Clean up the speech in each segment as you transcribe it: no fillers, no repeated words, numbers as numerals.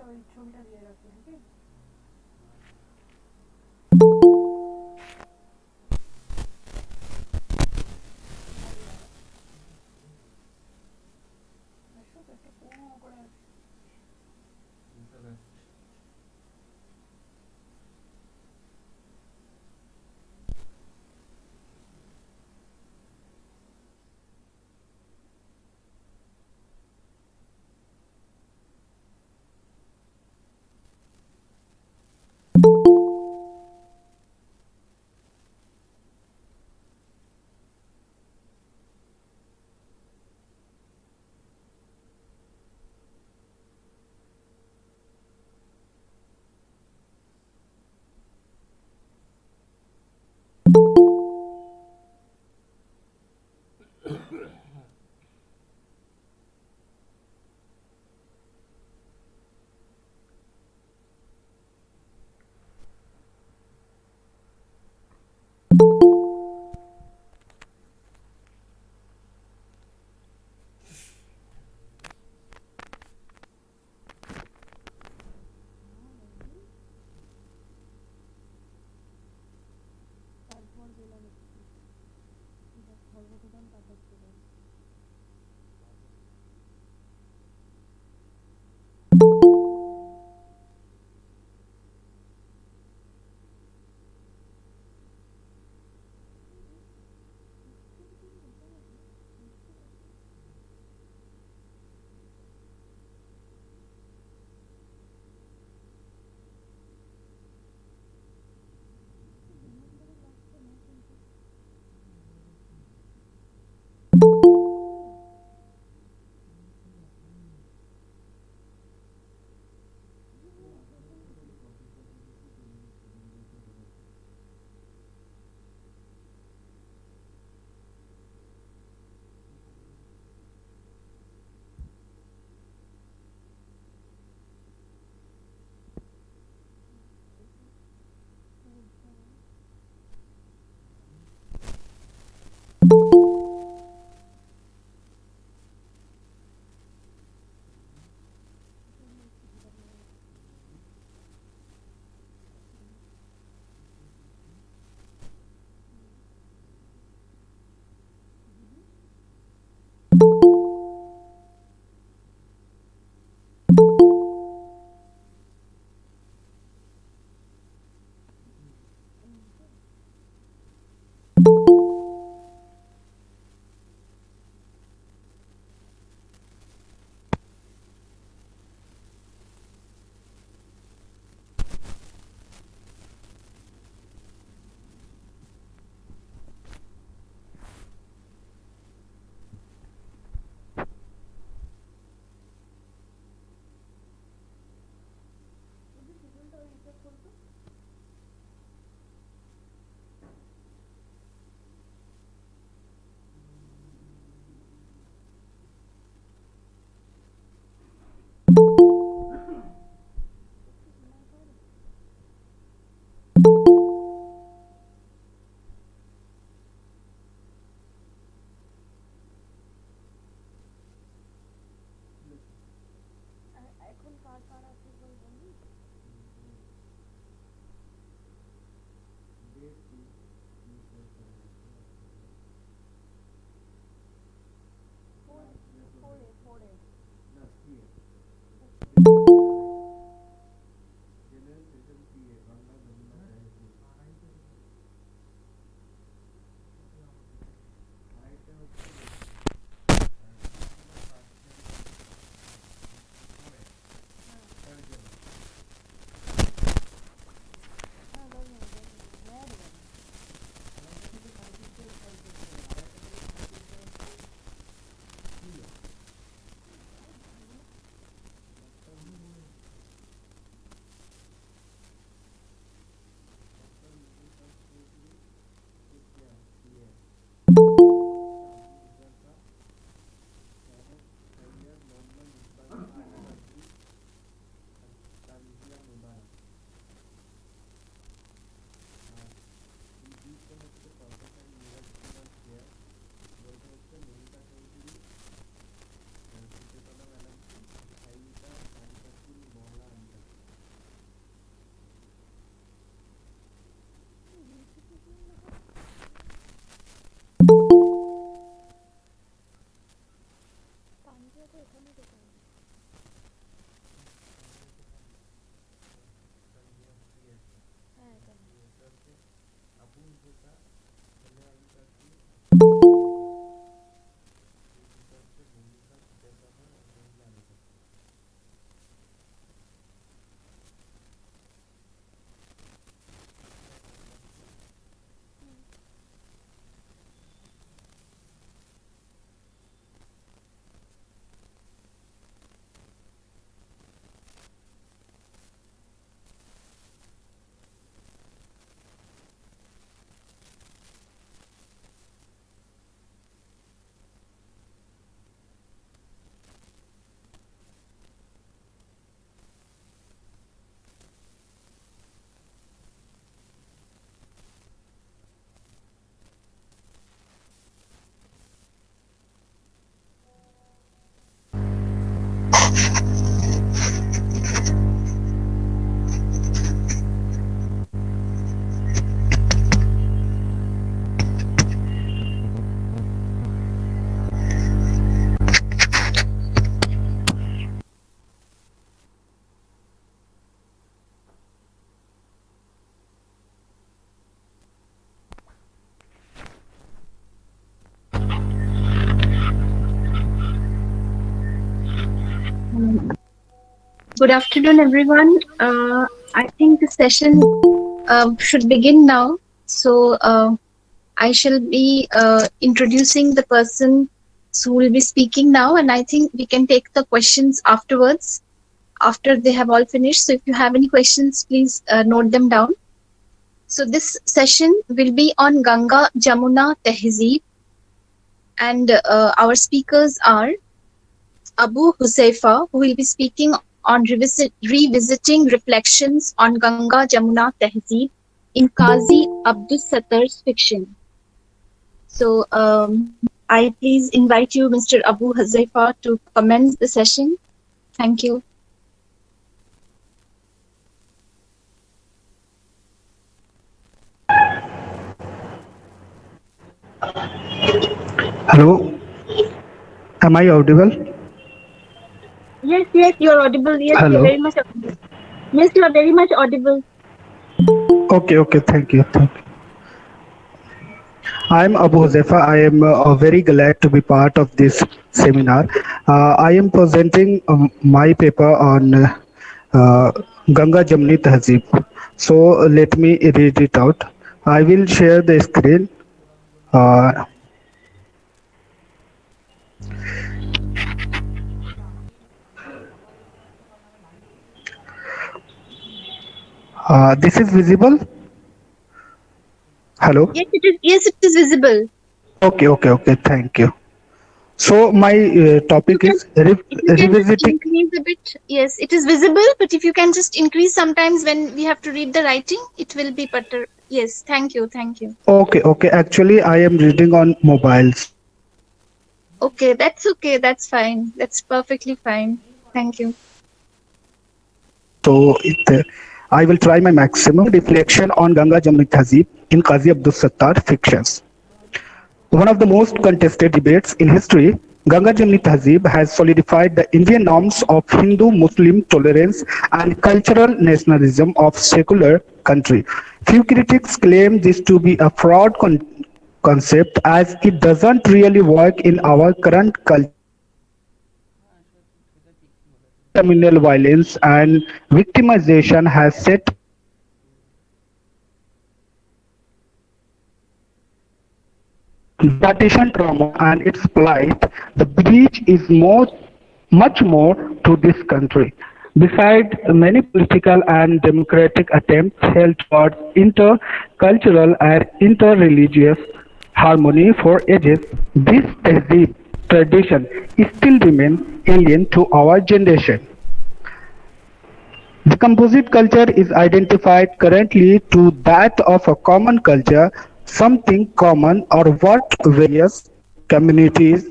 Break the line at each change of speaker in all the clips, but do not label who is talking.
ওই ছবিটা দিয়ে রাখি নাকি? Good afternoon, everyone. I think the session should begin now. So, I shall be introducing the person who will be speaking now, and I think we can take the questions afterwards after they have all finished. So, if you have any questions, please note them down. So, this session will be on Ganga Jamuna Tehzeeb, and our speakers are Abu Huzaifa, who will be speaking on revisiting reflections on Ganga Jamuna Tehzeeb in Qazi Abdus Sattar's fiction. So, I please invite you, Mr. Abu Huzaifa, to commence the session. Thank you.
Hello, am I audible?
Yes, yes, you're audible. Yes, you're
Hello.
very much audible. Yes, you are very much audible.
Okay, thank you, thank you. I am Abu Huzefa. I am very glad to be part of this seminar. I am presenting my paper on Ganga Jamni Tehzeeb. So let me read it out. I will share the screen. Uh, this is visible. Hello.
Yes, it is. Yes, it is visible.
Okay. Thank you. So my
You
topic
can,
is
if you can just
revisiting.
increase a bit. Yes, it is visible, but if you can just increase sometimes when we have to read the writing, it will be better. Yes, thank you, thank you.
Okay. Actually, I am reading on mobile, so
Okay, that's okay. That's fine. That's perfectly fine. Thank you.
I will try my maximum. Reflection on Ganga Jamni Tehzeeb in Qazi Abdul Sattar fictions. One of the most contested debates in history, Ganga Jamni Tehzeeb has solidified the Indian norms of Hindu-Muslim tolerance and cultural nationalism of secular country. Few critics claim this to be a fraud concept as it doesn't really work in our current culture where intercommunal violence and victimization has set the partition trauma and its plight, the breach is much more to this country. Besides many political and democratic attempts held towards intercultural and interreligious harmony for ages, this tehzeeb tradition still remains alien to our generation. The composite culture is identified currently to that of a common culture, something common or what various communities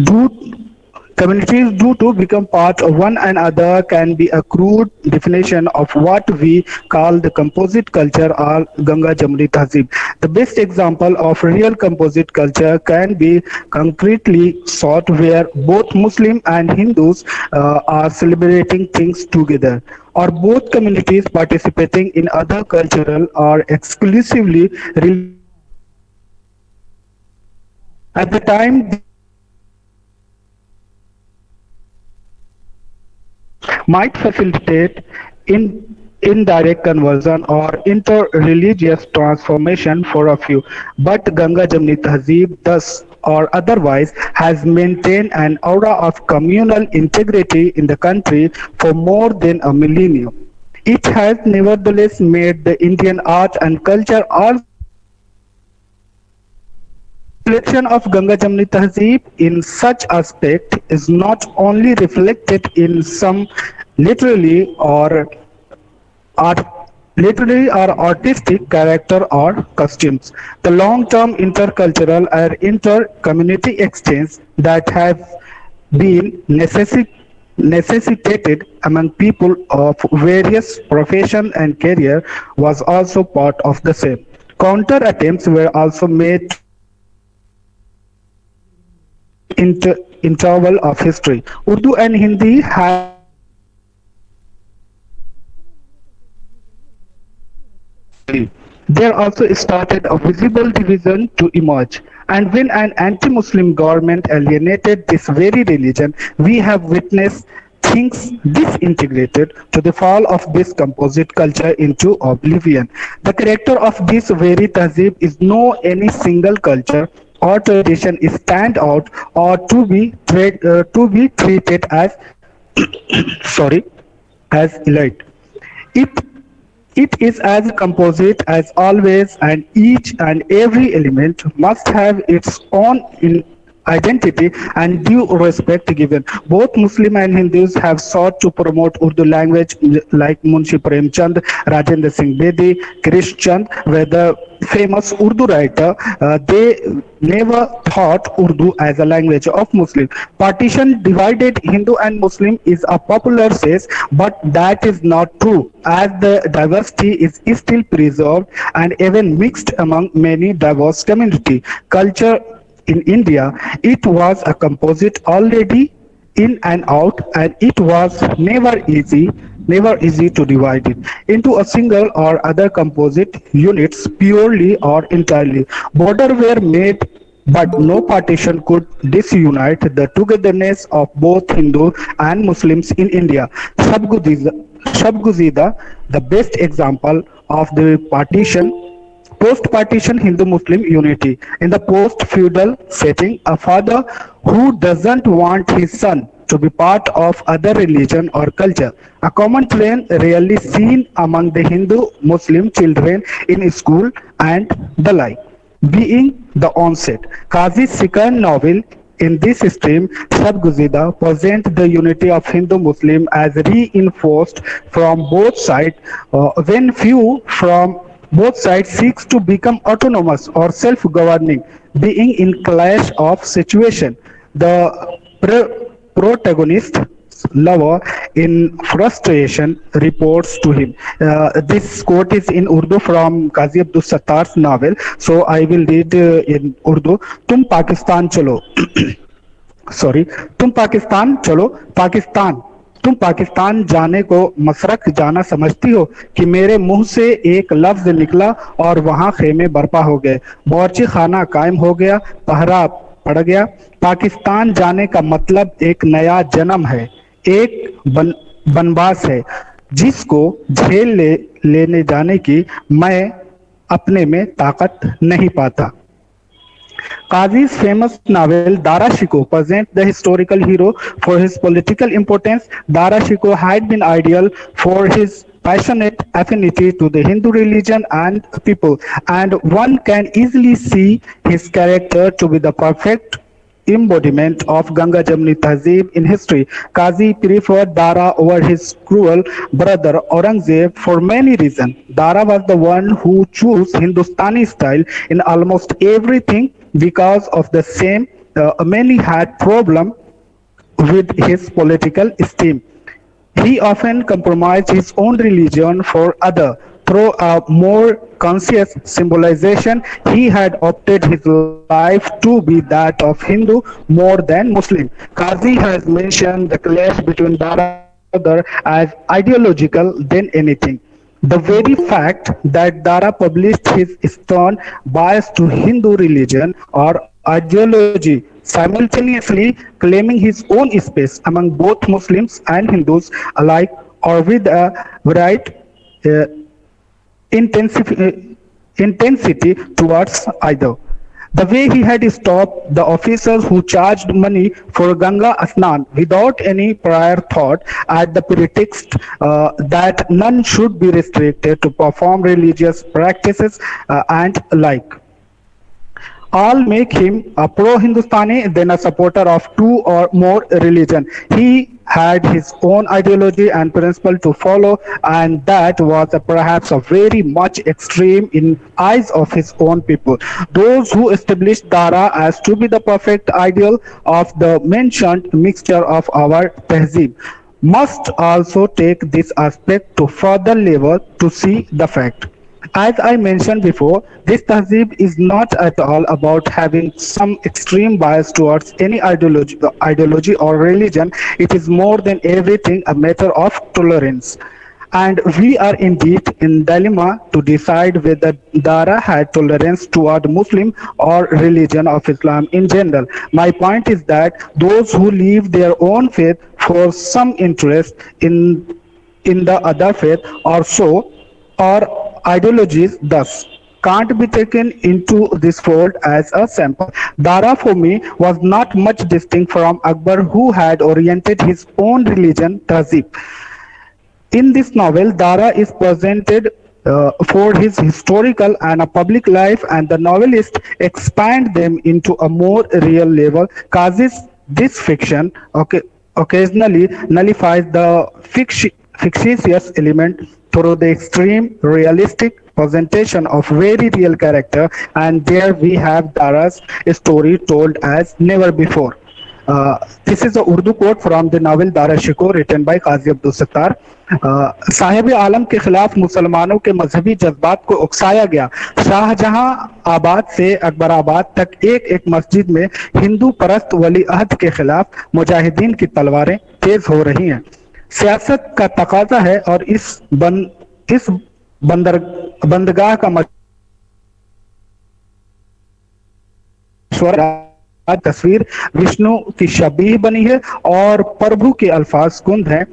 do Communities due to become part of one another can be a crude definition of what we call the composite culture or Ganga Jamuni Tahzib. The best example of real composite culture can be concretely sought where both Muslim and Hindus are celebrating things together, or both communities participating in other cultural or exclusively religious activities together. At the time, these might facilitate indirect conversion or inter-religious transformation for a few, but Ganga Jamni Tahzib thus or otherwise has maintained an aura of communal integrity in the country for more than a millennium. It has nevertheless made the Indian art and culture also incredibly diverse. The reflection of Ganga Jamni Tahzib in such aspect is not only reflected in some literally or art literary or artistic character or costumes. The long-term intercultural or inter-community exchange that has been necessitated among people of various profession and career was also part of the same. Counter attempts were also made to preserve this during this interval of history. Urdu and Hindi had early. There also started a visible division to emerge, and when an anti-Muslim government alienated this very religion, we have witnessed things disintegrated to the fall of this composite culture into oblivion. The character of this very tahzib is no any single culture or tradition is stand out or to be treated as sorry as elite. It it is as composite as always, and each and every element must have its own identity and due respect given. Both Muslim and Hindus have sought to promote Urdu language like Munshi Premchand, Rajendra Singh Bedi, Krish Chand were the famous Urdu writer. They never thought Urdu as a language of Muslim. Partition divided Hindu and Muslim is a popular says, but that is not true as the diversity is still preserved and even mixed among many diverse community. Culture in India, it was a composite already in and out, and it was never easy to divide it into a single or other composite units purely or entirely. Border were made, but no partition could disunite the togetherness of both Hindu and Muslims in India. Shabguzida, the best example of the post-partition Hindu-Muslim unity. In the post-feudal setting, a father who doesn't want his son to be part of other religion or culture, a common trend rarely seen among the Hindu-Muslim children in school and the like, being the onset. Qazi's second novel in this stream, Shabguzida presents the unity of Hindu-Muslim as reinforced from both sides when few from both sides seeks to become autonomous or self-governing, being in clash of situation. The protagonist lover in frustration reports to him. This quote is in Urdu from Qazi Abdul Sattar's novel. So I will read in Urdu. तुम पाकिस्तान चलो sorry तुम पाकिस्तान चलो पाकिस्तान तुम पाकिस्तान जाने को मशरक जाना समझती हो कि मेरे मुंह से एक लफ्ज निकला और वहां खेमे बर्पा हो गए, बावर्ची खाना कायम हो गया, पहरा पड़ गया। पाकिस्तान जाने का मतलब एक नया जन्म है, एक बनवास है जिसको लेने जाने की मैं अपने में ताकत नहीं पाता। Qazi's famous novel Dara Shikoh presents the historical hero for his political importance. Dara Shikoh had been ideal for his passionate affinity to the Hindu religion and people, and one can easily see his character to be the perfect embodiment of Ganga Jamni Tahzib in history. Qazi preferred Dara over his cruel brother Aurangzeb for many reasons. Dara was the one who chose Hindustani style in almost everything because of the same many had problem with his political esteem. He often compromised his own religion for other. Through a more conscious symbolization, he had opted his life to be that of Hindu more than Muslim. Qazi has mentioned the clash between Dara and brother as ideological than anything. The very fact that Dara published his stern bias to Hindu religion or ideology, simultaneously claiming his own space among both Muslims and Hindus alike, or with a varied uh, intensity towards either. The way he had stopped the officers who charged money for Ganga Asnan without any prior thought at the pretext that none should be restricted to perform religious practices and like all make him a pro-Hindustani than a supporter of two or more religion. He had his own ideology and principle to follow, and that was perhaps a very much extreme in eyes of his own people. Those who established Dara as to be the perfect ideal of the mentioned mixture of our tehzeeb must also take this aspect to further level to see the fact. As I mentioned before, this tahzeeb is not at all about having some extreme bias towards any ideology or religion. It is more than everything a matter of tolerance. And we are indeed in dilemma to decide whether Dara had tolerance toward Muslim or religion of Islam in general. My point is that those who leave their own faith for some interest in the other faith or so or ideologies thus can't be taken into this fold as a sample. Dara for me was not much distinct from Akbar who had oriented his own religion Tahzib. In this novel, Dara is presented for his historical and a public life, and the novelist expand them into a more real level. Causes this fiction occasionally nullifies the fictitious element through the extreme realistic presentation of very real character, and there we have Dara's story told as never before. This is a Urdu quote from the novel Dara Shikoh written by Qazi Abdul Sattar. Sahib आलम के खिलाफ मुसलमानों के मजहबी जज्बात को उकसाया गया। शाहजहां आबाद से अकबराबाद तक एक एक मस्जिद में हिंदू परस्त वली अहद के खिलाफ मुजाहिदीन की तलवारें तेज हो रही हैं। सियासत का तकाजा है और इस बंदरगाह का मशवरा तस्वीर विष्णु की शबीह बनी है और प्रभु के अल्फाज कुंद हैं,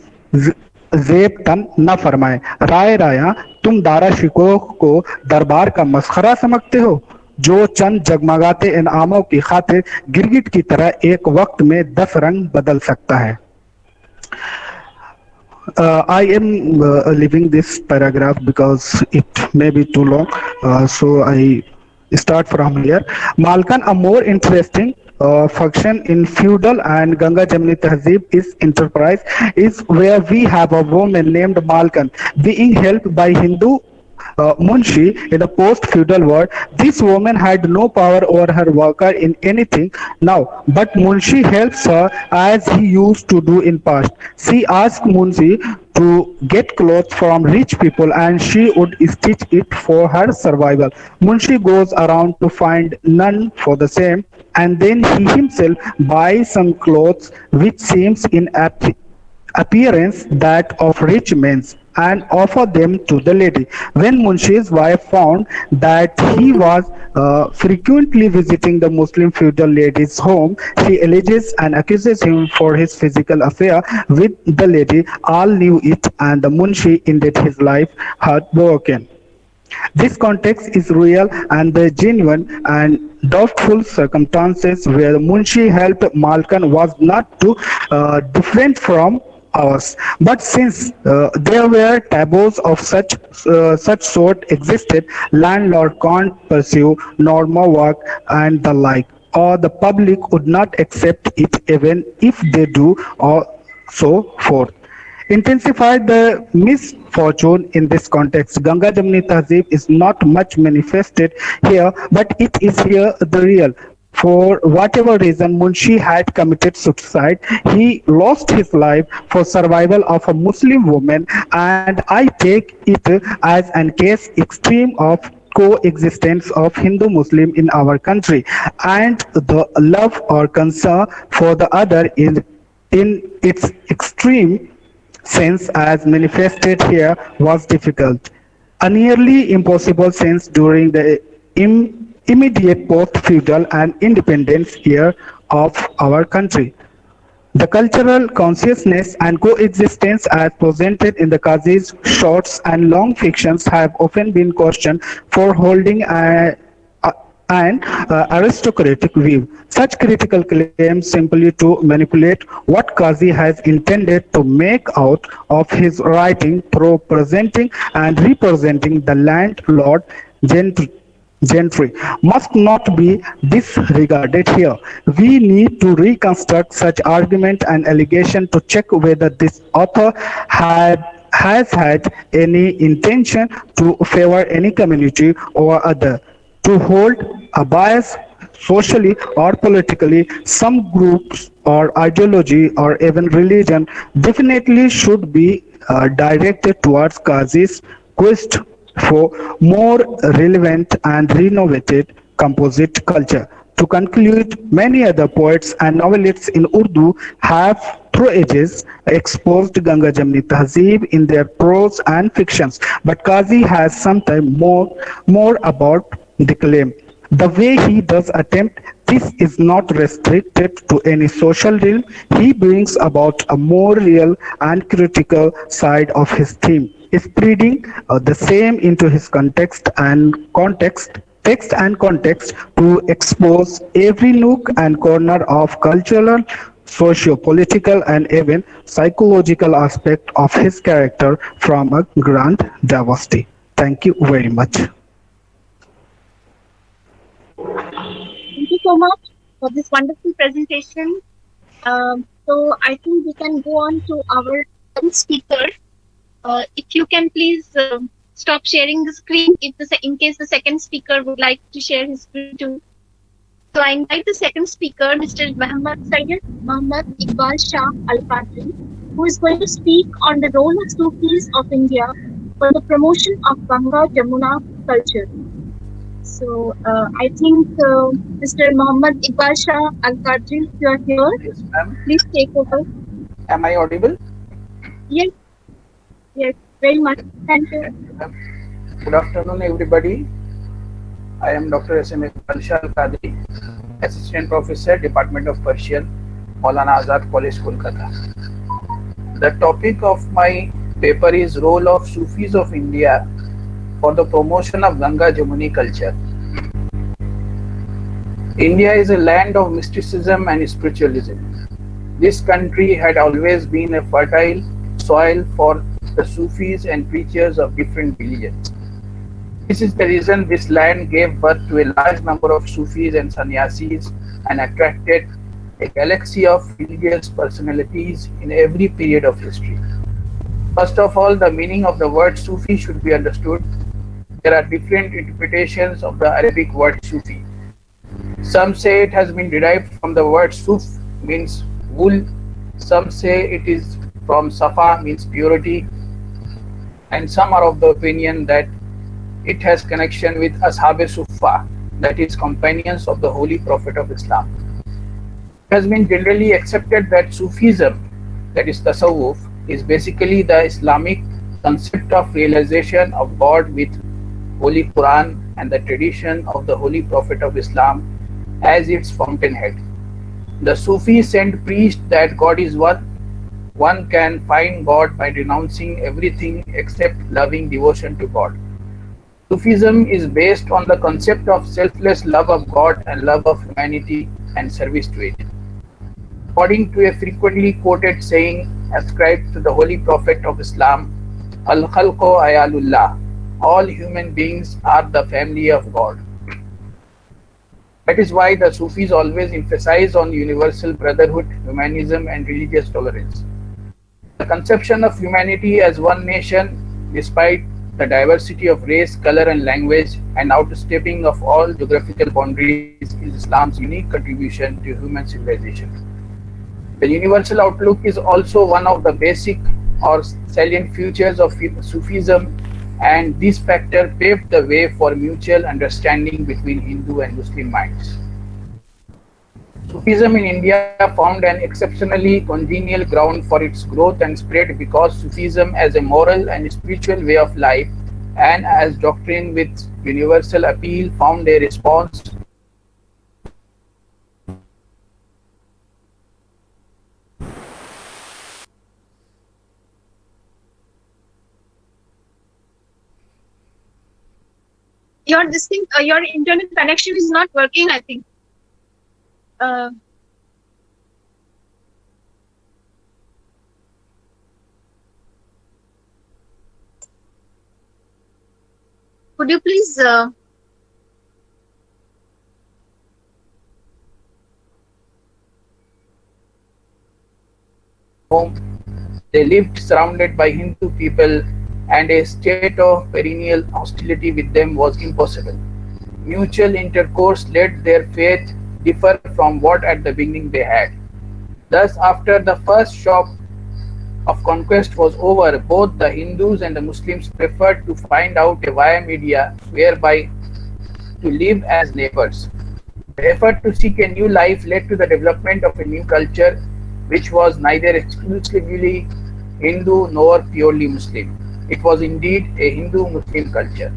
जेब तन न फरमाए। राय राया तुम दारा शिकोह को दरबार का मस्खरा समझते हो जो चंद जगमगाते इनामों की खातिर गिरगिट की तरह एक वक्त में 10 रंग बदल सकता है। I am leaving this paragraph because it may be too long, so I start from here. Malkan, a more interesting function in feudal and Ganga Jamni Tahzeeb is enterprise, is where we have a woman named Malkan being helped by Hindu Munshi in a post-feudal world. This woman had no power over her worker in anything now, but Munshi helps her as he used to do in past. She asked Munshi to get clothes from rich people and she would stitch it for her survival. Munshi goes around to find none for the same, and then he himself buys some clothes which seems in appearance that of rich men's and offer them to the lady. When Munshi's wife found that he was frequently visiting the Muslim feudal lady's home, she alleges and accuses him for his physical affair with the lady. All knew it, and the Munshi ended his life heartbroken. This context is real, and the genuine and doubtful circumstances where Munshi helped Malkan was not too different from ours. But since there were taboos of such sort existed, landlord can't pursue normal work and the like, or the public would not accept it even if they do, or so forth. Intensified the misfortune in this context. Ganga Jamni Tahzeeb is not much manifested here, but it is here the real. For For whatever reason, Munshi had committed suicide. He lost his life for survival of a Muslim woman, and I take it as an case extreme of coexistence of Hindu-Muslim in our country, and the love or concern for the other in its extreme sense as manifested here was difficult, a nearly impossible sense during the immediate post-feudal and independence year of our country. The cultural consciousness and coexistence as presented in the Qazi's shorts and long fictions have often been questioned for holding an aristocratic view. Such critical claims simply to manipulate what Qazi has intended to make out of his writing through presenting and representing the landlord gentry must not be disregarded here. We need to reconstruct such argument and allegation to check whether this author has had any intention to favor any community or other, to hold a bias socially or politically. Some groups or ideology or even religion definitely should be directed towards Qazi's quest for more relevant and renovated composite culture. To conclude, many other poets and novelists in Urdu have through ages exposed Ganga Jamni Tahzeeb in their prose and fictions, but Qazi has sometimes more about the claim. The way he does attempt this is not restricted to any social realm. He brings about a more real and critical side of his theme, spreading the same into his text and context to expose every nook and corner of cultural, socio-political, and even psychological aspect of his character from a grand diversity. Thank you very much.
Thank you so much for this wonderful presentation. So I think we can go on to our second speaker. If you can please stop sharing the screen in case the second speaker would like to share his screen too. So I invite the second speaker, Mr. Muhammad Sayyid Muhammad Iqbal Shah Al-Qadri, who is going to speak on the role of Sufis of India for the promotion of Ganga Jamuna culture. So I think Mr. Muhammad Iqbal Shah Al-Qadri, if you are here,
Yes, ma'am.
please take over.
Am I audible?
Yes, yes, very much. Thank you.
Thank you, ma'am. Good afternoon, everybody. I am Dr. S.M. Al-Qadri, Assistant Professor, Department of Persian, Maulana Azad College, Kolkata. The topic of my paper is Role of Sufis of India for the promotion of Ganga Jamuni culture. India is a land of mysticism and spiritualism. This country had always been a fertile soil for the Sufis and preachers of different religions. This is the reason this land gave birth to a large number of Sufis and sannyasis and attracted a galaxy of religious personalities in every period of history. First of all, the meaning of the word Sufi should be understood. There are different interpretations of the Arabic word Sufi. Some say it has been derived from the word Suf, means wool. Some say it is from Safa, means purity. And some are of the opinion that it has connection with Ashab-e Suffa, that is companions of the Holy Prophet of Islam. It has been generally accepted that Sufism, that is Tasawwuf, is basically the Islamic concept of realization of God with Holy Quran and the tradition of the Holy Prophet of Islam as its fountainhead. The Sufi saint preached that God is one. One can find God by renouncing everything except loving devotion to God. Sufism is based on the concept of selfless love of God and love of humanity and service to it. According to a frequently quoted saying ascribed to the Holy Prophet of Islam, Al-Khalqu Ayalullah, all human beings are the family of God. That is why the Sufis always emphasize on universal brotherhood, humanism, and religious tolerance. The conception of humanity as one nation, despite the diversity of race, color, and language, and outstepping of all geographical boundaries is Islam's unique contribution to human civilization. The universal outlook is also one of the basic or salient features of Sufism, and this factor paved the way for mutual understanding between Hindu and Muslim minds. Sufism in India found an exceptionally congenial ground for its growth and spread because Sufism, as a moral and spiritual way of life and as doctrine with universal appeal, found a response to the needs of the Muslim community.
Your internet connection is not working, I think. Uh, could you please
Home, they lived surrounded by Hindu people, and a state of perennial hostility with them was impossible. Mutual intercourse let their faith differ from what at the beginning they had. Thus, after the first shock of conquest was over, both the Hindus and the Muslims preferred to find out a via media whereby to live as neighbors. The effort to seek a new life led to the development of a new culture, which was neither exclusively Hindu nor purely Muslim. It was indeed a Hindu Muslim culture.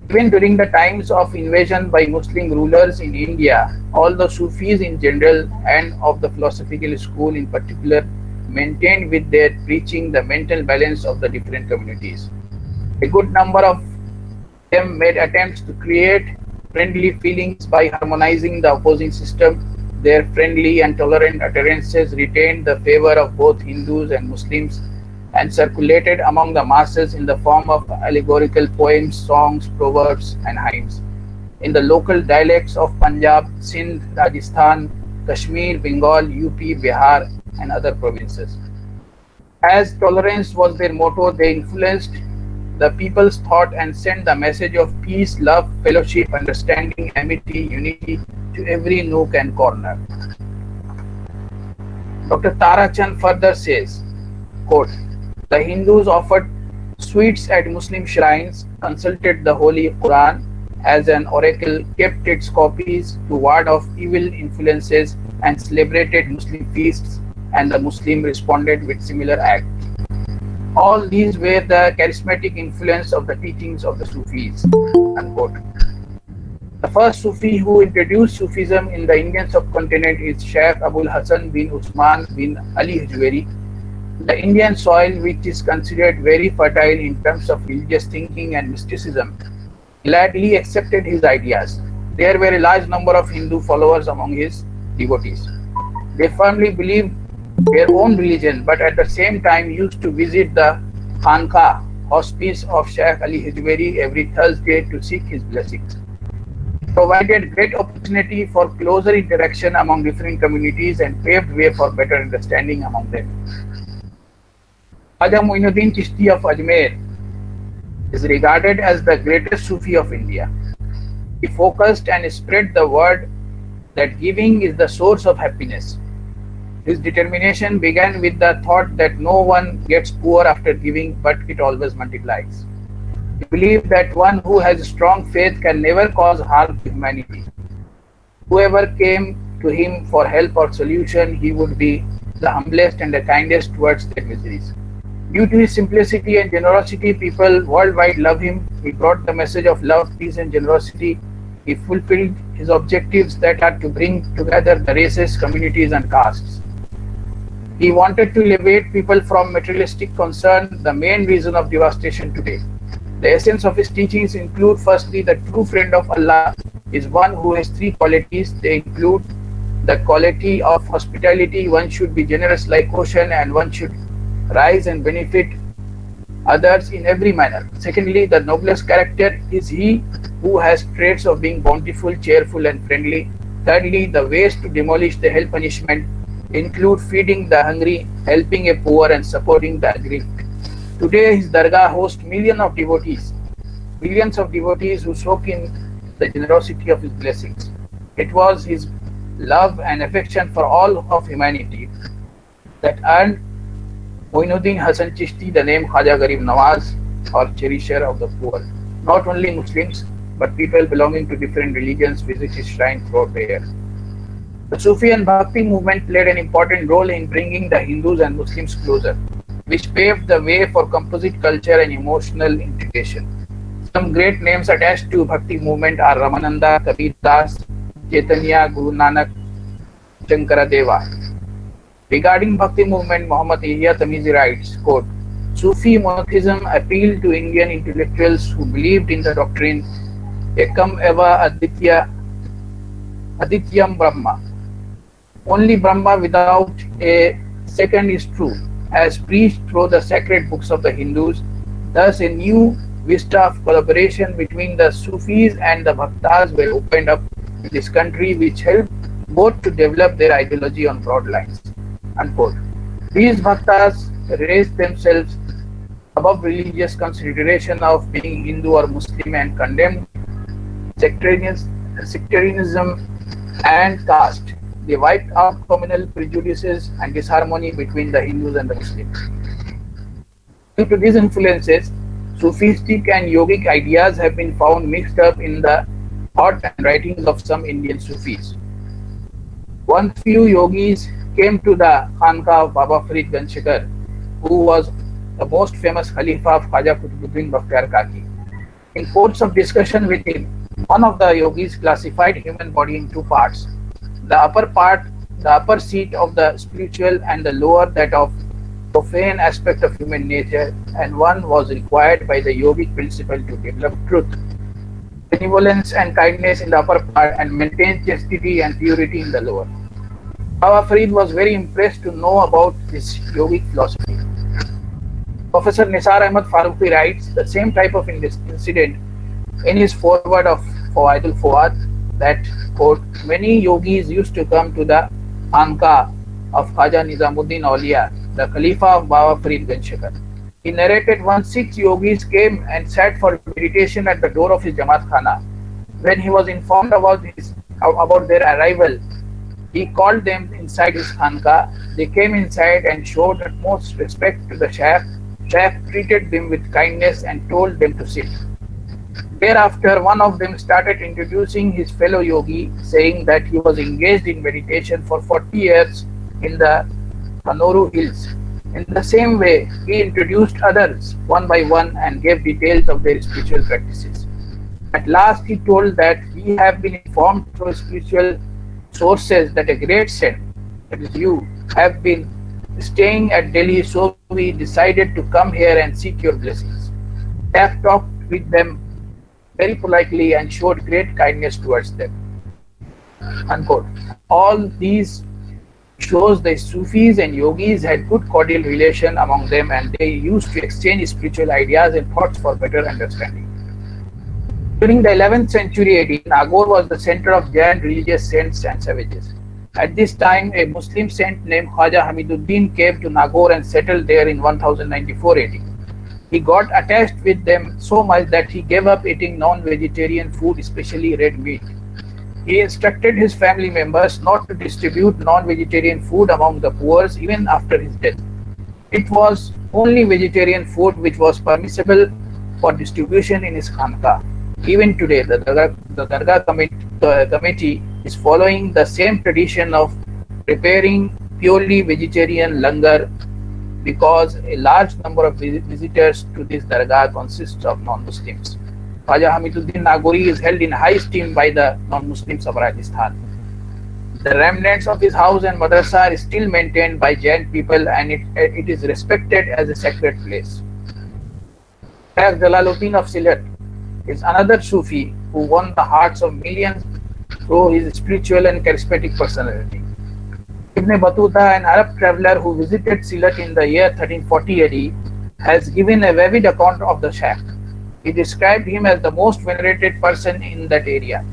Even during the times of invasion by Muslim rulers in India, all the Sufis in general and of the philosophical school in particular maintained with their preaching the mental balance of the different communities. A good number of them made attempts to create friendly feelings by harmonizing the opposing system. Their friendly and tolerant utterances retained the favor of both Hindus and Muslims and circulated among the masses in the form of allegorical poems, songs, proverbs, and hymns in the local dialects of Punjab, Sindh, Rajasthan, Kashmir, Bengal, UP, Bihar, and other provinces. As tolerance was their motto, they influenced the people's thought and sent the message of peace, love, fellowship, understanding, amity, unity to every nook and corner. Dr. Tara Chand further says, quote, the Hindus offered sweets at Muslim shrines, consulted the Holy Quran as an oracle, kept its copies to ward off evil influences, and celebrated Muslim feasts, and the Muslim responded with similar acts. All these were the charismatic influence of the teachings of the Sufis. Unquote. The first Sufi who introduced Sufism in the Indian subcontinent is Sheikh Abul Hasan bin Usman bin Ali Hujweri. The Indian soil, which is considered very fertile in terms of religious thinking and mysticism, gladly accepted his ideas. There were a large number of Hindu followers among his devotees. They firmly believed their own religion, but at the same time used to visit the Khanka, hospice of Sheikh Ali Hujweri, every Thursday to seek his blessings. It provided great opportunity for closer interaction among different communities and paved way for better understanding among them. Khaja Muinuddin Chishti of Ajmer is regarded as the greatest Sufi of India. He focused and spread the word that giving is the source of happiness. His determination began with the thought that no one gets poor after giving, but it always multiplies. He believed that one who has strong faith can never cause harm to humanity. Whoever came to him for help or solution, he would be the humblest and the kindest towards their miseries. Due to his simplicity and generosity, people worldwide love him. He brought the message of love, peace, and generosity. He fulfilled his objectives that are to bring together the races, communities, and castes. He wanted to liberate people from materialistic concern, the main reason of devastation today. The essence of his teachings include, firstly, the true friend of Allah is one who has three qualities. They include the quality of hospitality, one should be generous like ocean, and one should rise and benefit others in every manner. Secondly, the noblest character is he who has traits of being bountiful, cheerful, and friendly. Thirdly, the ways to demolish the hell punishment include feeding the hungry, helping a poor, and supporting the aggrieved. Today, his dargah hosts millions of devotees who soak in the generosity of his blessings. It was his love and affection for all of humanity that earned Moinuddin Hasan Chishti the name Khaja Garib Nawaz, or cherisher of the poor. Not only Muslims, but people belonging to different religions visit his shrine throughout the year. The Sufi and Bhakti movement played an important role in bringing the Hindus and Muslims closer, which paved the way for composite culture and emotional integration. Some great names attached to Bhakti movement are Ramananda, Kabir Das, Chaitanya, Guru Nanak, Shankaradeva. Regarding Bhakti movement, Muhammad Ihya Tamizi writes, quote, Sufi monotheism appealed to Indian intellectuals who believed in the doctrine Ekam Eva Adityam Brahma. Only Brahma without a second is true, as preached through the sacred books of the Hindus. Thus, a new vista of collaboration between the Sufis and the Bhaktas were opened up in this country, which helped both to develop their ideology on broad lines. Unquote. These Bhaktas raised themselves above religious consideration of being Hindu or Muslim and condemned sectarianism and caste. They wiped out communal prejudices and disharmony between the Hindus and the Muslims. Due to these influences, Sufistic and yogic ideas have been found mixed up in the thought and writings of some Indian Sufis. One few yogis came to the Khanqa of Baba Farid Ganshikar, who was the most famous Khalifa of Khaja Qutbuddin Bakhtiar Kaki. In course of discussion with him, one of the yogis classified human body in two parts. The upper part, the upper seat of the spiritual, and the lower, that of profane aspect of human nature, and one was required by the yogic principle to develop truth, benevolence and kindness in the upper part, and maintain chastity and purity in the lower. Baba Farid was very impressed to know about this yogic philosophy. Professor Nisar Ahmad Farooqi writes the same type of incident in his foreword of Fawaidul Fuad that, quote, many yogis used to come to the Khanqa of Khaja Nizamuddin Auliya, the Khalifa of Baba Farid Ganshikar. He narrated once 6 yogis came and sat for meditation at the door of his Jamaat Khana. When he was informed about their arrival, he called them inside his Khanqa. They came inside and showed utmost respect to the Shaykh. Shaykh treated them with kindness and told them to sit. Thereafter, one of them started introducing his fellow yogi, saying that he was engaged in meditation for 40 years in the Kanoru hills. In the same way, he introduced others one by one and gave details of their spiritual practices. At last, he told that we have been informed through spiritual sources that a great saint, that is you, have been staying at Delhi, so we decided to come here and seek your blessings. I have talked with them very politely and showed great kindness towards them. Unquote. All these shows the Sufis and yogis had good cordial relation among them, and they used to exchange spiritual ideas and thoughts for better understanding. During the 11th century AD, Nagaur was the center of Jain religious saints and savages. At this time, a Muslim saint named Khaja Hamiduddin came to Nagaur and settled there in 1094 AD. He got attached with them so much that he gave up eating non-vegetarian food, especially red meat. He instructed his family members not to distribute non-vegetarian food among the poor even after his death. It was only vegetarian food which was permissible for distribution in his Khanqa. Even today, the Dargah committee is following the same tradition of preparing purely vegetarian langar, because a large number of visitors to this Dargah consists of non-Muslims. Khaja Hamiduddin Nagori is held in high esteem by the non-Muslims of Rajasthan. The remnants of his house and madrasa are still maintained by Jain people, and it is respected as a sacred place. Shaykh Jalaluddin of Sylhet is another Sufi who won the hearts of millions through his spiritual and charismatic personality. Ibn Battuta, an Arab traveler who visited Sylhet in the year 1340 AD, has given a vivid account of the Shaykh. He described him as the most venerated person in that area.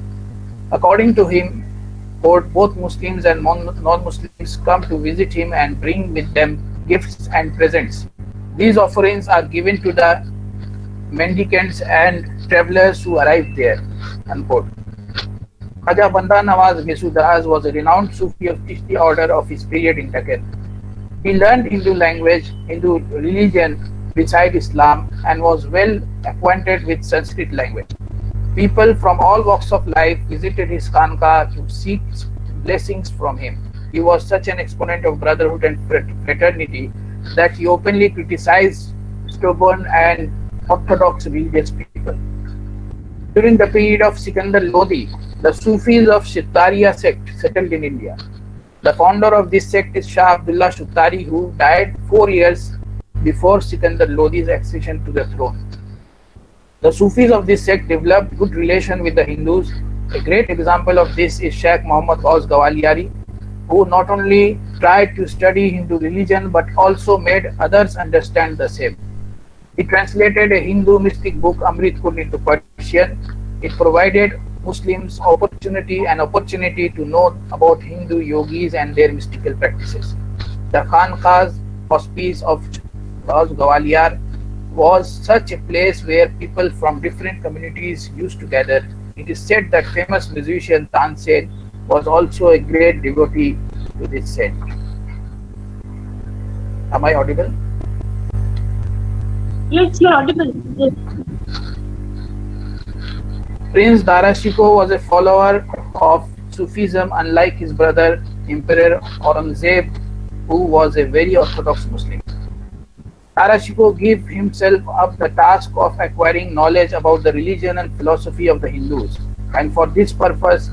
According to him, both Muslims and non-Muslims come to visit him and bring with them gifts and presents. These offerings are given to the mendicants and travelers who arrive there. Unquote. Khaja Banda Nawaz Gesudas was a renowned Sufi of Chishti order of his period in Deccan. He learned Hindu language, Hindu religion beside Islam, and was well acquainted with Sanskrit language. People from all walks of life visited his Khanqa to seek blessings from him. He was such an exponent of brotherhood and fraternity that he openly criticized stubborn and orthodox religious people. During the period of Sikandar Lodi, the Sufis of Shittariya sect settled in India. The founder of this sect is Shah Abdullah Shuttari, who died 4 years before Sikandar Lodi's accession to the throne. The Sufis of this sect developed good relation with the Hindus. A great example of this is Sheikh Muhammad Ghaus Gawaliari, who not only tried to study Hindu religion but also made others understand the same. He translated a Hindu mystic book Amrit Kund into Persian. It provided Muslims opportunity to know about Hindu yogis and their mystical practices. The Khanqah's hospice of Gawaliar was such a place where people from different communities used to gather. It is said that famous musician Tansen was also a great devotee to this saint. Am I audible?
Yes, you're audible. Yes.
Prince Darashikoh was a follower of Sufism, unlike his brother Emperor Aurangzeb, who was a very orthodox Muslim. Darashikoh gave himself up the task of acquiring knowledge about the religion and philosophy of the Hindus, and for this purpose,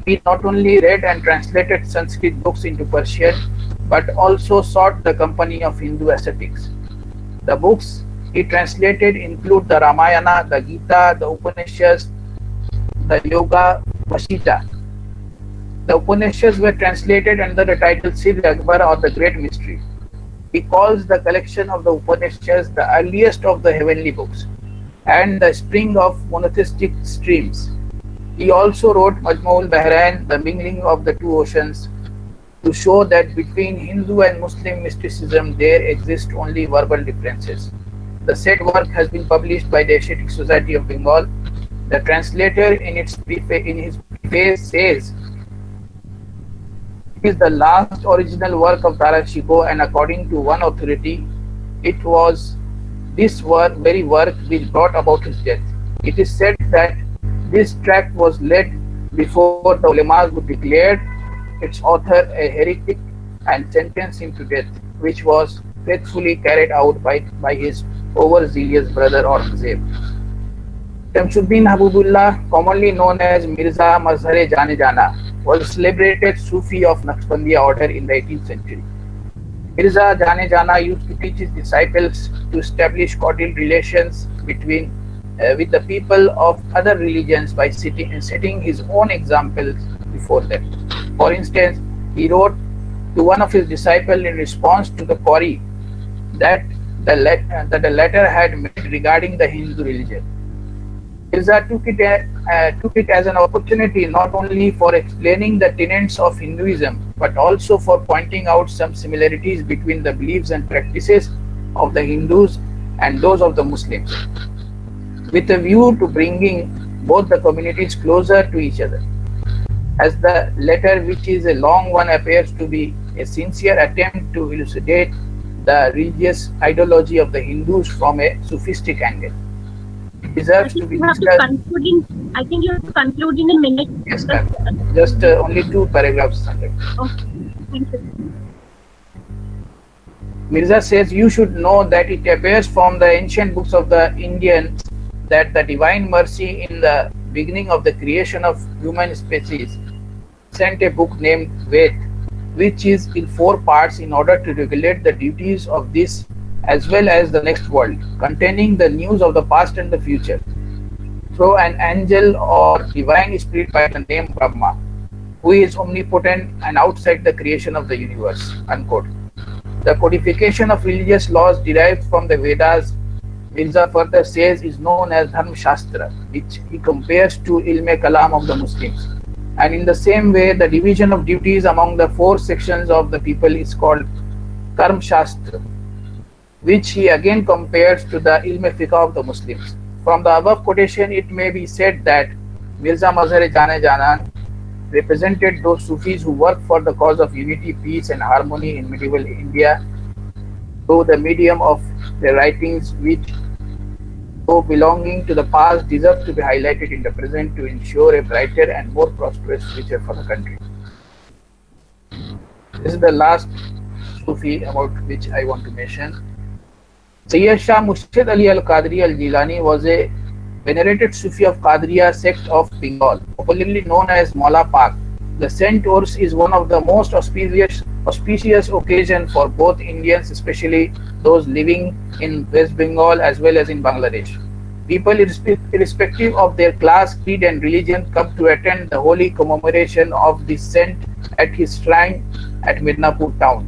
he not only read and translated Sanskrit books into Persian, but also sought the company of Hindu ascetics. The books he translated include the Ramayana, the Gita, the Upanishads, the Yoga Vashita. The Upanishads were translated under the title Sir Akbar or the Great Mystery. He calls the collection of the Upanishads the earliest of the heavenly books and the spring of monotheistic streams. He also wrote Majmu'ul Bahrain, the mingling of the two oceans, to show that between Hindu and Muslim mysticism there exist only verbal differences. The said work has been published by the Asiatic Society of Bengal. The translator in his preface says it is the last original work of Darashikoh, and according to one authority, it was this very work which brought about his death. It is said that this tract was led before the ulemas who declared its author a heretic and sentenced him to death, which was faithfully carried out by his overzealous brother Aurangzeb. Shamsuddin Habibullah, commonly known as Mirza Mazhar-e Jane Jana, was a celebrated Sufi of Naqshbandiya order in the 18th century. Mirza Jane Jana used to teach his disciples to establish cordial relations with the people of other religions by setting his own examples before them. For instance, he wrote to one of his disciples in response to the query that the latter had made regarding the Hindu religion. Mirza took it as an opportunity not only for explaining the tenets of Hinduism, but also for pointing out some similarities between the beliefs and practices of the Hindus and those of the Muslims, with a view to bringing both the communities closer to each other. As the letter, which is a long one, appears to be a sincere attempt to elucidate the religious ideology of the Hindus from a sophistic angle. It deserves to be discussed.
I think you have to conclude in a minute.
Yes, ma'am. Just only 2 paragraphs.
Okay, thank you.
Mirza says, you should know that it appears from the ancient books of the Indians that the divine mercy in the beginning of the creation of human species sent a book named Ved, which is in 4 parts in order to regulate the duties of this as well as the next world, containing the news of the past and the future, through an angel or divine spirit by the name Brahma, who is omnipotent and outside the creation of the universe. Unquote. The codification of religious laws derived from the Vedas, Mirza further says, is known as Dharma Shastra, which he compares to Ilme Kalam of the Muslims. And in the same way, the division of duties among the 4 sections of the people is called Karma Shastra. which he again compares to the ilm-e-fiqh of the Muslims. From the above quotation, it may be said that Mirza Mazhar-e Janan represented those Sufis who worked for the cause of unity, peace, and harmony in medieval India through the medium of their writings, which, though belonging to the past, deserve to be highlighted in the present to ensure a brighter and more prosperous future for the country. This is the last Sufi about which I want to mention. Sayyid Shah Murshid Ali al-Qadri al-Jilani was a venerated Sufi of Qadriya sect of Bengal, popularly known as Maula Pak. The Saint Urs is one of the most auspicious occasion for both Indians, especially those living in West Bengal as well as in Bangladesh. People, irrespective of their class, creed, and religion, come to attend the holy commemoration of the saint at his shrine at Midnapur town.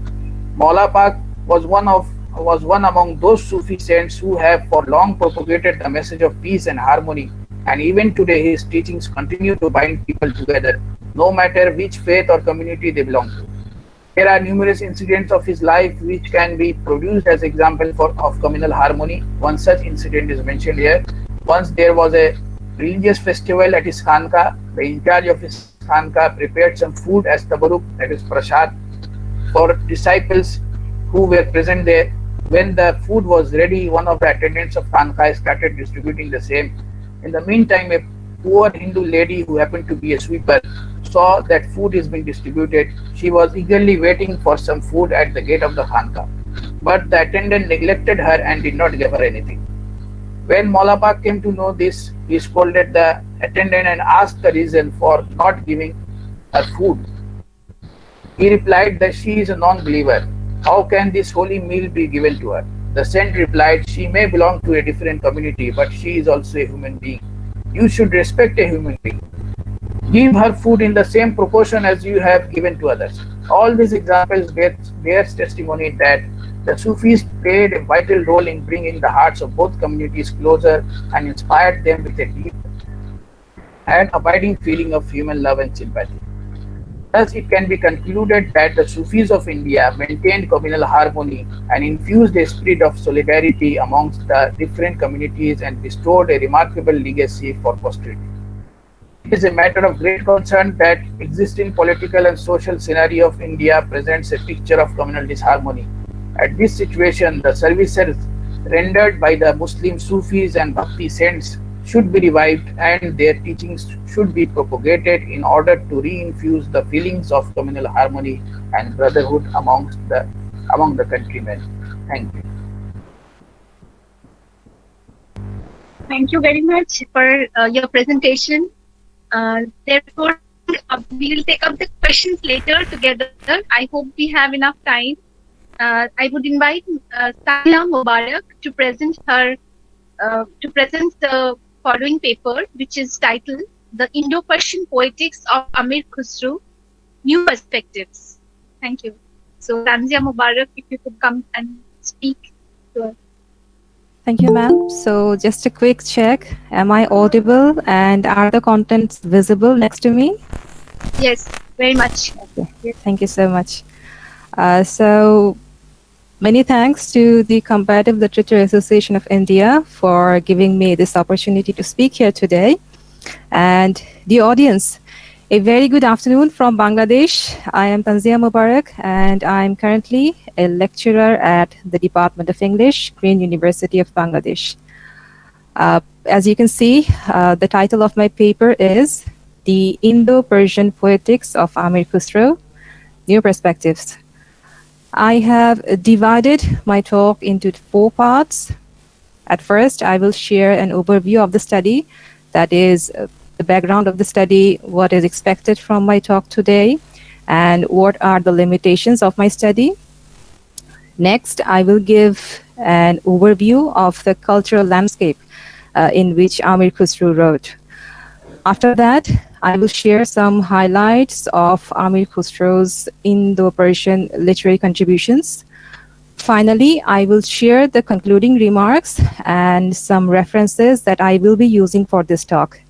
Maula Pak was one among those Sufi saints who have for long propagated the message of peace and harmony, and even today his teachings continue to bind people together, no matter which faith or community they belong to. There are numerous incidents of his life which can be produced as example of communal harmony. One such incident is mentioned here. Once there was a religious festival at his khanka. The in charge of his khanka prepared some food as tabaruk, that is prasad, for disciples who were present there. When the food was ready, one of the attendants of khanka started distributing the same. In the meantime, a poor Hindu lady who happened to be a sweeper saw that food is being distributed. She was eagerly waiting for some food at the gate of the khanka, but the attendant neglected her and did not give her anything. When Maula Pak came to know this, he scolded the attendant and asked the reason for not giving her food. He replied that she is a non-believer. How can this holy meal be given to her? The saint replied, she may belong to a different community, but she is also a human being. You should respect a human being. Give her food in the same proportion as you have given to others. All these examples bears testimony that the Sufis played a vital role in bringing the hearts of both communities closer and inspired them with a deep and abiding feeling of human love and sympathy. Thus, it can be concluded that the Sufis of India maintained communal harmony and infused a spirit of solidarity amongst the different communities and bestowed a remarkable legacy for posterity. It is a matter of great concern that existing political and social scenario of India presents a picture of communal disharmony. At this situation, the services rendered by the Muslim Sufis and Bhakti saints should be revived and their teachings should be propagated in order to reinfuse the feelings of communal harmony and brotherhood among the countrymen. Thank you.
Thank you very much for your presentation. Therefore, we will take up the questions later together. I hope we have enough time. I would invite Sania Mubarak to present the following paper, which is titled "The Indo-Persian Poetics of Amir Khusro: New Perspectives." Thank you. So, Tanzia Mubarak, if you could come and speak to us.
Thank you, ma'am. So just a quick check. Am I audible and are the contents visible next to me?
Yes, very much.
Okay. Yes. Thank you so much. So many thanks to the Comparative Literature Association of India for giving me this opportunity to speak here today. And the audience, a very good afternoon from Bangladesh. I am Tanzia Mubarak and I am currently a lecturer at the Department of English, Green University of Bangladesh. As you can see, the title of my paper is The Indo-Persian Poetics of Amir Khusro: New Perspectives. I have divided my talk into 4 parts. At first, I will share an overview of the study, that is, the background of the study, what is expected from my talk today, and what are the limitations of my study. Next, I will give an overview of the cultural landscape in which Amir Khusro wrote. After that, I will share some highlights of Amir Khusro's Indo-Persian literary contributions. Finally, I will share the concluding remarks and some references that I will be using for this talk.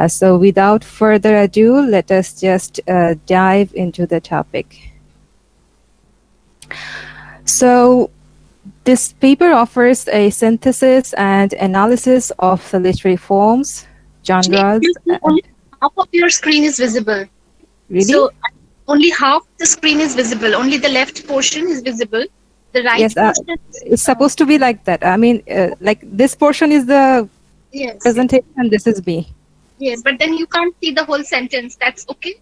So without further ado, let us just dive into the topic. So This paper offers a synthesis and analysis of the literary forms, genres,
Actually, only half of your screen is visible.
really?
So only half the screen is visible. Only the left portion is visible. The right
Yes,
portion.
it's supposed to be like that. I mean, like this portion is the
Yes.
presentation and this is me.
Yes, but then you can't see the whole sentence. That's okay.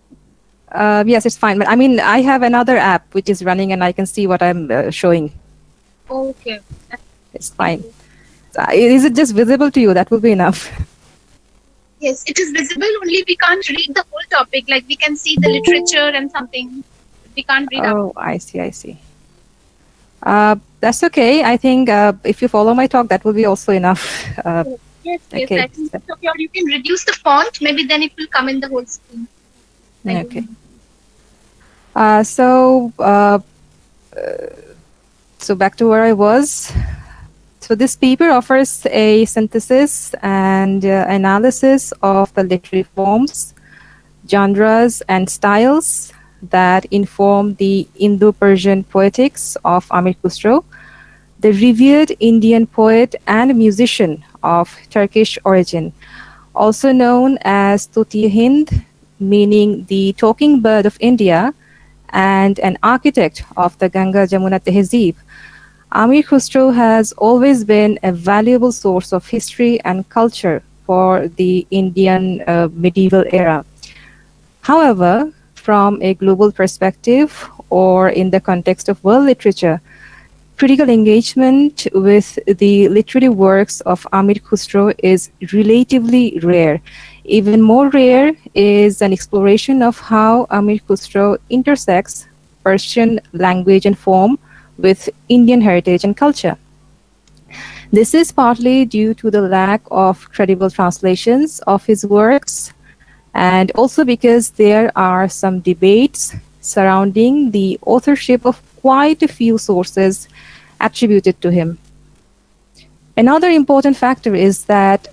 Yes, it's fine. But I mean, I have another app which is running and I can see what I'm showing.
Okay.
It's fine. Is it just visible to you? That will be enough.
Yes, it is visible. Only we can't read the whole topic. Like we can see the literature and something. We can't read up.
Oh, I see. I see. That's okay. I think if you follow my talk, that will be also enough.
Yes, yes.
Okay.
I think it's okay. Or you can reduce the font. Maybe then it will come in the whole screen. I don't
Okay.
know.
So back to where I was. So this paper offers a synthesis and analysis of the literary forms, genres, and styles that inform the Indo-Persian poetics of Amir Khusro, the revered Indian poet and musician of Turkish origin, also known as Tuti Hind, meaning the talking bird of India, and an architect of the Ganga Jamuna Tehzeeb. Amir Khusro has always been a valuable source of history and culture for the Indian medieval era. However, from a global perspective or in the context of world literature, critical engagement with the literary works of Amir Khusro is relatively rare. Even more rare is an exploration of how Amir Khusro intersects Persian language and form with Indian heritage and culture. This is partly due to the lack of credible translations of his works, and also because there are some debates surrounding the authorship of quite a few sources attributed to him. Another important factor is that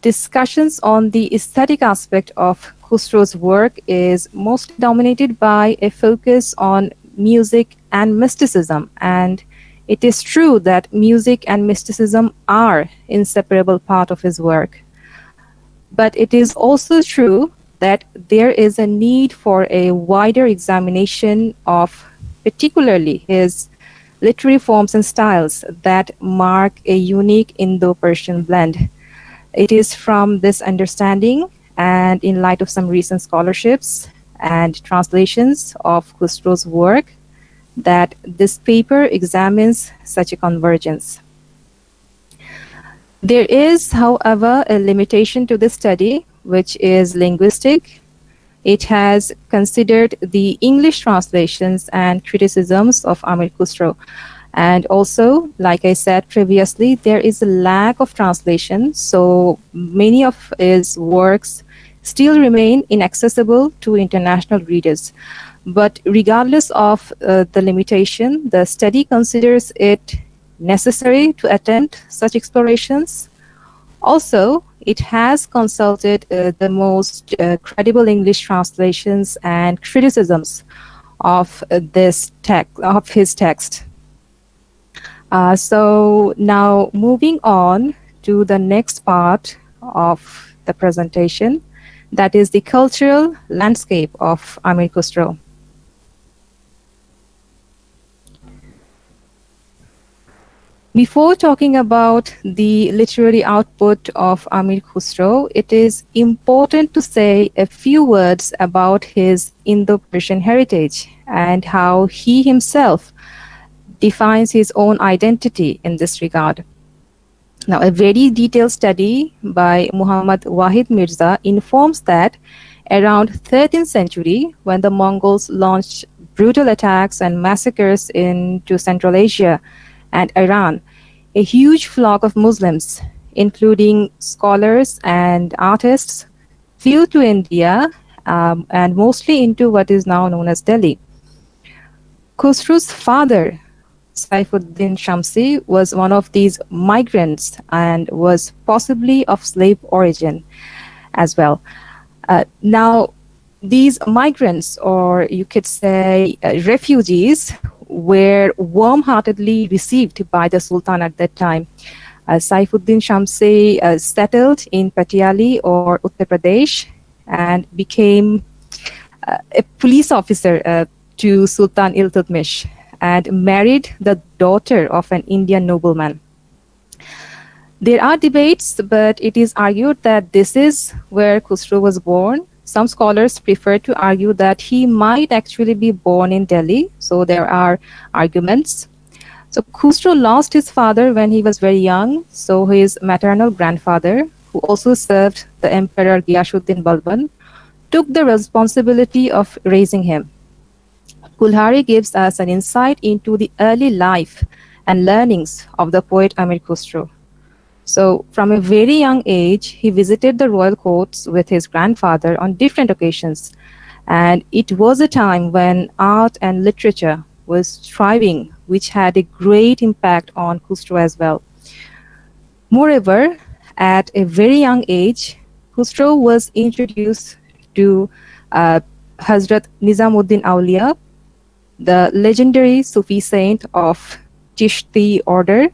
discussions on the aesthetic aspect of Khusro's work is mostly dominated by a focus on music and mysticism, and it is true that music and mysticism are inseparable part of his work. But it is also true that there is a need for a wider examination of particularly his literary forms and styles that mark a unique Indo-Persian blend. It is from this understanding and in light of some recent scholarships and translations of Khusro's work that this paper examines such a convergence. There is, however, a limitation to this study, which is linguistic. It has considered the English translations and criticisms of Amir Khusro. And also, like I said previously, there is a lack of translation, so many of his works still remain inaccessible to international readers. But regardless of the limitation, the study considers it necessary to attempt such explorations. Also, it has consulted the most credible English translations and criticisms of his text. So now moving on to the next part of the presentation, that is the cultural landscape of Amir Khusro. Before talking about the literary output of Amir Khusro, it is important to say a few words about his Indo-Persian heritage and how he himself defines his own identity in this regard. Now, a very detailed study by Muhammad Wahid Mirza informs that around 13th century, when the Mongols launched brutal attacks and massacres into Central Asia and Iran, a huge flock of Muslims, including scholars and artists, flew to India and mostly into what is now known as Delhi. Khusro's father, Saifuddin Shamsi, was one of these migrants and was possibly of slave origin as well. Now, these migrants, or you could say refugees, were warm-heartedly received by the Sultan at that time. Saifuddin Shamsi settled in Patiali or Uttar Pradesh and became a police officer to Sultan Iltutmish and married the daughter of an Indian nobleman. There are debates, but it is argued that this is where Khusro was born. Some scholars prefer to argue that he might actually be born in Delhi, so there are arguments. So Khusro lost his father when he was very young, so his maternal grandfather, who also served the Emperor Ghiyasuddin Balban, took the responsibility of raising him. Kulhari gives us an insight into the early life and learnings of the poet Amir Khusro. So from a very young age, he visited the royal courts with his grandfather on different occasions. And it was a time when art and literature was thriving, which had a great impact on Khusro as well. Moreover, at a very young age, Khusro was introduced to Hazrat Nizamuddin Aulia, the legendary Sufi saint of Chishti order,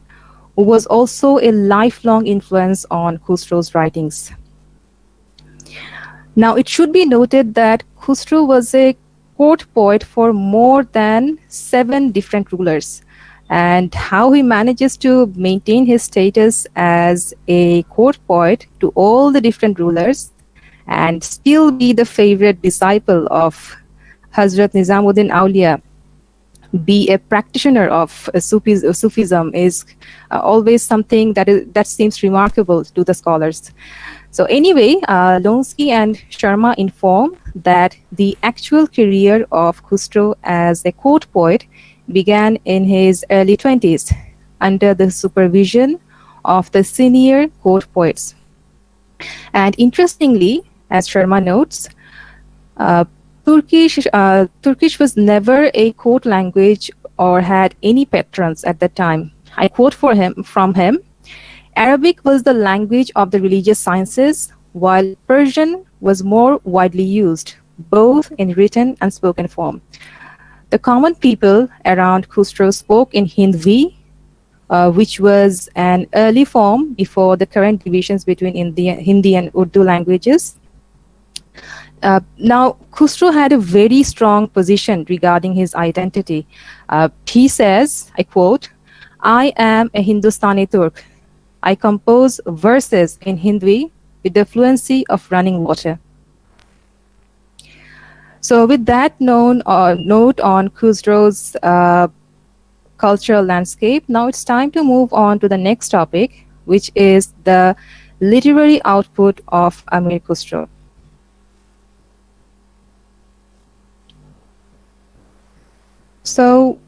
who was also a lifelong influence on Khusro's writings. Now, it should be noted that Khusro was a court poet for more than 7 different rulers, and how he manages to maintain his status as a court poet to all the different rulers and still be the favorite disciple of Hazrat Nizamuddin Aulia, be a practitioner of Sufism is always something that seems remarkable to the scholars. So anyway, Lonsky and Sharma inform that the actual career of Khusro as a court poet began in his early 20s under the supervision of the senior court poets. And interestingly, as Sharma notes, Turkish was never a court language or had any patrons at that time. I quote from him, Arabic was the language of the religious sciences, while Persian was more widely used, both in written and spoken form. The common people around Khusro spoke in Hindvi, which was an early form before the current divisions between Hindi and Urdu languages. Now, Khusro had a very strong position regarding his identity. He says, I quote, I am a Hindustani Turk. I compose verses in Hindi with the fluency of running water. So with that note on Khusro's cultural landscape, now it's time to move on to the next topic, which is the literary output of Amir Khusro. So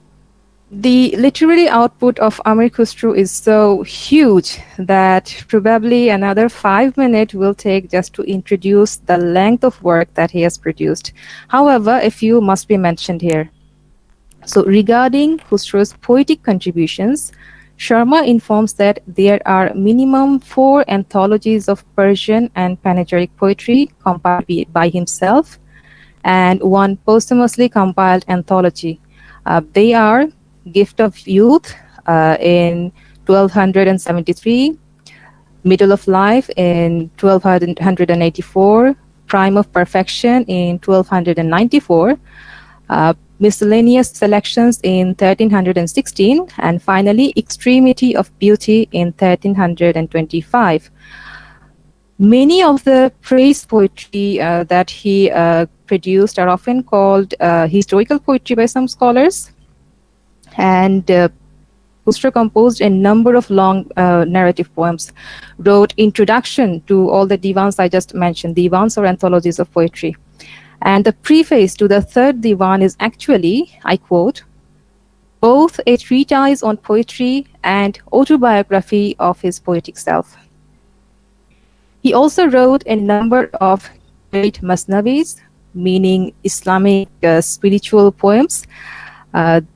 the literary output of Amir Khusro is so huge that probably another 5 minutes will take just to introduce the length of work that he has produced. However, a few must be mentioned here. So regarding Khusro's poetic contributions, Sharma informs that there are minimum 4 anthologies of Persian and panegyric poetry compiled by himself and 1 posthumously compiled anthology. They are Gift of Youth in 1273, Middle of Life in 1284, Prime of Perfection in 1294, Miscellaneous Selections in 1316, and finally Extremity of Beauty in 1325. Many of the praise poetry that he produced are often called historical poetry by some scholars. And Khusro composed a number of long narrative poems, wrote introduction to all the divans I just mentioned, divans or anthologies of poetry. And the preface to the 3rd divan is actually, I quote, both a treatise on poetry and autobiography of his poetic self. He also wrote a number of great masnavis, meaning Islamic spiritual poems.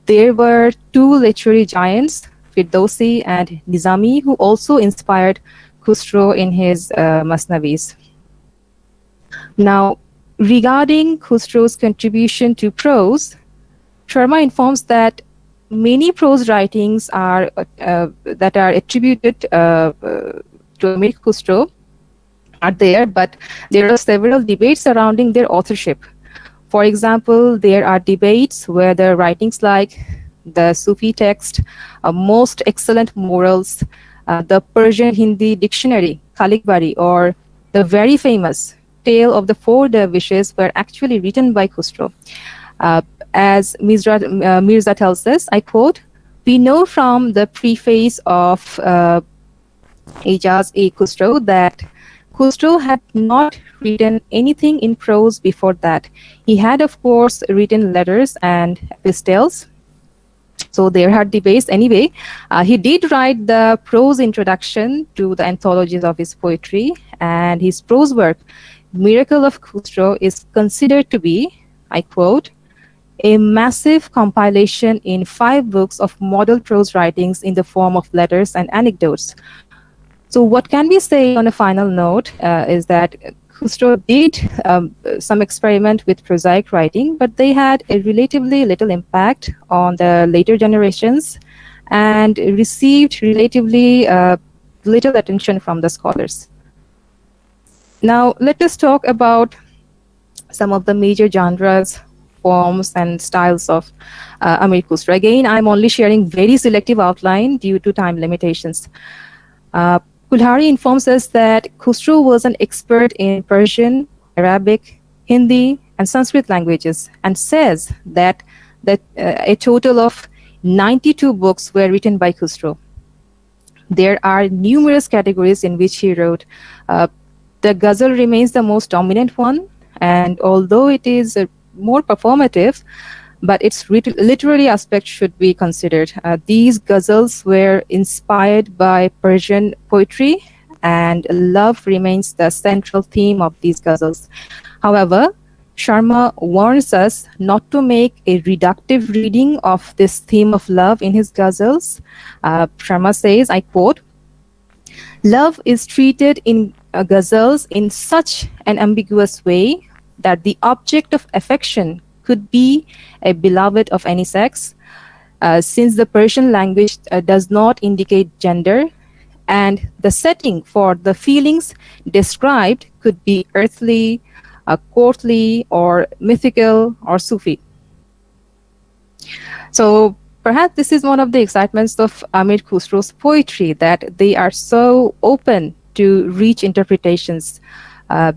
There were 2 literary giants, Firdausi and Nizami, who also inspired Khusro in his masnavis. Now, regarding Khusro's contribution to prose, Sharma informs that many prose writings are that are attributed to Amir Khusro are there, but there are several debates surrounding their authorship. For example, there are debates whether writings like the Sufi text, Most Excellent Morals, the Persian Hindi dictionary, Kalikbari, or the very famous Tale of the Four Dervishes were actually written by Khusro. As Mirza tells us, I quote, "We know from the preface of Ijaz A. Khusro that Khusro had not written anything in prose before that. He had, of course, written letters and epistles." So there are debates. Anyway, he did write the prose introduction to the anthologies of his poetry, and his prose work, Miracle of Khusro, is considered to be, I quote, "a massive compilation in 5 books of model prose writings in the form of letters and anecdotes." So what can we say on a final note is that Khusro did some experiment with prosaic writing, but they had a relatively little impact on the later generations and received relatively little attention from the scholars. Now, let us talk about some of the major genres, forms, and styles of Amir Khusro. Again, I'm only sharing very selective outline due to time limitations. Kulhari informs us that Khusro was an expert in Persian, Arabic, Hindi, and Sanskrit languages, and says that a total of 92 books were written by Khusro. There are numerous categories in which he wrote. The ghazal remains the most dominant one, and although it is more performative, but its literary aspect should be considered. These ghazals were inspired by Persian poetry, and love remains the central theme of these ghazals. However, Sharma warns us not to make a reductive reading of this theme of love in his ghazals. Sharma says, I quote, "Love is treated in ghazals in such an ambiguous way that the object of affection could be a beloved of any sex, since the Persian language does not indicate gender, and the setting for the feelings described could be earthly, courtly, or mythical, or Sufi." So perhaps this is one of the excitements of Amir Khusro's poetry, that they are so open to rich interpretations.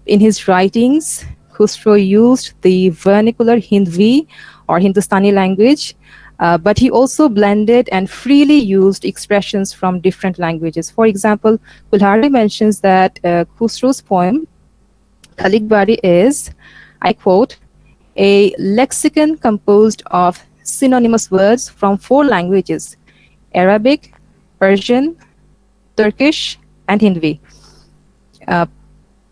In his writings, Khusro used the vernacular Hindvi or Hindustani language, but he also blended and freely used expressions from different languages. For example, Kulhari mentions that Khusro's poem, Kalikbari, is, I quote, "a lexicon composed of synonymous words from 4 languages, Arabic, Persian, Turkish, and Hindi."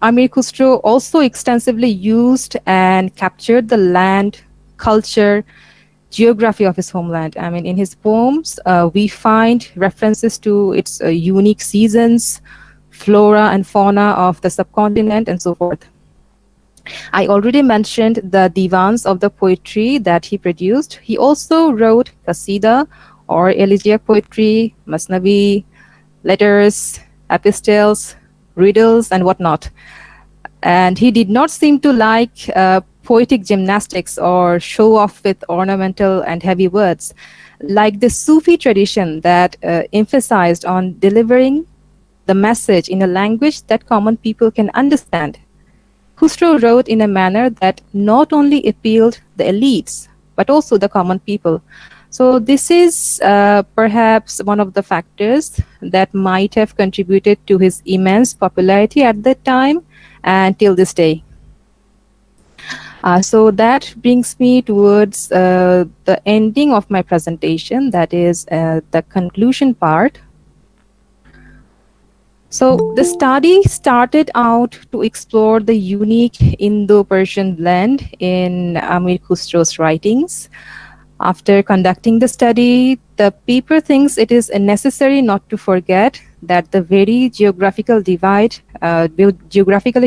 Amir Khusro also extensively used and captured the land, culture, geography of his homeland. I mean, in his poems, we find references to its unique seasons, flora and fauna of the subcontinent, and so forth. I already mentioned the divans of the poetry that he produced. He also wrote qasida or elegiac poetry, masnavi, letters, epistles, riddles, and whatnot. And he did not seem to like poetic gymnastics or show off with ornamental and heavy words, like the Sufi tradition that emphasized on delivering the message in a language that common people can understand. Khusro wrote in a manner that not only appealed the elites, but also the common people. So this is perhaps one of the factors that might have contributed to his immense popularity at that time and till this day. So that brings me towards the ending of my presentation, that is the conclusion part. So the study started out to explore the unique Indo-Persian blend in Amir Khusro's writings. After conducting the study, the paper thinks it is necessary not to forget that the very geographically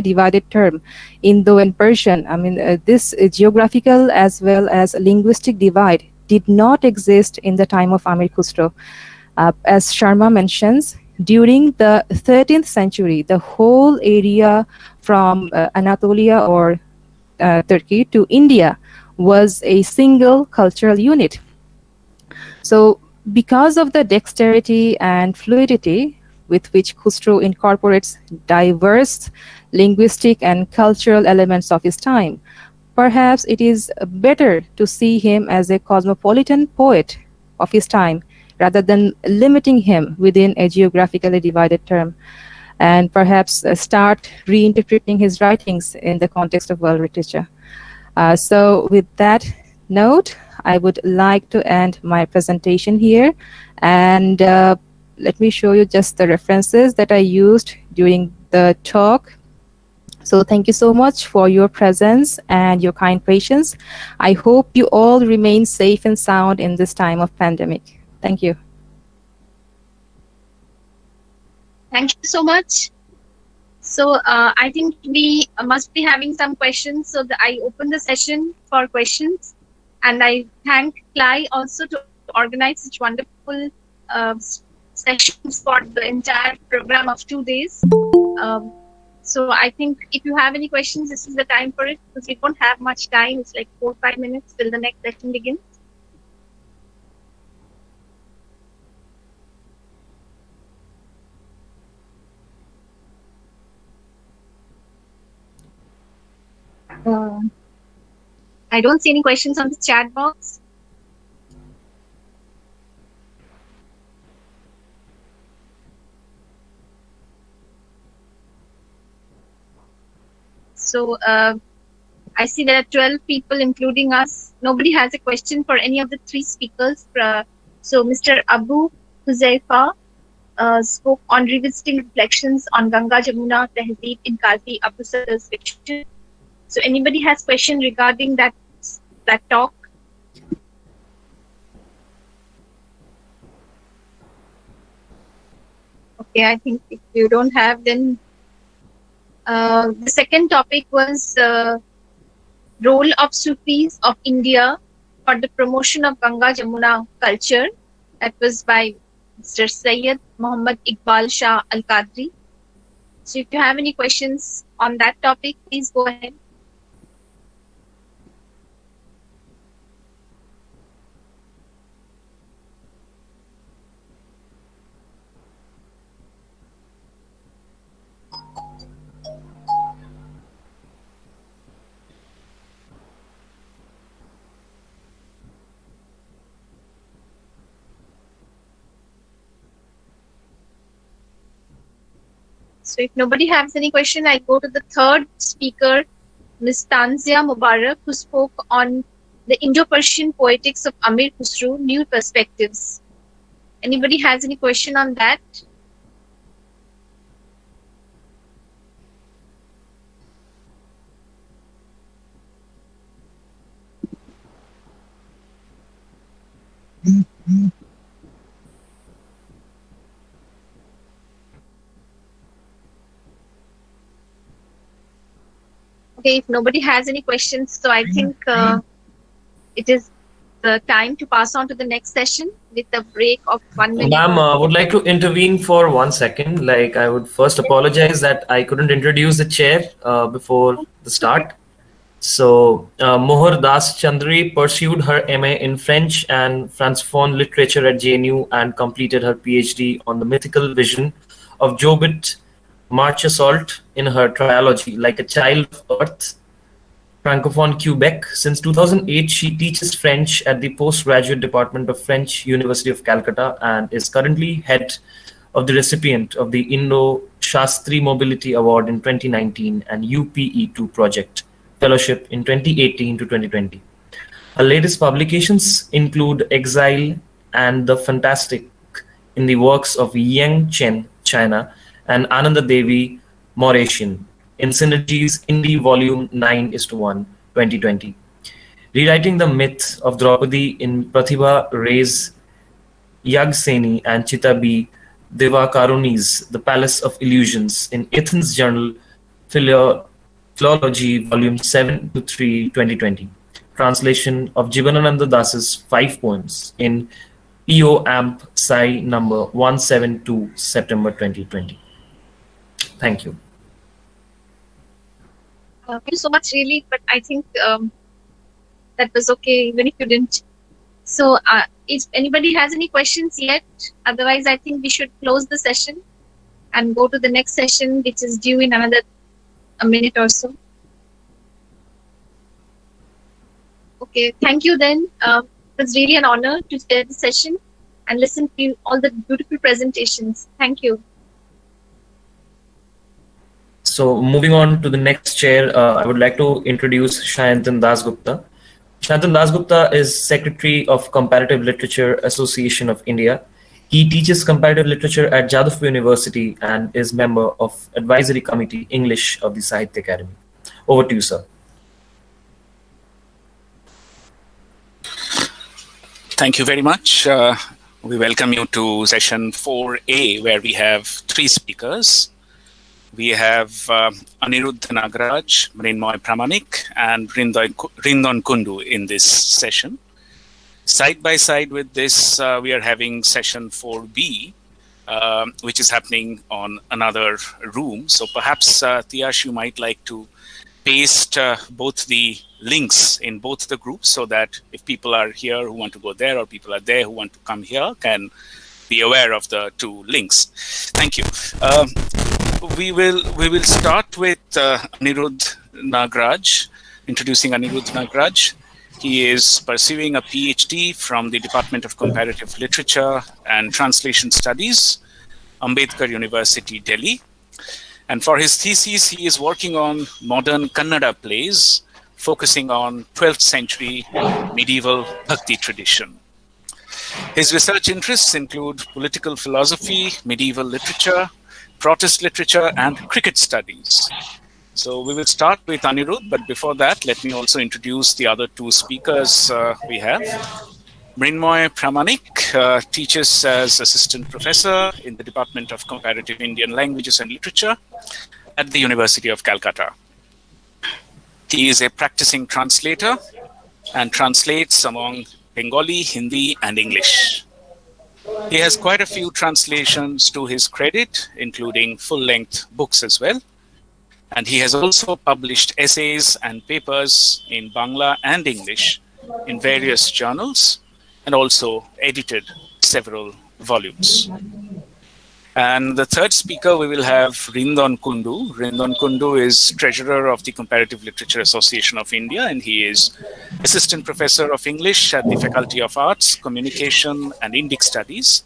divided term, Indo and Persian, I mean, this geographical as well as linguistic divide did not exist in the time of Amir Khusro. As Sharma mentions, during the 13th century, the whole area from Anatolia or Turkey to India was a single cultural unit. So because of the dexterity and fluidity with which Khusro incorporates diverse linguistic and cultural elements of his time, perhaps it is better to see him as a cosmopolitan poet of his time rather than limiting him within a geographically divided term, and perhaps start reinterpreting his writings in the context of world literature. So with that note, I would like to end my presentation here, and let me show you just the references that I used during the talk. So thank you so much for your presence and your kind patience. I hope you all remain safe and sound in this time of pandemic. Thank you.
Thank you so much. So I think we must be having some questions. So I open the session for questions, and I thank Clay also to organize such wonderful sessions for the entire program of 2 days. So I think if you have any questions, this is the time for it, because we don't have much time. It's like 4 or 5 minutes till the next session begins. I don't see any questions on the chat box. So I see there are 12 people, including us. Nobody has a question for any of the 3 speakers. So Mr. Abu Huzaifa spoke on revisiting reflections on Ganga Jamuna Tehzeeb in Qazi Abdus Sattar's fiction. So anybody has question regarding that talk? Okay, I think if you don't have, then the second topic was role of Sufis of India for the promotion of Ganga Jamuna culture. That was by Mr. Sayyid Muhammad Iqbal Shah Al-Qadri. So if you have any questions on that topic, please go ahead. So if nobody has any question, I go to the third speaker, Ms. Tanzia Mubarak, who spoke on the Indo-Persian poetics of Amir Khusro, New Perspectives. Anybody has any question on that? Okay, if nobody has any questions, so I think it is the time to pass on to the next session with a break of 1 minute.
Ma'am, I would like to intervene for 1 second. Like, I would first apologize that I couldn't introduce the chair before the start. So, Mohar Das Chandri pursued her MA in French and Francophone literature at JNU and completed her PhD on the mythical vision of Jobit Marchessault in her trilogy, Like a Child of Earth, Francophone Quebec. Since 2008, she teaches French at the Postgraduate Department of French, University of Calcutta, and is currently head of the recipient of the Indo-Shastri Mobility Award in 2019 and UPE2 Project Fellowship in 2018 to 2020. Her latest publications include Exile and the Fantastic in the works of Yang Chen, China, and Ananda Devi, Mauritian, in Synergies Indie Volume 9:1, 2020. Rewriting the myth of Draupadi in Pratibha Ray's Yagseni and Chita B. Divakaruni's The Palace of Illusions in Athens Journal Philology Volume 7-3, 2020. translation of Jibanananda Das's 5 poems in PO Amp Sai number 172, September 2020. Thank you.
Thank you so much, really, but I think that was okay, even if you didn't. So, if anybody has any questions yet, otherwise I think we should close the session and go to the next session, which is due in another a minute or so. Okay, thank you then. It was really an honor to share the session and listen to all the beautiful presentations. Thank you.
So moving on to the next chair, I would like to introduce Shayantan Dasgupta. Shayantan Dasgupta is Secretary of Comparative Literature Association of India. He teaches comparative literature at Jadavpur University and is member of Advisory Committee English of the Sahitya Academy. Over to you, sir.
Thank you very much. We welcome you to session 4A, where we have 3 speakers. We have Anirudh Nagaraj, Mrinmoy Pramanik, and Rindon Kundu in this session. Side by side with this, we are having session 4B, which is happening on another room. So perhaps, Tiash, you might like to paste both the links in both the groups so that if people are here who want to go there or people are there who want to come here can be aware of the 2 links. Thank you. We will start with Anirudh Nagaraj, introducing Anirudh Nagaraj. He is pursuing a PhD from the Department of Comparative Literature and Translation Studies, Ambedkar University, Delhi. And for his thesis, he is working on modern Kannada plays, focusing on 12th century medieval Bhakti tradition. His research interests include political philosophy, medieval literature, protest literature, and cricket studies. So we will start with Anirudh, but before that, let me also introduce the other 2 speakers we have. Mrinmoy Pramanik teaches as assistant professor in the Department of Comparative Indian Languages and Literature at the University of Calcutta. He is a practicing translator and translates among Bengali, Hindi, and English. He has quite a few translations to his credit, including full-length books as well. And he has also published essays and papers in Bangla and English in various journals, and also edited several volumes. And the third speaker, we will have Rindon Kundu. Rindon Kundu is treasurer of the Comparative Literature Association of India, and he is assistant professor of English at the Faculty of Arts, Communication and Indic Studies,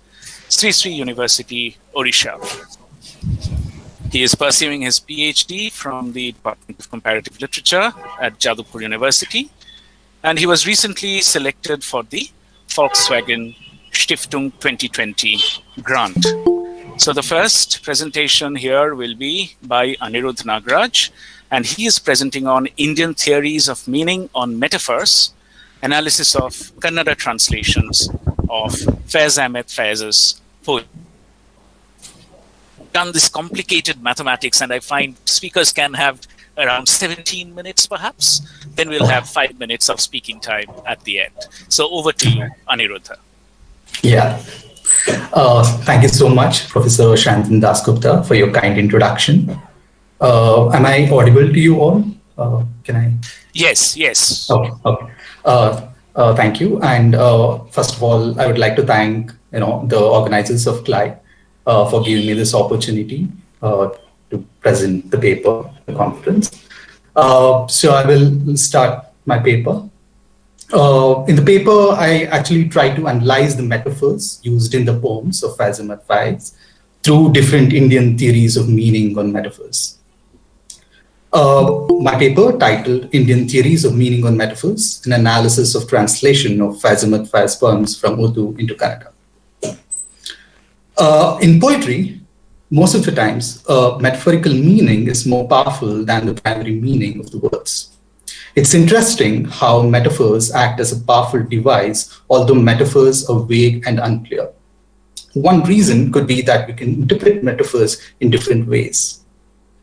Sri Sri University, Odisha. He is pursuing his PhD from the Department of Comparative Literature at Jadavpur University, and he was recently selected for the Volkswagen Stiftung 2020 grant. So the first presentation here will be by Anirudh Nagaraj, and he is presenting on Indian theories of meaning on metaphors, analysis of Kannada translations of Faiz Ahmed Faiz's poetry. Done this complicated mathematics, and I find speakers can have around 17 minutes perhaps. Then we'll have 5 minutes of speaking time at the end. So over to you, Aniruddha.
Yeah. Thank you so much, Professor Shayantan Dasgupta, for your kind introduction. Am I audible to you all? Can I?
Yes.
Okay. Thank you. And first of all, I would like to thank the organizers of CLI for giving me this opportunity to present the paper, the conference. So I will start my paper. In the paper, I actually try to analyze the metaphors used in the poems of Faiz Ahmed Faiz through different Indian theories of meaning on metaphors. My paper, titled Indian Theories of Meaning on Metaphors, an analysis of translation of Faiz Ahmed Faiz poems from Urdu into Kannada. In poetry, most of the times, metaphorical meaning is more powerful than the primary meaning of the words. It's interesting how metaphors act as a powerful device, although metaphors are vague and unclear. One reason could be that we can interpret metaphors in different ways.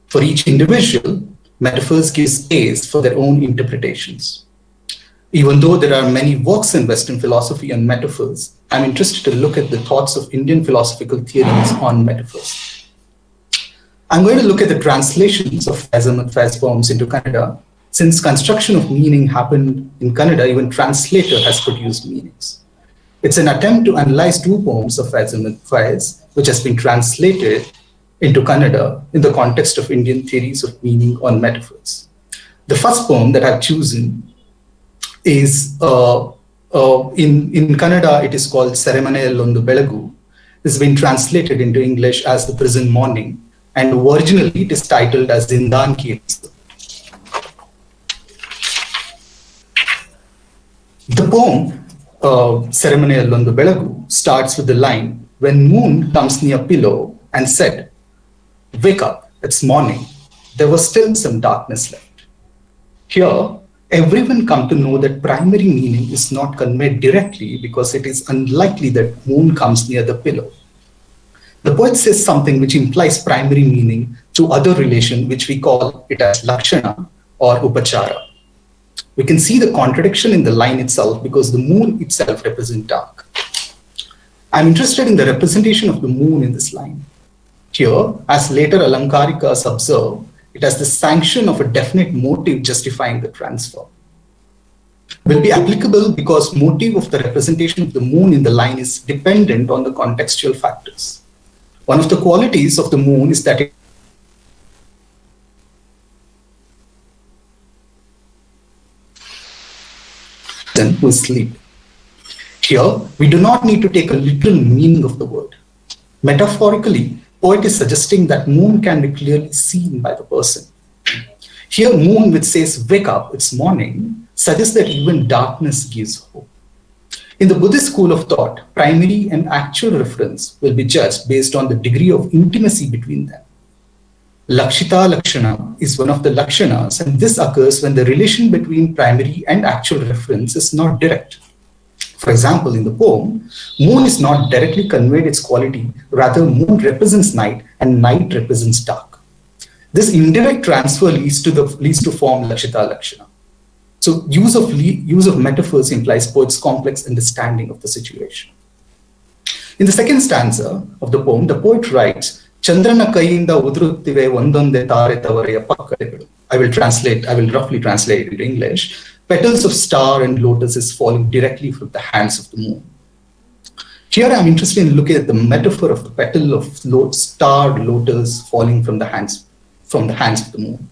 For each individual, metaphors give space for their own interpretations. Even though there are many works in Western philosophy on metaphors, I'm interested to look at the thoughts of Indian philosophical theories on metaphors. I'm going to look at the translations of Faiz Ahmad Faiz poems into Kannada. Since construction of meaning happened in Kannada, even translator has produced meanings. It's an attempt to analyze two poems of Faiz Ahmad Faiz, which has been translated into Kannada in the context of Indian theories of meaning on metaphors. The first poem that I've chosen is in Kannada, it is called Seremaneyallondu Belagu. This has been translated into English as The Prison Morning, and originally it is titled as Zindan Ki Rizq. The poem, Seremaneyallondu Belagu, starts with the line, when moon comes near pillow and said, wake up, it's morning, there was still some darkness left. Here, everyone come to know that primary meaning is not conveyed directly because it is unlikely that moon comes near the pillow. The poet says something which implies primary meaning through other relation, which we call it as lakshana or upachara. We can see the contradiction in the line itself because the moon itself represents dark. I'm interested in the representation of the moon in this line. Here, as later Alankarikas observe, it has the sanction of a definite motive justifying the transfer. Will be applicable because motive of the representation of the moon in the line is dependent on the contextual factors. One of the qualities of the moon is that it who is asleep. Here, we do not need to take a literal meaning of the word. Metaphorically, poet is suggesting that moon can be clearly seen by the person. Here, moon which says, wake up, it's morning, suggests that even darkness gives hope. In the Buddhist school of thought, primary and actual reference will be judged based on the degree of intimacy between them. Lakshita Lakshana is one of the Lakshanas, and this occurs when the relation between primary and actual reference is not direct. For example, in the poem, moon is not directly conveyed its quality, rather moon represents night and night represents dark. This indirect transfer leads to form Lakshita Lakshana. So use of metaphors implies poet's complex understanding of the situation. In the second stanza of the poem, the poet writes, Chandrana kayinda udruttive ondonde tare tavareya pakkalegalu. I will roughly translate it into English. Petals of star and lotus is falling directly from the hands of the moon. Here I'm interested in looking at the metaphor of the petal of star lotus falling from the hands of the moon.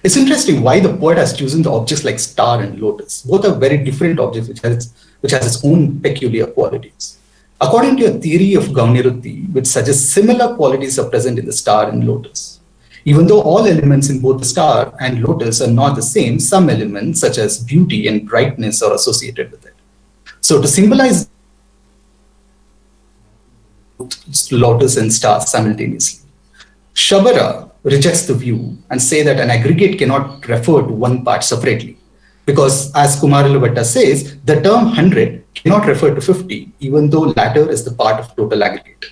It's interesting why the poet has chosen the objects like star and lotus. Both are very different objects which has its own peculiar qualities. According to a theory of Gaunirutti, which suggests similar qualities are present in the star and lotus. Even though all elements in both the star and lotus are not the same, some elements such as beauty and brightness are associated with it. So to symbolize lotus and star simultaneously, Shabara rejects the view and say that an aggregate cannot refer to one part separately. Because as Kumarila Bhatta says, the term 100 cannot refer to 50, even though latter is the part of total aggregate.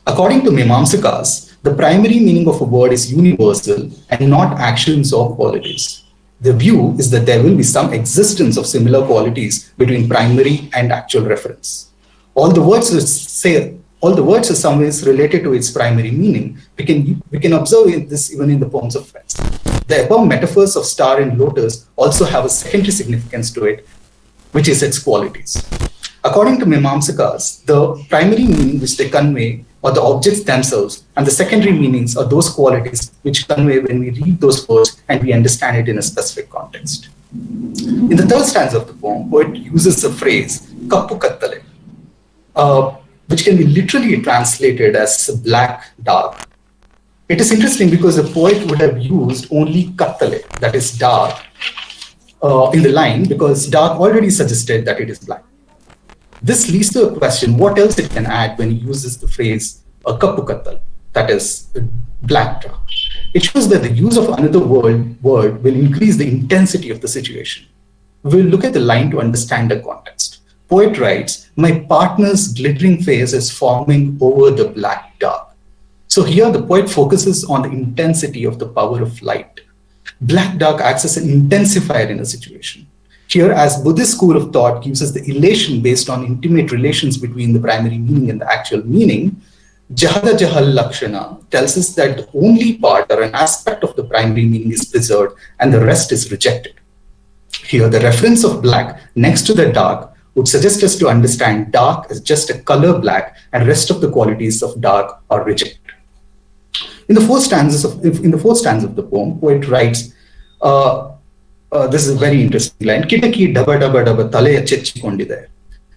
According to Mimamsakas, the primary meaning of a word is universal and not actions or qualities. The view is that there will be some existence of similar qualities between primary and actual reference. All the words are some ways related to its primary meaning. We can observe this even in the poems of Faiz. The above metaphors of star and lotus also have a secondary significance to it, which is its qualities. According to Mimamsakas, the primary meaning which they convey are the objects themselves, and the secondary meanings are those qualities which convey when we read those words and we understand it in a specific context. In the third stanza of the poem, poet uses the phrase kappu kattale, which can be literally translated as black, dark. It is interesting because the poet would have used only kattale, that is dark, in the line because dark already suggested that it is black. This leads to a question, what else it can add when he uses the phrase kappu kattal, that is black dark. It shows that the use of another word will increase the intensity of the situation. We'll look at the line to understand the context. Poet writes, my partner's glittering face is forming over the black dark. So here the poet focuses on the intensity of the power of light. Black dark acts as an intensifier in a situation. Here, as Buddhist school of thought gives us the elation based on intimate relations between the primary meaning and the actual meaning, Jahada Jahal Lakshana tells us that the only part or an aspect of the primary meaning is preserved and the rest is rejected. Here, the reference of black next to the dark would suggest us to understand dark as just a color black and rest of the qualities of dark are rejected. In the fourth stanza of the poem, poet writes, this is a very interesting line, Kitaki daba daba daba taleya chechikondide,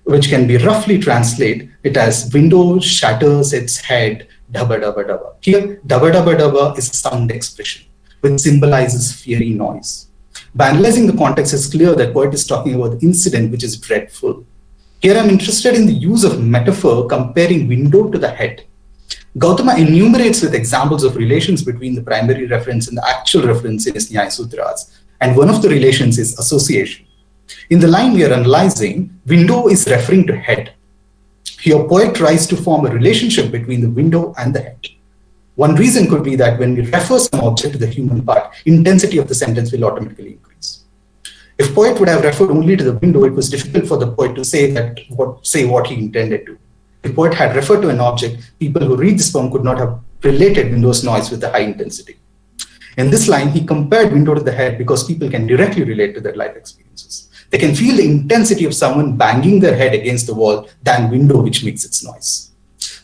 which can be roughly translated it as window shatters its head, daba daba daba. Here, daba daba daba is a sound expression, which symbolizes fiery noise. By analyzing the context, it's clear that poet is talking about the incident which is dreadful. Here I'm interested in the use of metaphor comparing window to the head. Gautama enumerates with examples of relations between the primary reference and the actual reference in his Nyaya Sutras, and one of the relations is association. In the line we are analyzing, window is referring to head. Here poet tries to form a relationship between the window and the head. One reason could be that when we refer some object to the human part, intensity of the sentence will automatically increase. If poet would have referred only to the window, it was difficult for the poet to say what he intended to. If poet had referred to an object, people who read this poem could not have related window's noise with the high intensity. In this line, he compared window to the head because people can directly relate to their life experiences. They can feel the intensity of someone banging their head against the wall than window which makes its noise.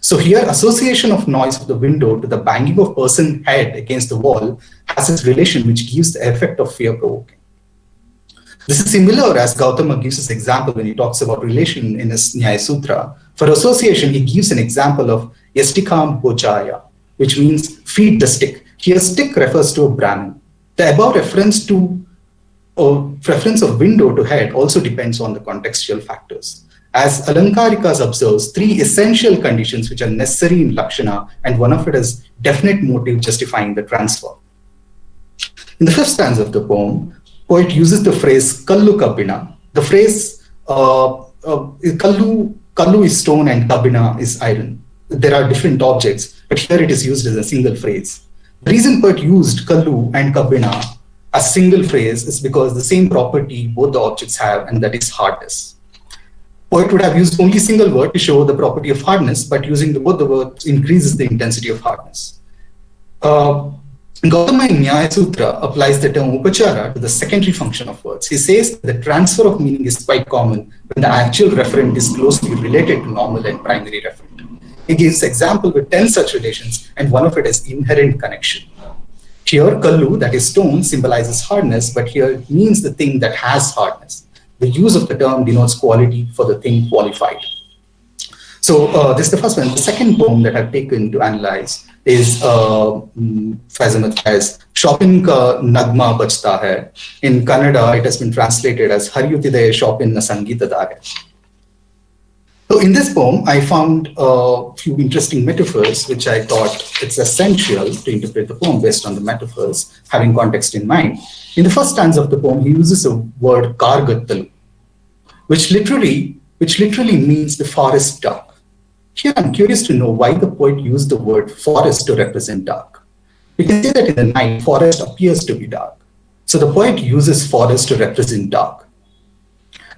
So here, association of noise of the window to the banging of person's head against the wall has this relation which gives the effect of fear-provoking. This is similar as Gautama gives us example when he talks about relation in his Nyaya Sutra. For association, he gives an example of Yastikam Bojaya, which means feed the stick. Here, stick refers to a Brahmin. The above reference of window to head also depends on the contextual factors. As Alankarikas observes, three essential conditions which are necessary in Lakshana, and one of it is definite motive justifying the transfer. In the fifth stanza of the poem, poet uses the phrase Kallu Kabina. The phrase Kallu is stone and Kabina is iron. There are different objects, but here it is used as a single phrase. The reason poet used Kallu and Kabina as single phrase is because the same property both the objects have, and that is hardness. Poet would have used only single word to show the property of hardness, but using both the words increases the intensity of hardness. Gautama in Nyaya Sutra applies the term upachara to the secondary function of words. He says the transfer of meaning is quite common when the actual referent is closely related to normal and primary referent. He gives example with 10 such relations, and one of it is inherent connection. Here, Kallu, that is stone, symbolizes hardness, but here it means the thing that has hardness. The use of the term denotes quality for the thing qualified. So this is the first one. The second poem that I've taken to analyze is Faizamat as Shopping Ka Nagma Bachta Hai. In Kannada, it has been translated as Haryutide Shopping Na Sangita Da Hai. So in this poem, I found a few interesting metaphors, which I thought it's essential to interpret the poem based on the metaphors, having context in mind. In the first stanza of the poem, he uses a word Kargattalu, which literally means the forest dark. Here I'm curious to know why the poet used the word forest to represent dark. We can say that in the night, forest appears to be dark. So the poet uses forest to represent dark.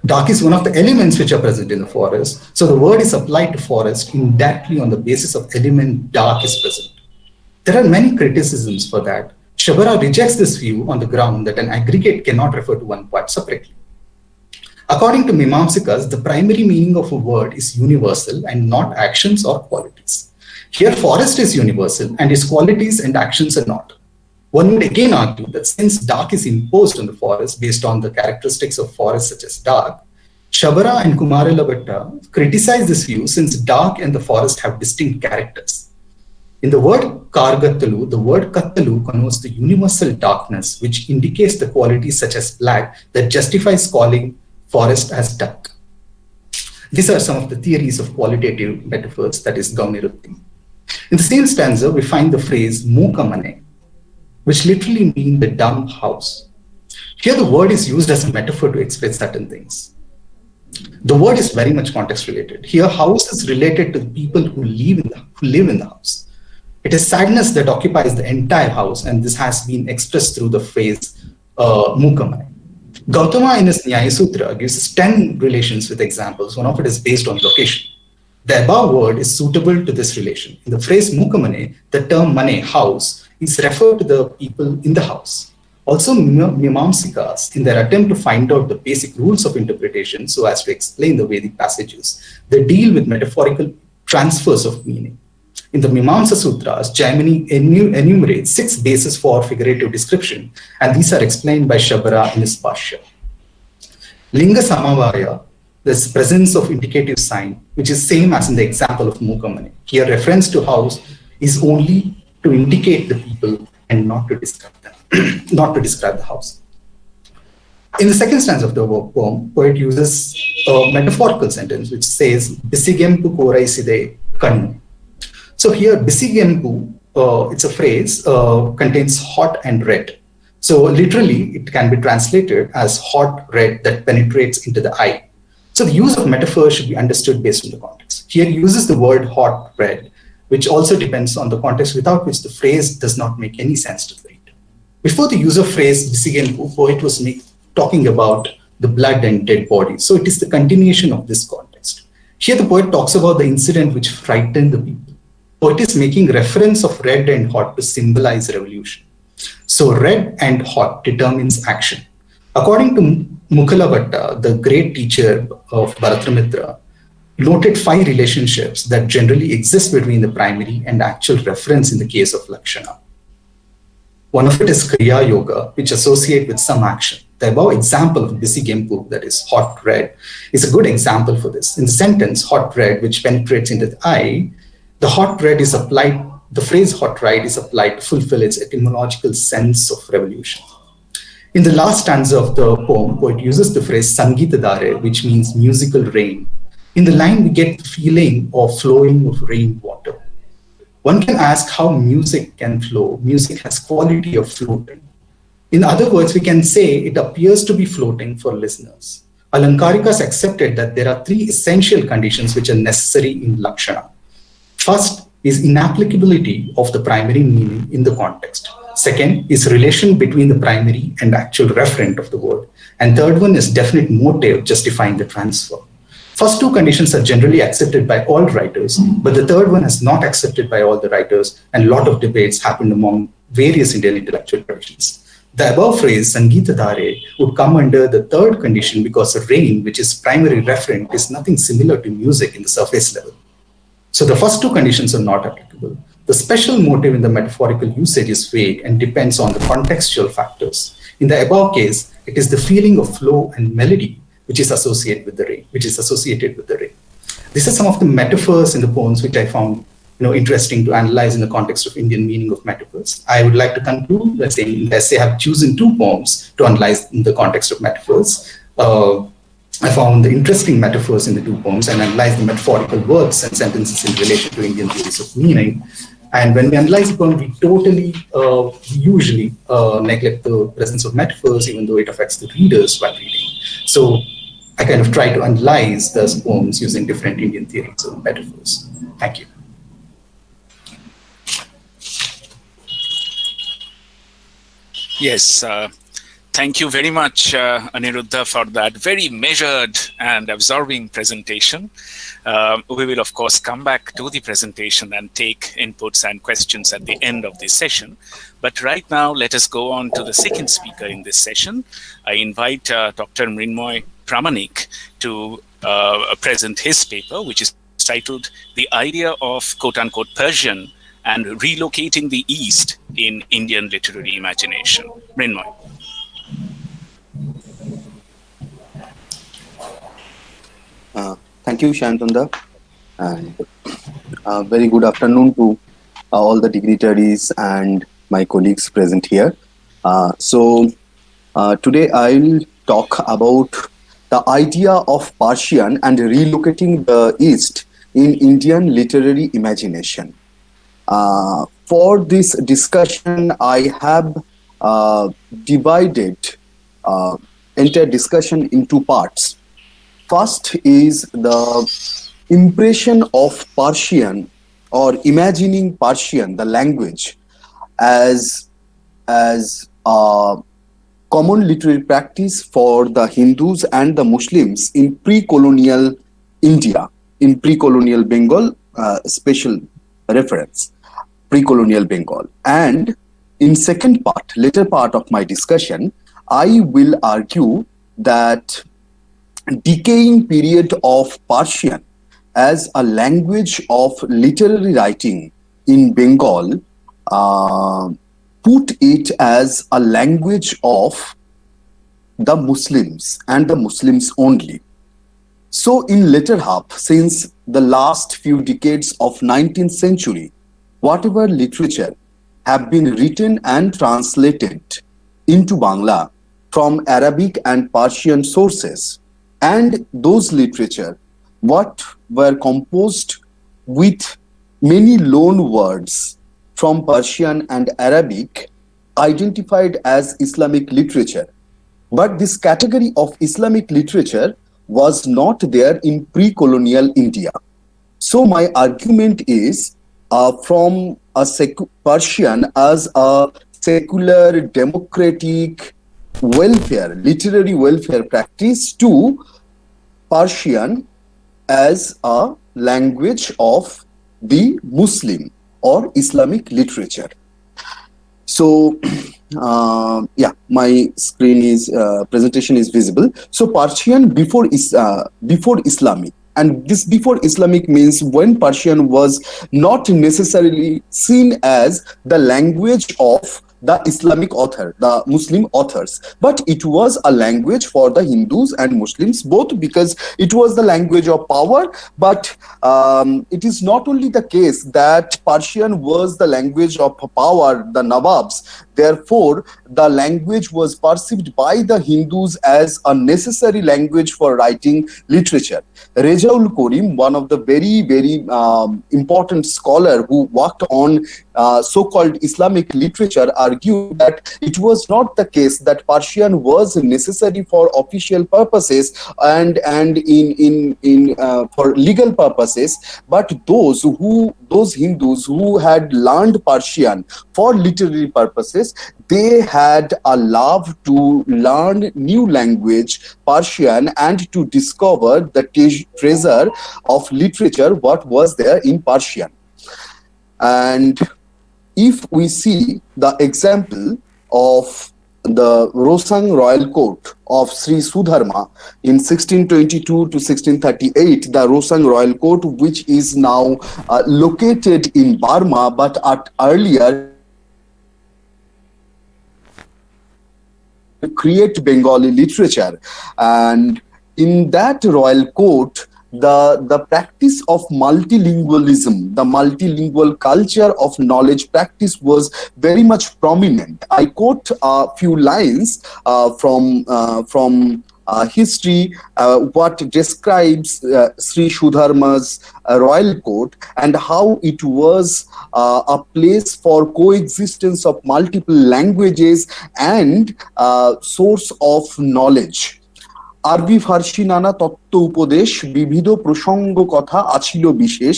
Dark is one of the elements which are present in the forest. So the word is applied to forest indirectly on the basis of element dark is present. There are many criticisms for that. Shabara rejects this view on the ground that an aggregate cannot refer to one part separately. According to Mimamsikas, the primary meaning of a word is universal and not actions or qualities. Here, forest is universal and its qualities and actions are not. One would again argue that since dark is imposed on the forest based on the characteristics of forest such as dark, Shabara and Kumaralabhatta criticize this view since dark and the forest have distinct characters. In the word Kargattalu, the word Kattalu connotes the universal darkness, which indicates the qualities such as black that justifies calling forest as dark. These are some of the theories of qualitative metaphors, that is Gaunirutti. In the same stanza, we find the phrase Mookamane, which literally means the dumb house. Here the word is used as a metaphor to express certain things. The word is very much context related. Here, house is related to the people who live in the house. It is sadness that occupies the entire house, and this has been expressed through the phrase Mookamane. Gautama in his Nyaya Sutra gives us 10 relations with examples. One of it is based on location. The above word is suitable to this relation. In the phrase Mukamane, the term mane, house, is referred to the people in the house. Also, Mimamsikas, in their attempt to find out the basic rules of interpretation so as to explain the Vedic passages, they deal with metaphorical transfers of meaning. In the Mimamsa Sutras, Jaimini enumerates 6 bases for figurative description, and these are explained by Shabara in his Bhashya. Linga Samavaya, this presence of indicative sign, which is same as in the example of Mukamane. Here, reference to house is only to indicate the people and not to describe them, not to describe the house. In the second stanza of the poem, poet uses a metaphorical sentence which says, Bisigempu koraiside kannu. So here, Bisigempu, it's a phrase, contains hot and red. So literally, it can be translated as hot red that penetrates into the eye. So the use of metaphor should be understood based on the context. Here, he uses the word hot red, which also depends on the context, without which the phrase does not make any sense to the reader. Before the use of phrase Bisigempu, poet was talking about the blood and dead bodies. So it is the continuation of this context. Here, the poet talks about the incident which frightened the people. Poet is making reference of red and hot to symbolize revolution. So red and hot determines action. According to Mukhalabhatta, the great teacher of Bharatramitra, noted 5 relationships that generally exist between the primary and actual reference in the case of Lakshana. One of it is Kriya Yoga, which associate with some action. The above example of Bisigempu, that is hot red, is a good example for this. In the sentence, hot red, which penetrates into the eye, the hot red is applied, the phrase hot red is applied to fulfill its etymological sense of revolution. In the last stanza of the poem, poet uses the phrase Sangitadare, which means musical rain. In the line, we get the feeling of flowing of rainwater. One can ask how music can flow. Music has quality of floating. In other words, we can say it appears to be floating for listeners. Alankarikas accepted that there are 3 essential conditions which are necessary in Lakshana. First is inapplicability of the primary meaning in the context. Second is relation between the primary and actual referent of the word. And third one is definite motive justifying the transfer. First 2 conditions are generally accepted by all writers, but the third one is not accepted by all the writers, and a lot of debates happened among various Indian intellectual traditions. The above phrase, Sangeeta Dhare, would come under the third condition because the rain, which is primary referent, is nothing similar to music in the surface level. So the first 2 conditions are not applicable. The special motive in the metaphorical usage is vague and depends on the contextual factors. In the above case, it is the feeling of flow and melody which is associated with the rain. These are some of the metaphors in the poems which I found interesting to analyze in the context of Indian meaning of metaphors. I would like to conclude by saying, in the essay, I have chosen 2 poems to analyze in the context of metaphors. I found the interesting metaphors in the 2 poems and analyzed the metaphorical words and sentences in relation to Indian theories of meaning. And when we analyze a poem, we usually neglect the presence of metaphors, even though it affects the readers while reading. So I kind of try to analyze those poems using different Indian theories of metaphors. Thank you.
Yes, thank you very much, Aniruddha, for that very measured and absorbing presentation. We will, of course, come back to the presentation and take inputs and questions at the end of this session. But right now, let us go on to the second speaker in this session. I invite Dr. Mrinmoy Pramanik to present his paper, which is titled The Idea of Quote-Unquote Persian and Relocating the East in Indian Literary Imagination. Mrinmoy.
Thank you, Shantunda, and very good afternoon to all the dignitaries and my colleagues present here. Today I'll talk about the idea of Persian and relocating the East in Indian literary imagination. For this discussion, I have divided entire discussion in 2 parts. First is the impression of Persian or imagining Persian, the language, as a common literary practice for the Hindus and the Muslims in pre-colonial India, in pre-colonial Bengal, special reference, pre-colonial Bengal. And in second part, later part of my discussion, I will argue that decaying period of Persian as a language of literary writing in Bengal put it as a language of the Muslims and the Muslims only. So in later half, since the last few decades of 19th century, whatever literature have been written and translated into Bangla from Arabic and Persian sources, and those literature what were composed with many loan words from Persian and Arabic identified as Islamic literature. But this category of Islamic literature was not there in pre-colonial India. So my argument is from a Persian as a secular, democratic welfare, literary welfare practice to Persian as a language of the Muslim or Islamic literature. So, yeah, my screen is presentation is visible. So, Persian before Islamic, and this before Islamic means when Persian was not necessarily seen as the language of the Islamic author, the Muslim authors, but it was a language for the Hindus and Muslims both, because it was the language of power. But it is not only the case that Persian was the language of power, the Nawabs. Therefore, the language was perceived by the Hindus as a necessary language for writing literature. Rejaul Karim, one of the very, very important scholar who worked on so-called Islamic literature, argued that it was not the case that Persian was necessary for official purposes and in for legal purposes, but those Hindus who had learned Persian for literary purposes, they had a love to learn new language, Persian, and to discover the treasure of literature, what was there in Persian. And if we see the example of the Rosang Royal Court of Sri Sudharma in 1622 to 1638, the Rosang Royal Court, which is now located in Burma, but at earlier create Bengali literature. And in that royal court, the practice of multilingualism, the multilingual culture of knowledge practice was very much prominent. I quote a few lines from history, what describes Sri Sudharma's royal court and how it was a place for coexistence of multiple languages and source of knowledge. আরবি ফার্সি নানা তত্ত্ব উপদেশ বিবিধ প্রসঙ্গ কথা আছিল বিশেষ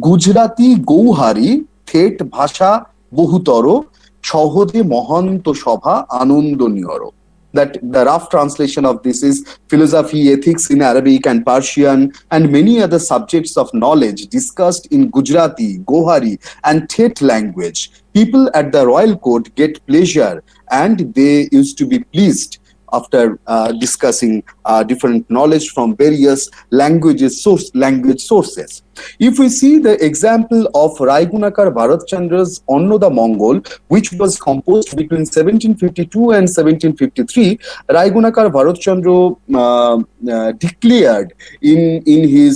গুজরাতি গৌহারি ঠেট ভাষা বহুতর সহজে মহন্ত সভা আনন্দনীয়র. That the rough translation of this is philosophy, ethics in Arabic and Persian, and many other subjects of knowledge discussed in Gujarati, Gohari, and Thet language. People at the royal court get pleasure, and they used to be pleased after discussing different knowledge from various language sources. If we see the example of Raigunakar Bharatchandra's Annoda Mongol, which was composed between 1752 and 1753, Raigunakar Bharatchandra declared in his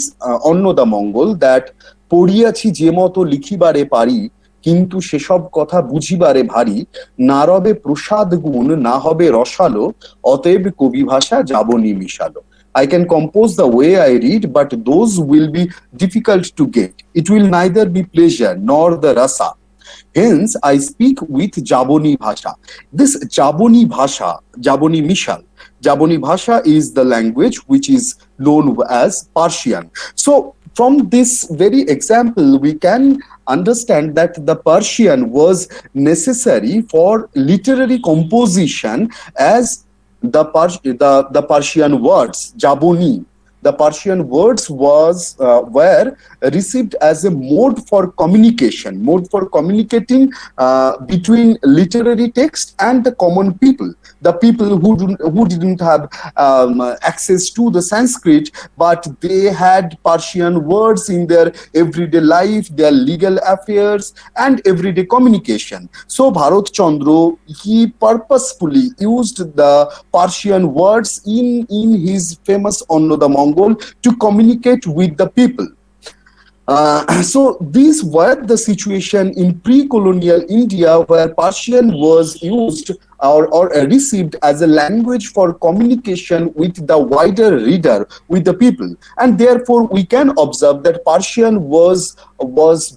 Annoda Mongol that পড়িয়াছি যে মতো লিখিবারে পারি কিন্তু সেসব কথা বুঝিবারে ভারী না রবে প্রসাদ গুণ না হবে রসালো অতএব কবি ভাষা যাবনি মিশালো. I can compose the way I read, but those will be difficult to get. It will neither be pleasure nor the rasa. Hence, I speak with Jaboni Bhasha. This Jaboni Bhasha, Jaboni Mishal, Jaboni Bhasha is the language which is known as Persian. So, from this very example, we can understand that the Persian was necessary for literary composition, as the Persian words Jaboni, the Persian words were received as a mode for communicating between literary text and the common people, the people who didn't have access to the Sanskrit, but they had Persian words in their everyday life, their legal affairs, and everyday communication. So Bharat Chandra, he purposefully used the Persian words in his famous Anno the Mongol to communicate with the people. So these were the situation in pre-colonial India, where Persian was used or received as a language for communication with the wider reader, with the people. And therefore we can observe that Persian was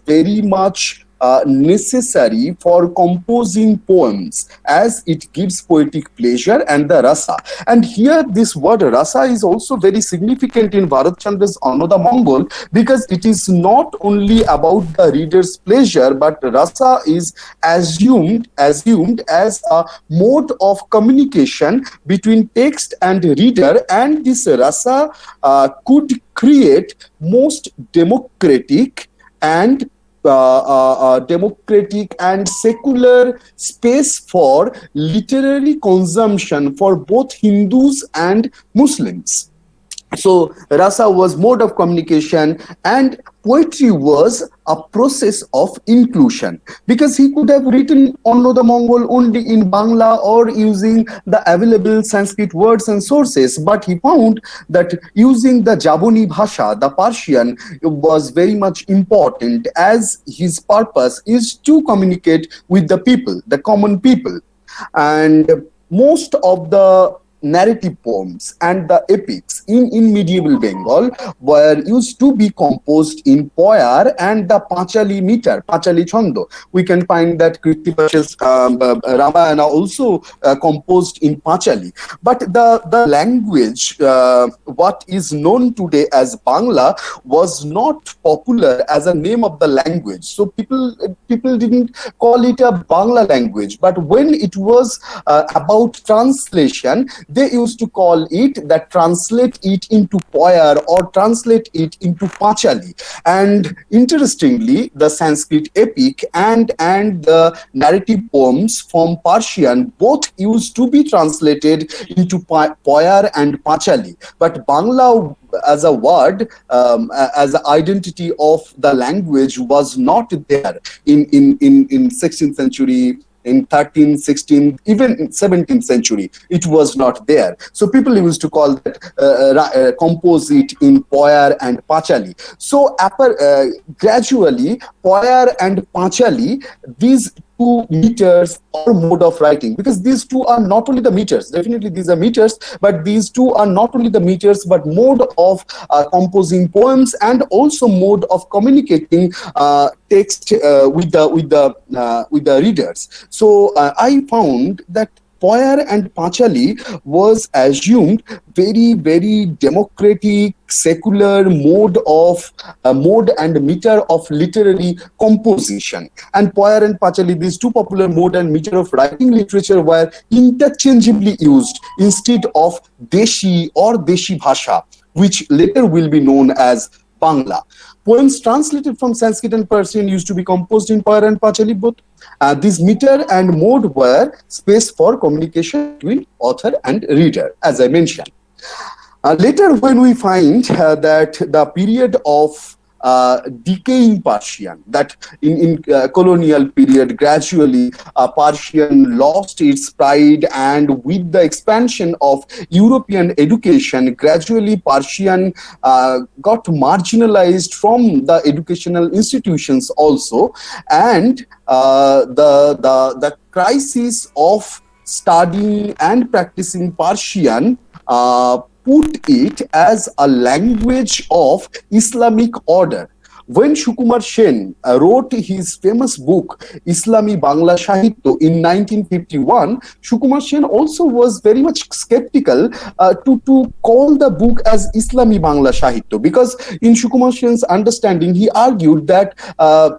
very much necessary for composing poems, as it gives poetic pleasure and the rasa. And here this word rasa is also very significant in Bharat Chandra's Anno the Mongol, because it is not only about the reader's pleasure, but rasa is assumed as a mode of communication between text and reader, and this rasa could create most democratic and secular space for literary consumption for both Hindus and Muslims. So rasa was mode of communication, and poetry was a process of inclusion, because he could have written Anno the Mongol only in Bangla or using the available Sanskrit words and sources, but he found that using the Jaboni Bhasha, the Persian, was very much important, as his purpose is to communicate with the people, the common people. And most of the narrative poems and the epics in medieval Bengal were used to be composed in Poyar and the Panchali meter, Panchali Chando. We can find that Krittivas's Ramayana also composed in Panchali. But the language, what is known today as Bangla, was not popular as a name of the language. So people didn't call it a Bangla language. But when it was about translation, they used to call it that, translate it into Poyar or translate it into Panchali. And interestingly, the Sanskrit epic and the narrative poems from Persian both used to be translated into Poyar and Panchali. But Bangla as a word, as an identity of the language, was not there in 16th century, in 13th, 16th, even in 17th century, it was not there. So people used to call that, compose it in Poyar and Panchali. So gradually, Poyar and Panchali, these two meters or mode of writing, because these two are not only the meters, definitely these are meters, but these two are not only the meters, but mode of composing poems and also mode of communicating text with the readers. So I found that Poyar and Panchali was assumed very, very democratic, secular mode and meter of literary composition. And Poyar and Panchali, these two popular mode and meter of writing literature, were interchangeably used instead of Deshi or Deshi Bhasha, which later will be known as Bangla. Poems translated from Sanskrit and Persian used to be composed in Poyar and Panchali both. This meter and mode were space for communication between author and reader, as I mentioned. Later, when we find that the period of decaying Persian, that in colonial period, gradually Persian lost its pride, and with the expansion of European education, gradually Persian got marginalized from the educational institutions also, and the crisis of studying and practicing Persian put it as a language of Islamic order, when Shukumar Sen wrote his famous book Islami Bangla Sahitya in 1951, Shukumar Sen also was very much skeptical to call the book as Islami Bangla Sahitya, because in Shukumar Sen's understanding, he argued that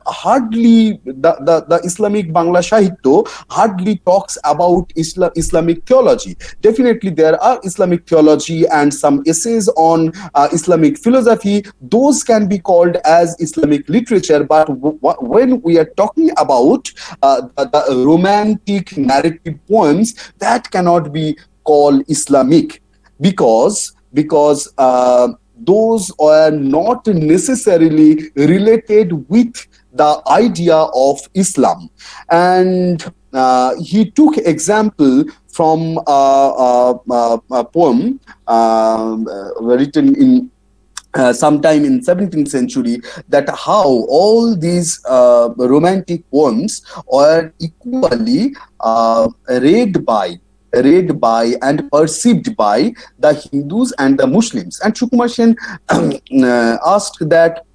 hardly the Islamic Bangla Sahitya hardly talks about Islamic theology. Definitely, there are Islamic theology and some essays on Islamic philosophy. Those can be called as Islamic literature, but when we are talking about the romantic narrative poems, that cannot be called Islamic, because those are not necessarily related with the idea of Islam. And he took example from a poem written in sometime in 17th century, that how all these romantic poems are equally read by and perceived by the Hindus and the Muslims. And Shukumar Sen asked that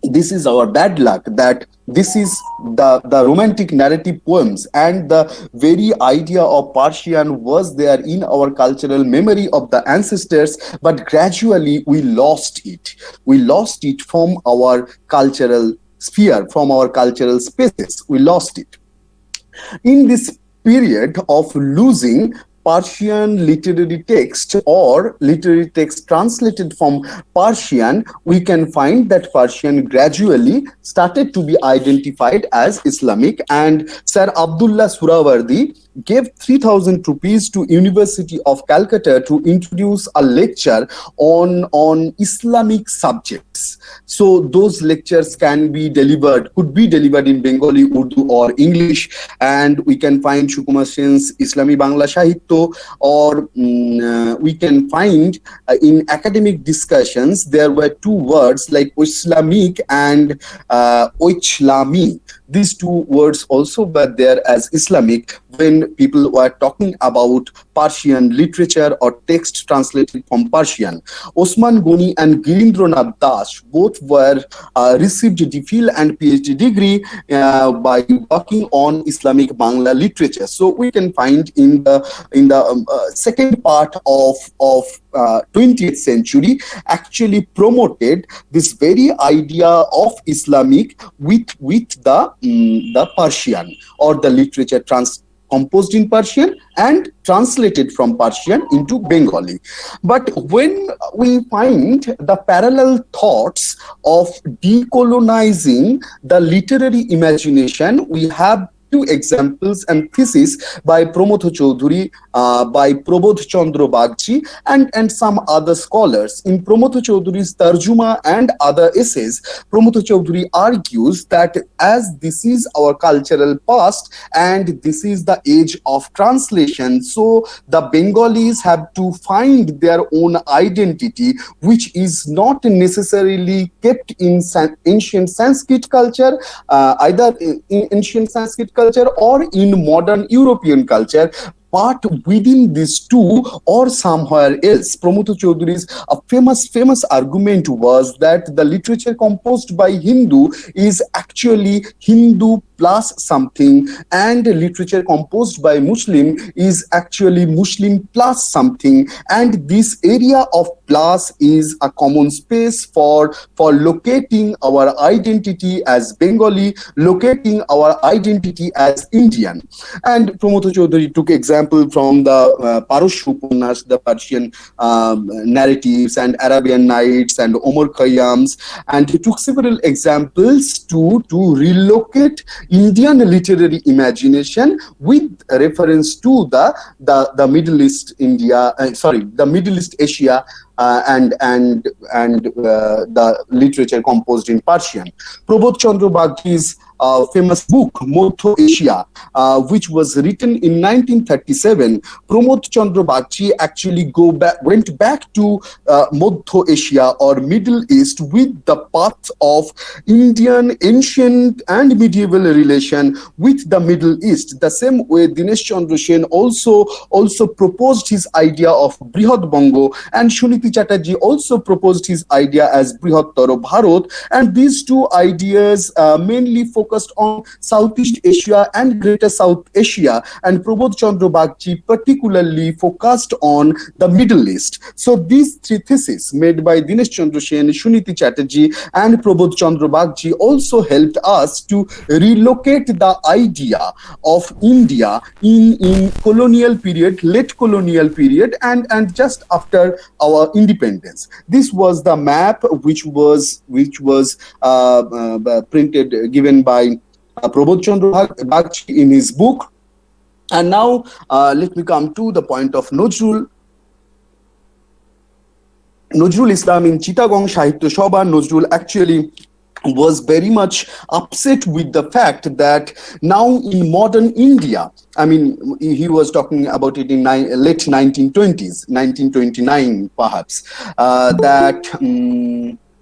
this is our bad luck, that this is the romantic narrative poems and the very idea of Persian was there in our cultural memory of the ancestors, but gradually we lost it. We lost it from our cultural sphere, from our cultural spaces. We lost it. In this period of losing Persian literary text or literary text translated from Persian, we can find that Persian gradually started to be identified as Islamic, and Sir Abdullah Surawardi gave 3,000 rupees to University of Calcutta to introduce a lecture on Islamic subjects. So those lectures could be delivered in Bengali, Urdu or English, and we can find Shukumar Sen's Islami Bangla Sahitya, or we can find in academic discussions there were two words like Islamic and Oichlami. These two words also were there as Islamic when people were talking about Persian literature or text translated from Persian. Osman Goni and Girindranath Das both were received a DPhil and PhD degree by working on Islamic Bangla literature. So we can find in the second part of 20th century actually promoted this very idea of Islamic with the Persian or the literature composed in Persian and translated from Persian into Bengali. But when we find the parallel thoughts of decolonizing the literary imagination, we have two examples and theses by Pramodh Chaudhuri, by Prabodh Chandra Bagchi, and some other scholars. In Pramodh Chaudhuri's Tarjuma and other essays, Pramodh Chaudhuri argues that as this is our cultural past and this is the age of translation, so the Bengalis have to find their own identity, which is not necessarily kept in ancient Sanskrit culture, either in ancient Sanskrit culture or in modern European culture, but within these two or somewhere else. Pramodh Chaudhuri's famous argument was that the literature composed by Hindu is actually Hindu plus something, and literature composed by Muslim is actually Muslim plus something, and this area of plus is a common space for locating our identity as Bengali, locating our identity as Indian. And Pramodh Chaudhuri took example from the Parashya Upanas, the Persian narratives, and Arabian Nights and Omar Khayyam's, and he took several examples to relocate Indian literary imagination with reference to the Middle East the Middle East Asia and the literature composed in Persian. Prabodh Chandra Bagchi's famous book, Madhya Asia, which was written in 1937, Pramod Chandra Bagchi actually went back to Madhya Asia or Middle East with the path of Indian ancient and medieval relation with the Middle East. The same way Dinesh Chandra Sen also proposed his idea of Brihad Bongo, and Suniti Chatterjee also proposed his idea as Brihattara Bharat, and these two ideas mainly focused on Southeast Asia and Greater South Asia, and Pramod Chandra Bagchi particularly focused on the Middle East. So these three theses made by Dinesh Chandra Sen, Suniti Chatterjee and Pramod Chandra Bagchi also helped us to relocate the idea of India in colonial period, late colonial period, and just after our independence. This was the map which was printed, given by Pramod Chandra Bagchi in his book. And now let me come to the point of Nazrul Islam in Chittagong Sahitya Sabha. Nazrul actually was very much upset with the fact that now in modern India, I mean, he was talking about it in late 1920s, 1929 perhaps, that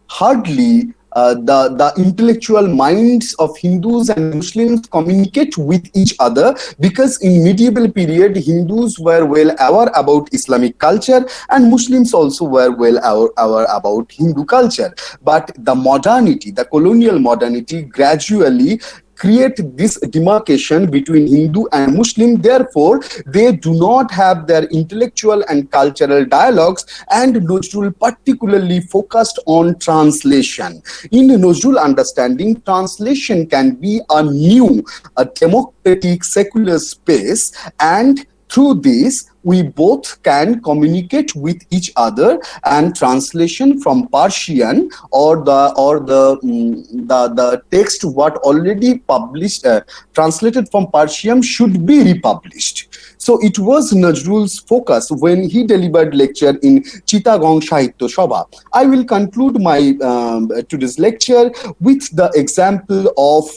hardly the intellectual minds of Hindus and Muslims communicate with each other, because in medieval period Hindus were well aware about Islamic culture and Muslims also were well aware about Hindu culture. But the modernity, the colonial modernity, gradually create this demarcation between Hindu and Muslim. Therefore, they do not have their intellectual and cultural dialogues, and Nazrul particularly focused on translation. In Nazrul understanding, translation can be a new, a democratic, secular space, and through this, we both can communicate with each other, and translation from Persian or the text what already published, translated from Persian, should be republished. So it was Nazrul's focus when he delivered lecture in Chittagong Sahitya Sabha. I will conclude my today's lecture with the example of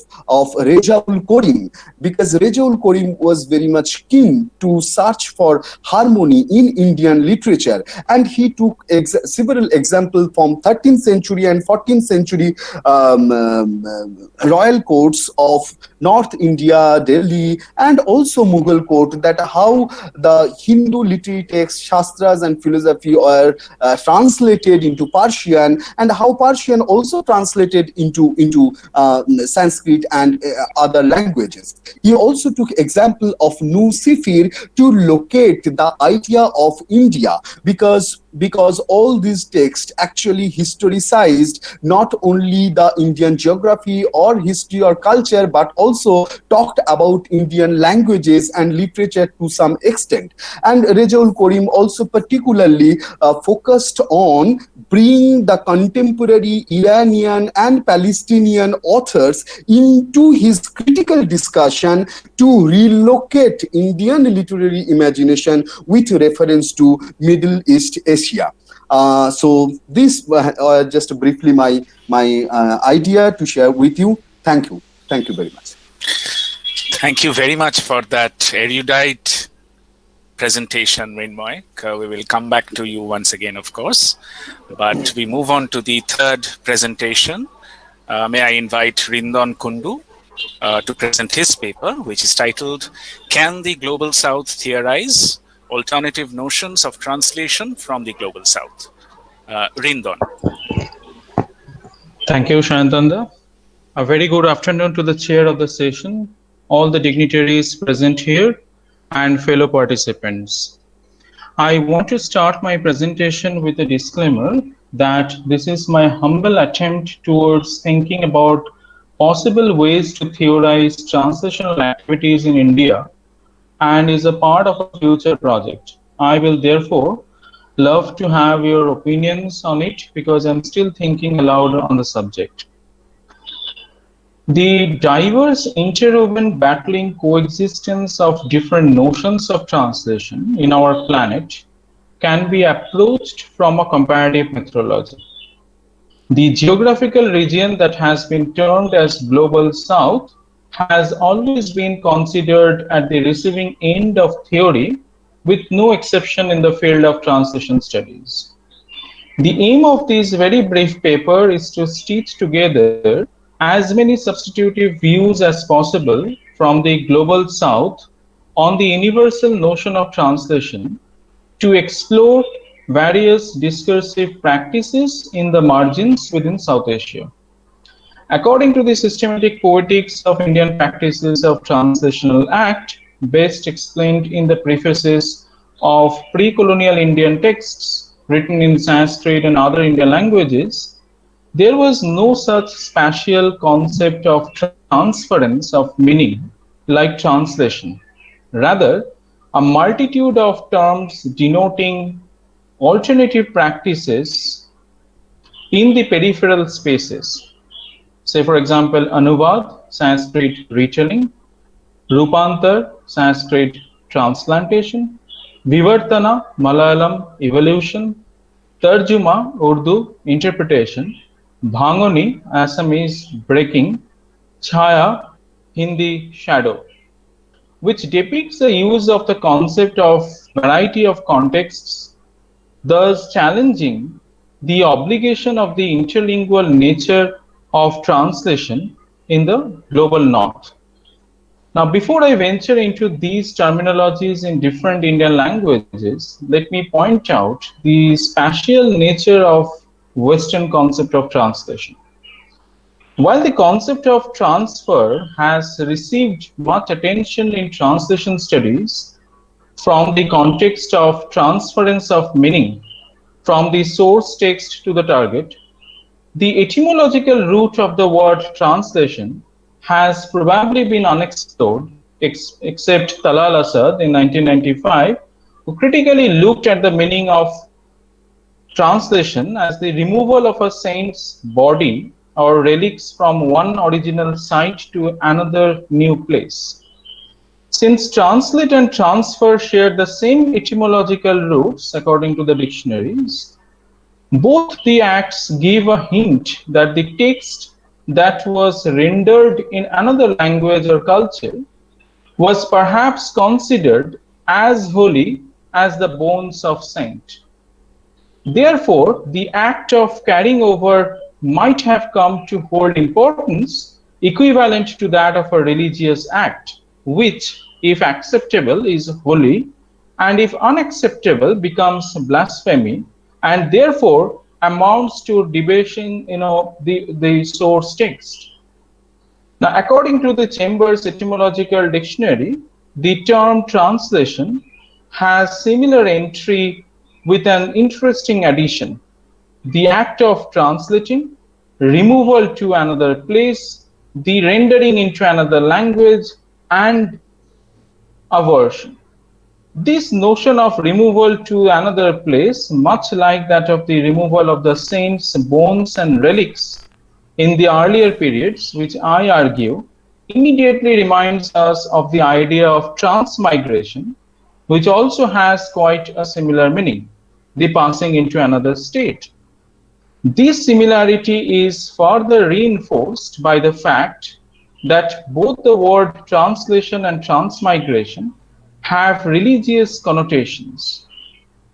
Rejaul Karim, because Rejaul Karim was very much keen to search for harmony in Indian literature, and he took several examples from 13th century and 14th century royal courts of North India, Delhi, and also Mughal court, that how the Hindu literary texts, Shastras and philosophy are translated into Persian, and how Persian also translated into Sanskrit and other languages. He also took example of Nu Sifir to locate the idea of India, because all these texts actually historicized not only the Indian geography or history or culture, but also talked about Indian languages and literature to some extent. And Rejaul Karim also particularly focused on bringing the contemporary Iranian and Palestinian authors into his critical discussion to relocate Indian literary imagination with reference to Middle East Asia. So this just briefly my idea to share with you. Thank you very much.
Thank you very much for that erudite presentation, Mrinmoy. We will come back to you once again, of course, but we move on to the third presentation. May I invite Rindon Kundu to present his paper, which is titled, Can the Global South Theorize? Alternative Notions of Translation from the Global South. Rindon.
Thank you, Shantanda. A very good afternoon to the chair of the session, all the dignitaries present here, and fellow participants. I want to start my presentation with a disclaimer that this is my humble attempt towards thinking about possible ways to theorize translational activities in India, and is a part of a future project. I will therefore love to have your opinions on it, because I'm still thinking aloud on the subject. The diverse, interwoven, battling coexistence of different notions of translation in our planet can be approached from a comparative methodology. The geographical region that has been termed as Global South has always been considered at the receiving end of theory, with no exception in the field of translation studies. The aim of this very brief paper is to stitch together as many substitutive views as possible from the Global South on the universal notion of translation, to explore various discursive practices in the margins within South Asia. According to the systematic poetics of Indian practices of translational act, best explained in the prefaces of pre-colonial Indian texts written in Sanskrit and other Indian languages, there was no such spatial concept of transference of meaning like translation. Rather, a multitude of terms denoting alternative practices in the peripheral spaces. Say, for example, Anuvad, Sanskrit retelling; Rupantar, Sanskrit transplantation; Vivartana, Malayalam evolution; Tarjuma, Urdu interpretation; Bhangoni, Assamese breaking; Chhaya, Hindi shadow, which depicts the use of the concept of variety of contexts, thus challenging the obligation of the interlingual nature of translation in the global north. Now, before I venture into these terminologies in different Indian languages, let me point out the spatial nature of Western concept of translation. While the concept of transfer has received much attention in translation studies from the context of transference of meaning from the source text to the target, the etymological root of the word translation has probably been unexplored, except Talal Asad in 1995, who critically looked at the meaning of translation as the removal of a saint's body or relics from one original site to another new place. Since translate and transfer share the same etymological roots according to the dictionaries, both the acts give a hint that the text that was rendered in another language or culture was perhaps considered as holy as the bones of saint. Therefore, the act of carrying over might have come to hold importance equivalent to that of a religious act, which, if acceptable, is holy, and if unacceptable, becomes blasphemy, and therefore amounts to debasing, the source text. Now, according to the Chambers Etymological Dictionary, the term translation has similar entry with an interesting addition: the act of translating, removal to another place, the rendering into another language, and aversion. This notion of removal to another place, much like that of the removal of the saints' bones and relics in the earlier periods, which I argue, immediately reminds us of the idea of transmigration, which also has quite a similar meaning: the passing into another state. This similarity is further reinforced by the fact that both the word translation and transmigration have religious connotations.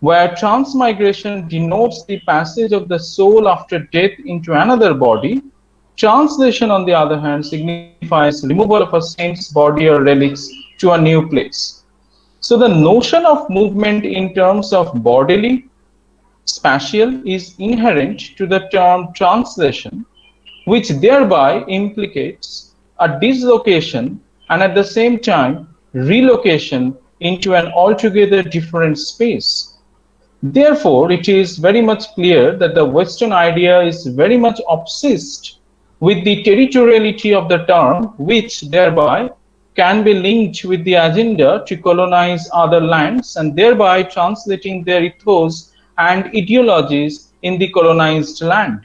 Where transmigration denotes the passage of the soul after death into another body, translation, on the other hand, signifies removal of a saint's body or relics to a new place. So the notion of movement in terms of bodily, spatial is inherent to the term translation, which thereby implicates a dislocation and at the same time relocation into an altogether different space. Therefore, it is very much clear that the Western idea is very much obsessed with the territoriality of the term, which thereby can be linked with the agenda to colonize other lands and thereby translating their ethos and ideologies in the colonized land.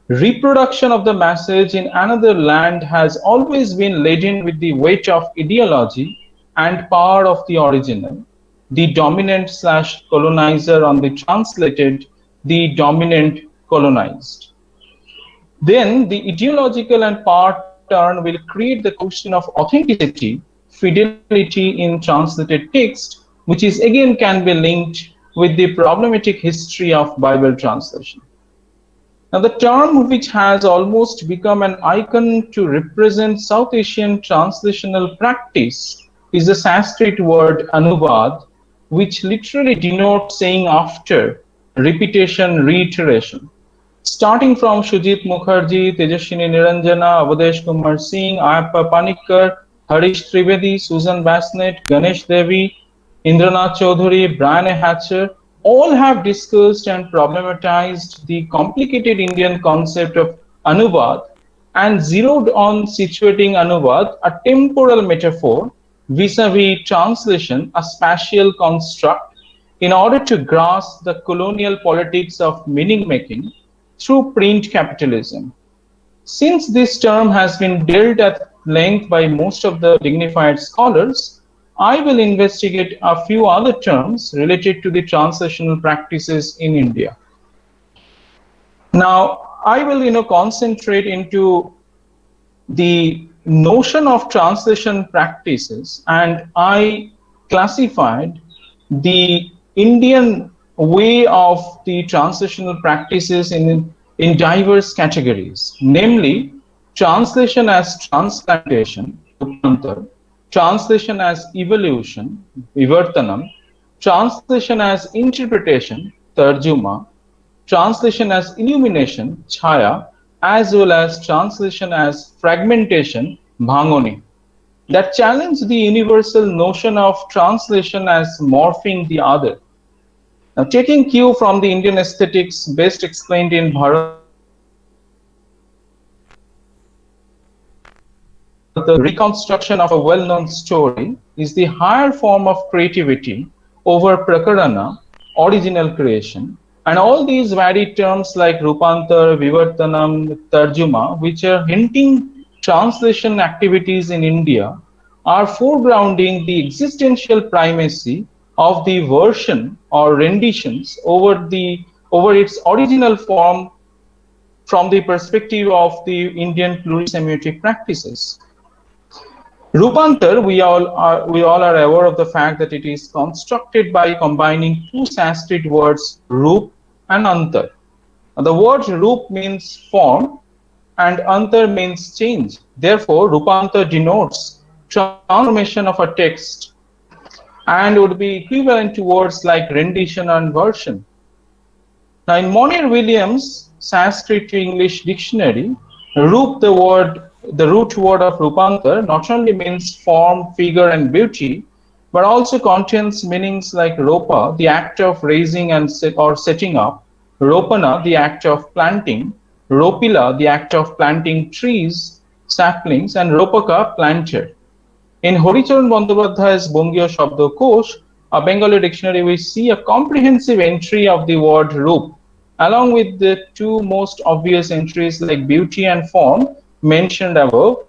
Reproduction of the message in another land has always been laden with the weight of ideology and power of the original, the dominant/colonizer on the translated, the dominant colonized. Then the ideological and power turn will create the question of authenticity, fidelity in translated text, which is again can be linked with the problematic history of Bible translation. Now, the term which has almost become an icon to represent South Asian translational practice is the Sanskrit word anubad, which literally denotes saying after, repetition, reiteration. Starting from Shujit Mukherjee, Tejaswini Niranjana, Avadesh Kumar Singh, Ayappa Panikkar, Harish Trivedi, Susan Bassnett, Ganesh Devi, Indranath Chaudhary, Brian A. Hatcher, all have discussed and problematized the complicated Indian concept of Anuvad and zeroed on situating Anuvad, a temporal metaphor, vis-a-vis translation, a spatial construct, in order to grasp the colonial politics of meaning making through print capitalism. Since this term has been dealt at length by most of the dignified scholars, I will investigate a few other terms related to the translational practices in India. Now, I will concentrate into the notion of translation practices, and I classified the Indian way of the translational practices in diverse categories, namely translation as transplantation, translation as evolution, vivartanam, translation as interpretation, tarjuma, translation as illumination, chaya, as well as translation as fragmentation, bhangoni, that challenge the universal notion of translation as morphing the other. Now, taking cue from the Indian aesthetics best explained in Bharat, the reconstruction of a well-known story is the higher form of creativity over prakarana, original creation, and all these varied terms like rupantar, vivartanam, tarjuma, which are hinting translation activities in India, are foregrounding the existential primacy of the version or renditions over its original form from the perspective of the Indian plurisemiotic practices. Rupantar, we all are aware of the fact that it is constructed by combining two Sanskrit words, rup and antar. The word rup means form and antar means change. Therefore, rupantar denotes transformation of a text and would be equivalent to words like rendition and version. Now, in Monier Williams' Sanskrit to English dictionary, rup, the root word of rupantar, not only means form, figure, and beauty, but also contains meanings like ropa, the act of raising or setting up, ropana, the act of planting, ropila, the act of planting trees, saplings, and ropaka, planter. In Horicharan Bandyopadhyay's Bongio Shabdo Kosh, a Bengali dictionary, we see a comprehensive entry of the word rup, along with the two most obvious entries like beauty and form mentioned above.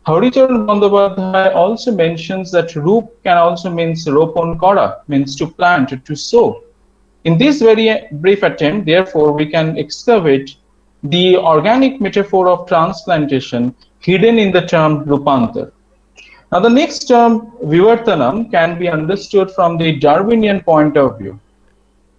Horicharan Bandyopadhyay also mentions that rup can also means ropon kora, means to plant, to sow. In this very brief attempt, therefore, we can excavate the organic metaphor of transplantation hidden in the term rupantar. Now, the next term, vivartanam, can be understood from the Darwinian point of view.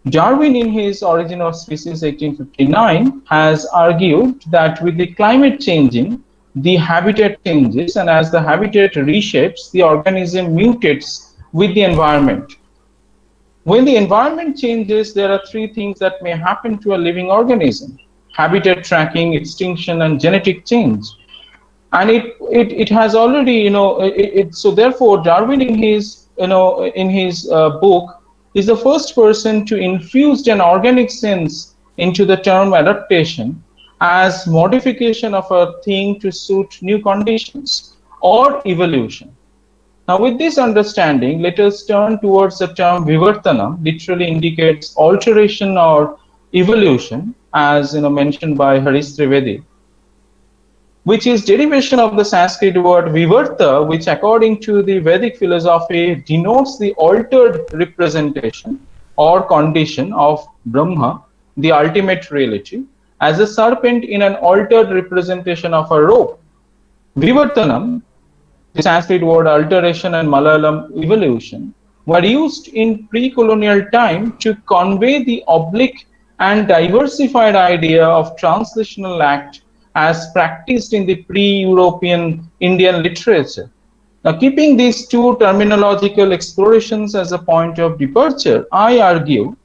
Darwin, in his Origin of Species 1859, has argued that with the climate changing, the habitat changes, and as the habitat reshapes, the organism mutates with the environment. When the environment changes, there are three things that may happen to a living organism: habitat tracking, extinction, and genetic change. And it has already, so therefore Darwin in his book is the first person to infuse an organic sense into the term adaptation as modification of a thing to suit new conditions, or evolution. Now, with this understanding, let us turn towards the term vivartanam, literally indicates alteration or evolution, as mentioned by Harish Trivedi, which is derivation of the Sanskrit word vivarta, which according to the Vedic philosophy denotes the altered representation or condition of Brahma, the ultimate reality, as a serpent in an altered representation of a rope. Vivartanam, the Sanskrit word alteration and Malayalam evolution, were used in pre-colonial time to convey the oblique and diversified idea of translational act as practiced in the pre-European Indian literature. Now, keeping these two terminological explorations as a point of departure, I argue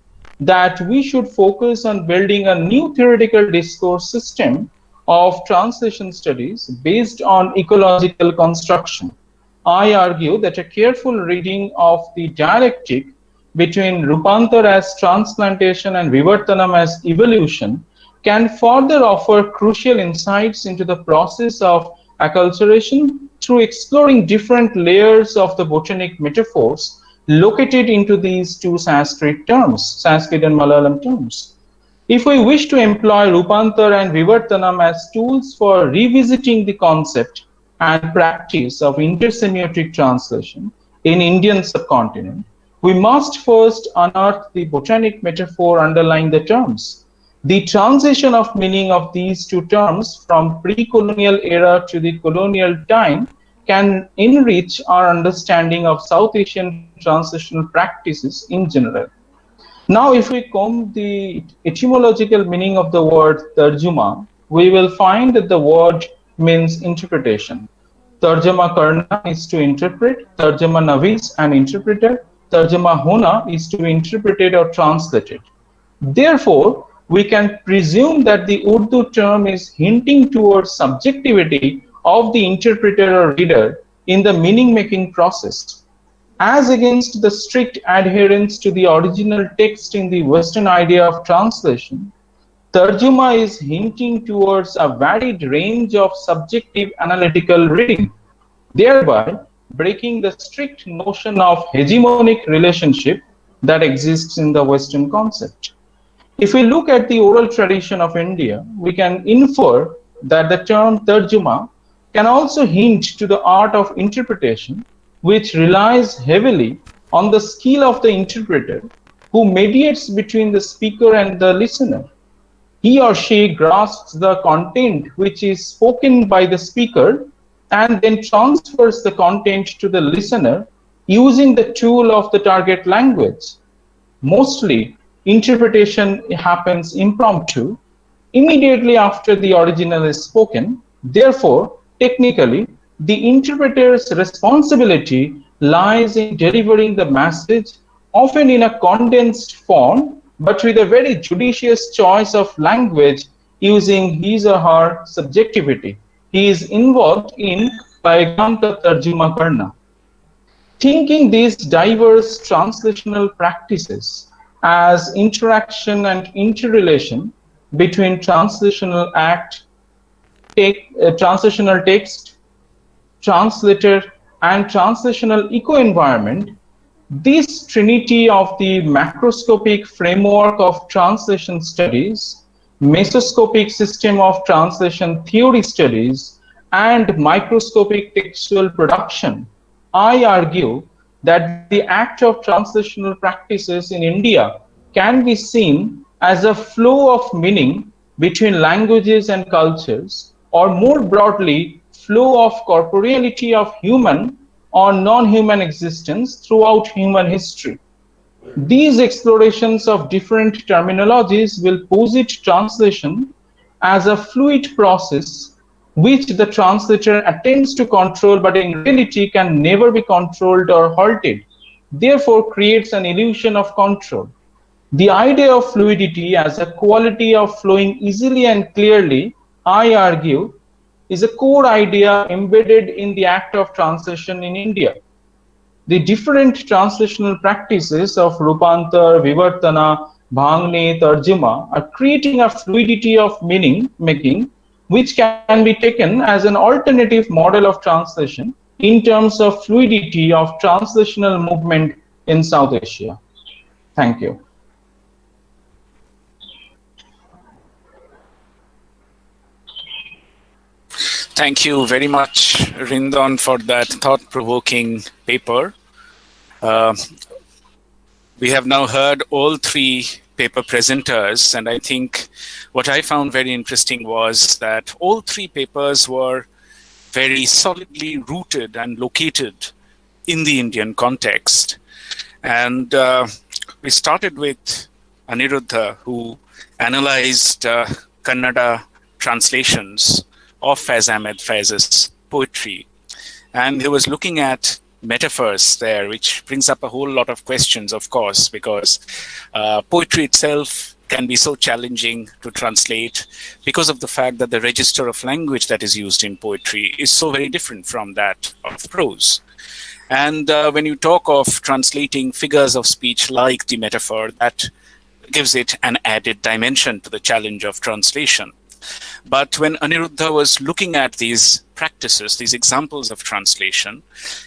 that we should focus on building a new theoretical discourse system of translation studies based on ecological construction. I argue that a careful reading of the dialectic between Rupantar as transplantation and Vivartanam as evolution can further offer crucial insights into the process of acculturation through exploring different layers of the botanic metaphors located into these two Sanskrit terms, Sanskrit and Malayalam terms. If we wish to employ Rupantar and Vivartanam as tools for revisiting the concept and practice of intersemiotic translation in Indian subcontinent, we must first unearth the botanic metaphor underlying the terms. The transition of meaning of these two terms from pre-colonial era to the colonial time can enrich our understanding of South Asian translational practices in general. Now, if we comb the etymological meaning of the word tarjuma, we will find that the word means interpretation. Tarjama karna is to interpret, tarjama navis an interpreter, tarjama hona is to be interpreted or translated. Therefore, we can presume that the Urdu term is hinting towards subjectivity of the interpreter or reader in the meaning-making process. As against the strict adherence to the original text in the Western idea of translation, Tarjuma is hinting towards a varied range of subjective analytical reading, thereby breaking the strict notion of hegemonic relationship that exists in the Western concept. If we look at the oral tradition of India, we can infer that the term Tarjuma can also hint to the art of interpretation, which relies heavily on the skill of the interpreter who mediates between the speaker and the listener. He or she grasps the content which is spoken by the speaker and then transfers the content to the listener using the tool of the target language. Mostly, interpretation happens impromptu, immediately after the original is spoken. Therefore, technically, the interpreter's responsibility lies in delivering the message, often in a condensed form, but with a very judicious choice of language using his or her subjectivity. He is involved in Paigam ka Tarjuma Karna. Thinking these diverse translational practices as interaction and interrelation between translational act, translational text, translator, and translational eco-environment, this trinity of the macroscopic framework of translation studies, mesoscopic system of translation theory studies, and microscopic textual production, I argue that the act of translational practices in India can be seen as a flow of meaning between languages and cultures, or more broadly, flow of corporeality of human or non-human existence throughout human history. These explorations of different terminologies will posit translation as a fluid process which the translator attempts to control, but in reality can never be controlled or halted, therefore creates an illusion of control. The idea of fluidity as a quality of flowing easily and clearly, I argue, is a core idea embedded in the act of translation in India. The different translational practices of Rupantar, Vivartana, Bhangni, Tarjuma are creating a fluidity of meaning making which can be taken as an alternative model of translation in terms of fluidity of translational movement in South Asia. Thank you.
Thank you very much, Rindon, for that thought-provoking paper. We have now heard all three paper presenters. And I think what I found very interesting was that all three papers were very solidly rooted and located in the Indian context. And we started with Aniruddha, who analyzed Kannada translations of Faiz Ahmed Faiz's poetry. And he was looking at metaphors there, which brings up a whole lot of questions, of course, because poetry itself can be so challenging to translate because of the fact that the register of language that is used in poetry is so very different from that of prose. And when you talk of translating figures of speech like the metaphor, that gives it an added dimension to the challenge of translation. But when Aniruddha was looking at these practices, these examples of translation,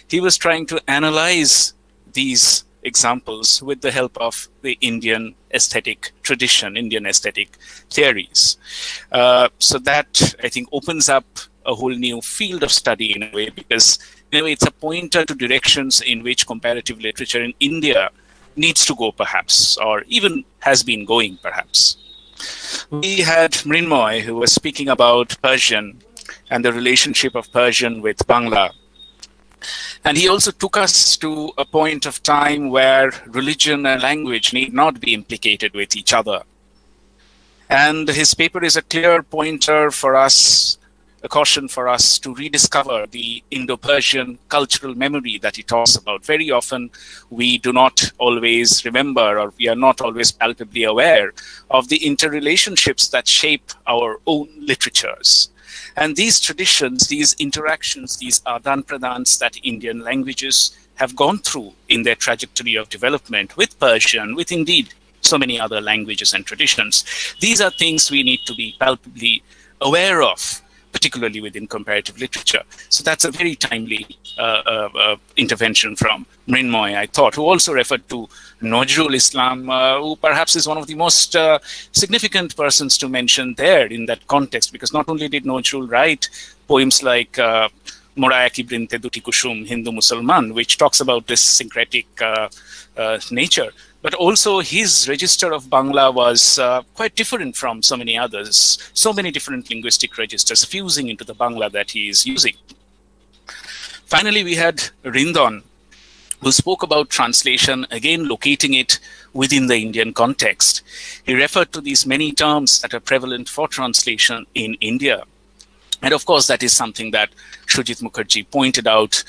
he was trying to analyze these examples with the help of the Indian aesthetic tradition, Indian aesthetic theories. So that, I think, opens up a whole new field of study in a way, because in a way it's a pointer to directions in which comparative literature in India needs to go, perhaps, or even has been going, perhaps. We had Mrinmoy, who was speaking about Persian and the relationship of Persian with Bangla. And he also took us to a point of time where religion and language need not be implicated with each other. And his paper is a clear pointer for us, a caution for us to rediscover the Indo-Persian cultural memory that he talks about. Very often, we do not always remember, or we are not always palpably aware of the interrelationships that shape our own literatures. And these traditions, these interactions, these adan-pradans that Indian languages have gone through in their trajectory of development with Persian, with indeed so many other languages and traditions, these are things we need to be palpably aware of, particularly within comparative literature. So that's a very timely intervention from Mrinmoy, I thought, who also referred to Nazrul Islam, who perhaps is one of the most significant persons to mention there in that context, because not only did Nazrul write poems like Moraya Ki Brinte Duti Kushum, Hindu Musalman, which talks about this syncretic nature, but also his register of Bangla was quite different from so many others, so many different linguistic registers fusing into the Bangla that he is using. Finally, we had Rindon, who spoke about translation, again locating it within the Indian context. He referred to these many terms that are prevalent for translation in India. And of course, that is something that Shujit Mukherjee pointed out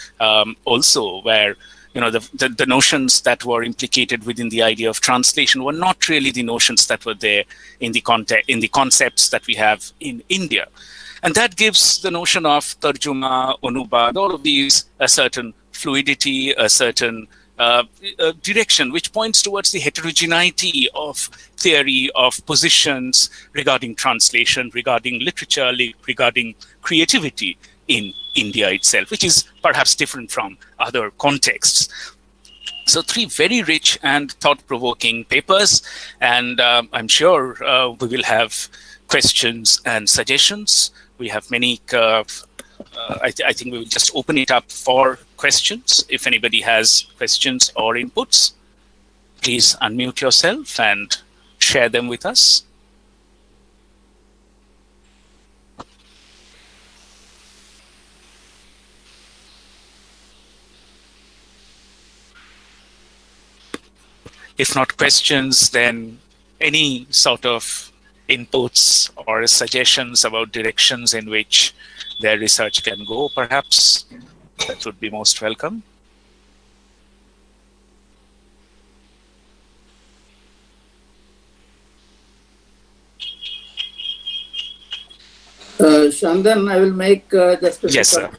also, where the notions that were implicated within the idea of translation were not really the notions that were there in the concepts that we have in India. And that gives the notion of tarjuma, onubad, all of these a certain fluidity, a certain direction, which points towards the heterogeneity of theory, of positions regarding translation, regarding literature, regarding creativity in India itself, which is perhaps different from other contexts. So 3 very rich and thought-provoking papers, and I'm sure we will have questions and suggestions. We have many, I think we will just open it up for questions. If anybody has questions or inputs, please unmute yourself and share them with us. If not questions, then any sort of inputs or suggestions about directions in which their research can go, perhaps, that would be most welcome.
Shandan, I will make just a
yes, sir.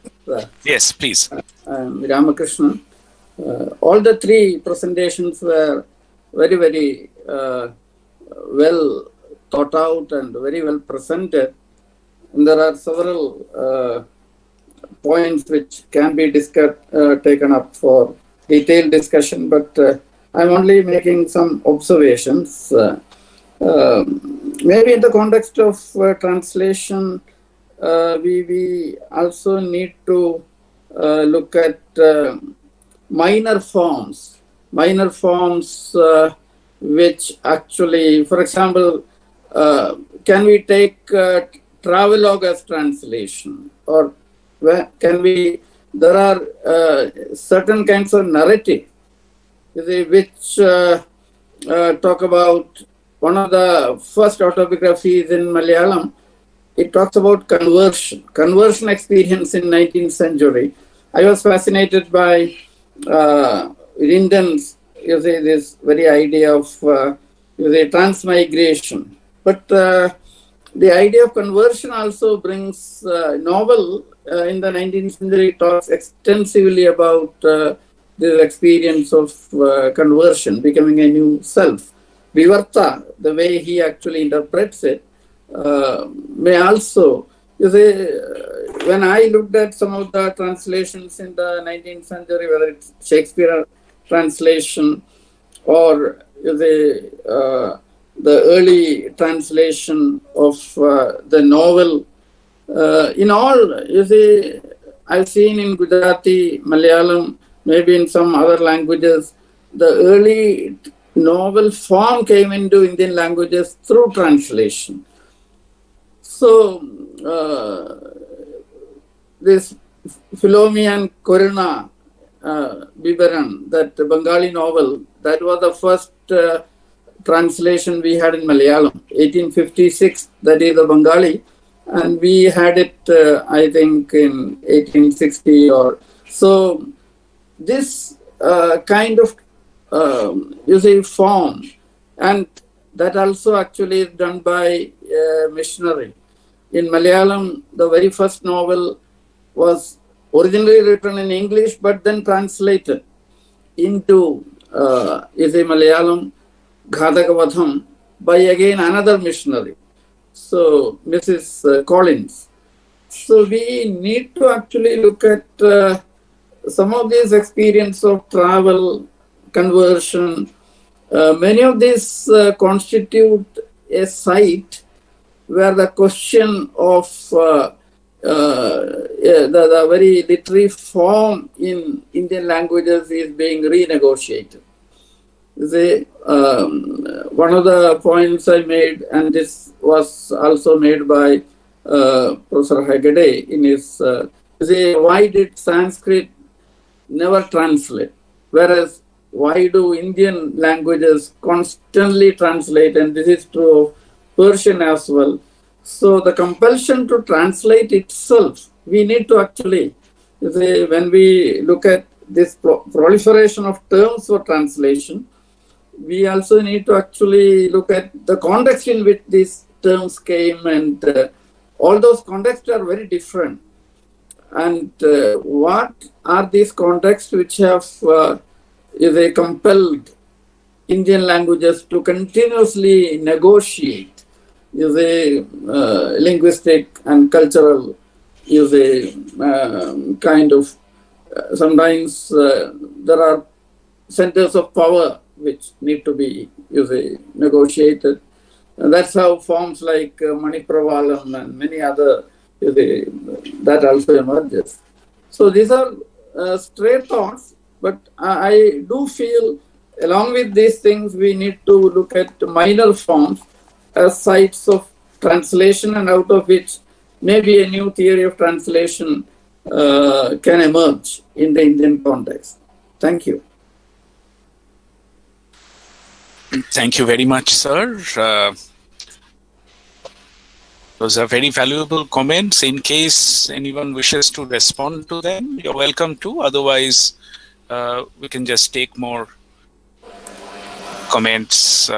Yes, please.
Ramakrishnan. All the 3 presentations were very, very well thought out and very well presented. And there are several points which can be taken up for detailed discussion, but I'm only making some observations. Maybe in the context of translation, we also need to look at minor forms
which actually, for example, can we take travelogue as translation, or can we? There are certain kinds of narrative which talk about one of the first autobiographies in Malayalam. It talks about conversion experience in 19th century. I was fascinated by Linden's, this very idea of transmigration. But the idea of conversion also brings novel in the 19th century talks extensively about the experience of conversion, becoming a new self. Vivarta, the way he actually interprets it, may also, when I looked at some of the translations in the 19th century, whether it's Shakespeare translation or the early translation of the novel, in all, I've seen in Gujarati, Malayalam, maybe in some other languages, the early novel form came into Indian languages through translation. So, this Philomi and Koruna Bibaran, that Bengali novel, that was the first translation we had in Malayalam, 1856, that is the Bengali, and we had it, I think, in 1860 or so. This kind of, form, and that also actually is done by missionary. In Malayalam, the very first novel was originally written in English, but then translated into Malayalam, Ghadakavatham, by again another missionary. So, Mrs. Collins. So, we need to actually look at some of these experience of travel, conversion. Many of these constitute a site where the question of the very literary form in Indian languages is being renegotiated. One of the points I made, and this was also made by Professor Hegde in his, why did Sanskrit never translate? Whereas, why do Indian languages constantly translate? And this is true of Persian as well. So the compulsion to translate itself, we need to actually, when we look at this proliferation of terms for translation, we also need to actually look at the context in which these terms came, and all those contexts are very different. And what are these contexts which have compelled Indian languages to continuously negotiate linguistic and cultural kind of, sometimes there are centers of power which need to be negotiated. And that's how forms like Manipravalam and many other, that also emerges. So these are stray thoughts, but I do feel along with these things, we need to look at minor forms as sites of translation, and out of which maybe a new theory of translation can emerge in the Indian context. Thank you.
Thank you very much, sir. Those are very valuable comments. In case anyone wishes to respond to them, you're welcome to. Otherwise, we can just take more comments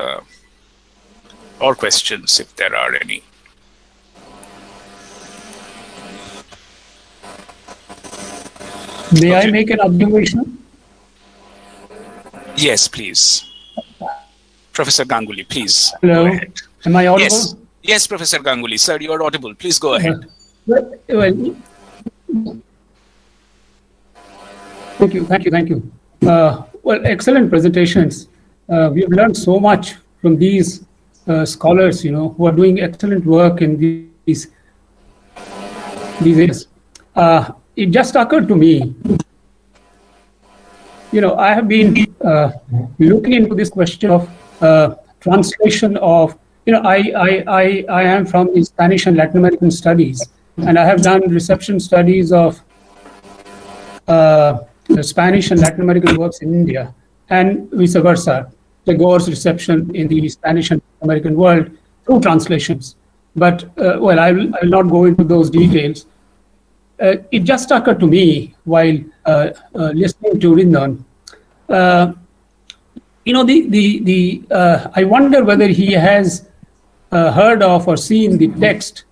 or questions if there are any.
May I make an observation?
Yes, please. Professor Ganguly, please.
Hello.
Go ahead.
Am I audible?
Yes. Yes, Professor Ganguly. Sir, you are audible. Please go ahead.
Well, thank you. Well, excellent presentations. We have learned so much from these scholars, who are doing excellent work in these areas. It just occurred to me, I have been looking into this question of translation of, I am from the Spanish and Latin American studies, and I have done reception studies of the Spanish and Latin American works in India, and vice versa. Tagore's reception in the Spanish and American world through translations. But, well, I will not go into those details. It just occurred to me while listening to Rindon. I wonder whether he has heard of or seen the text,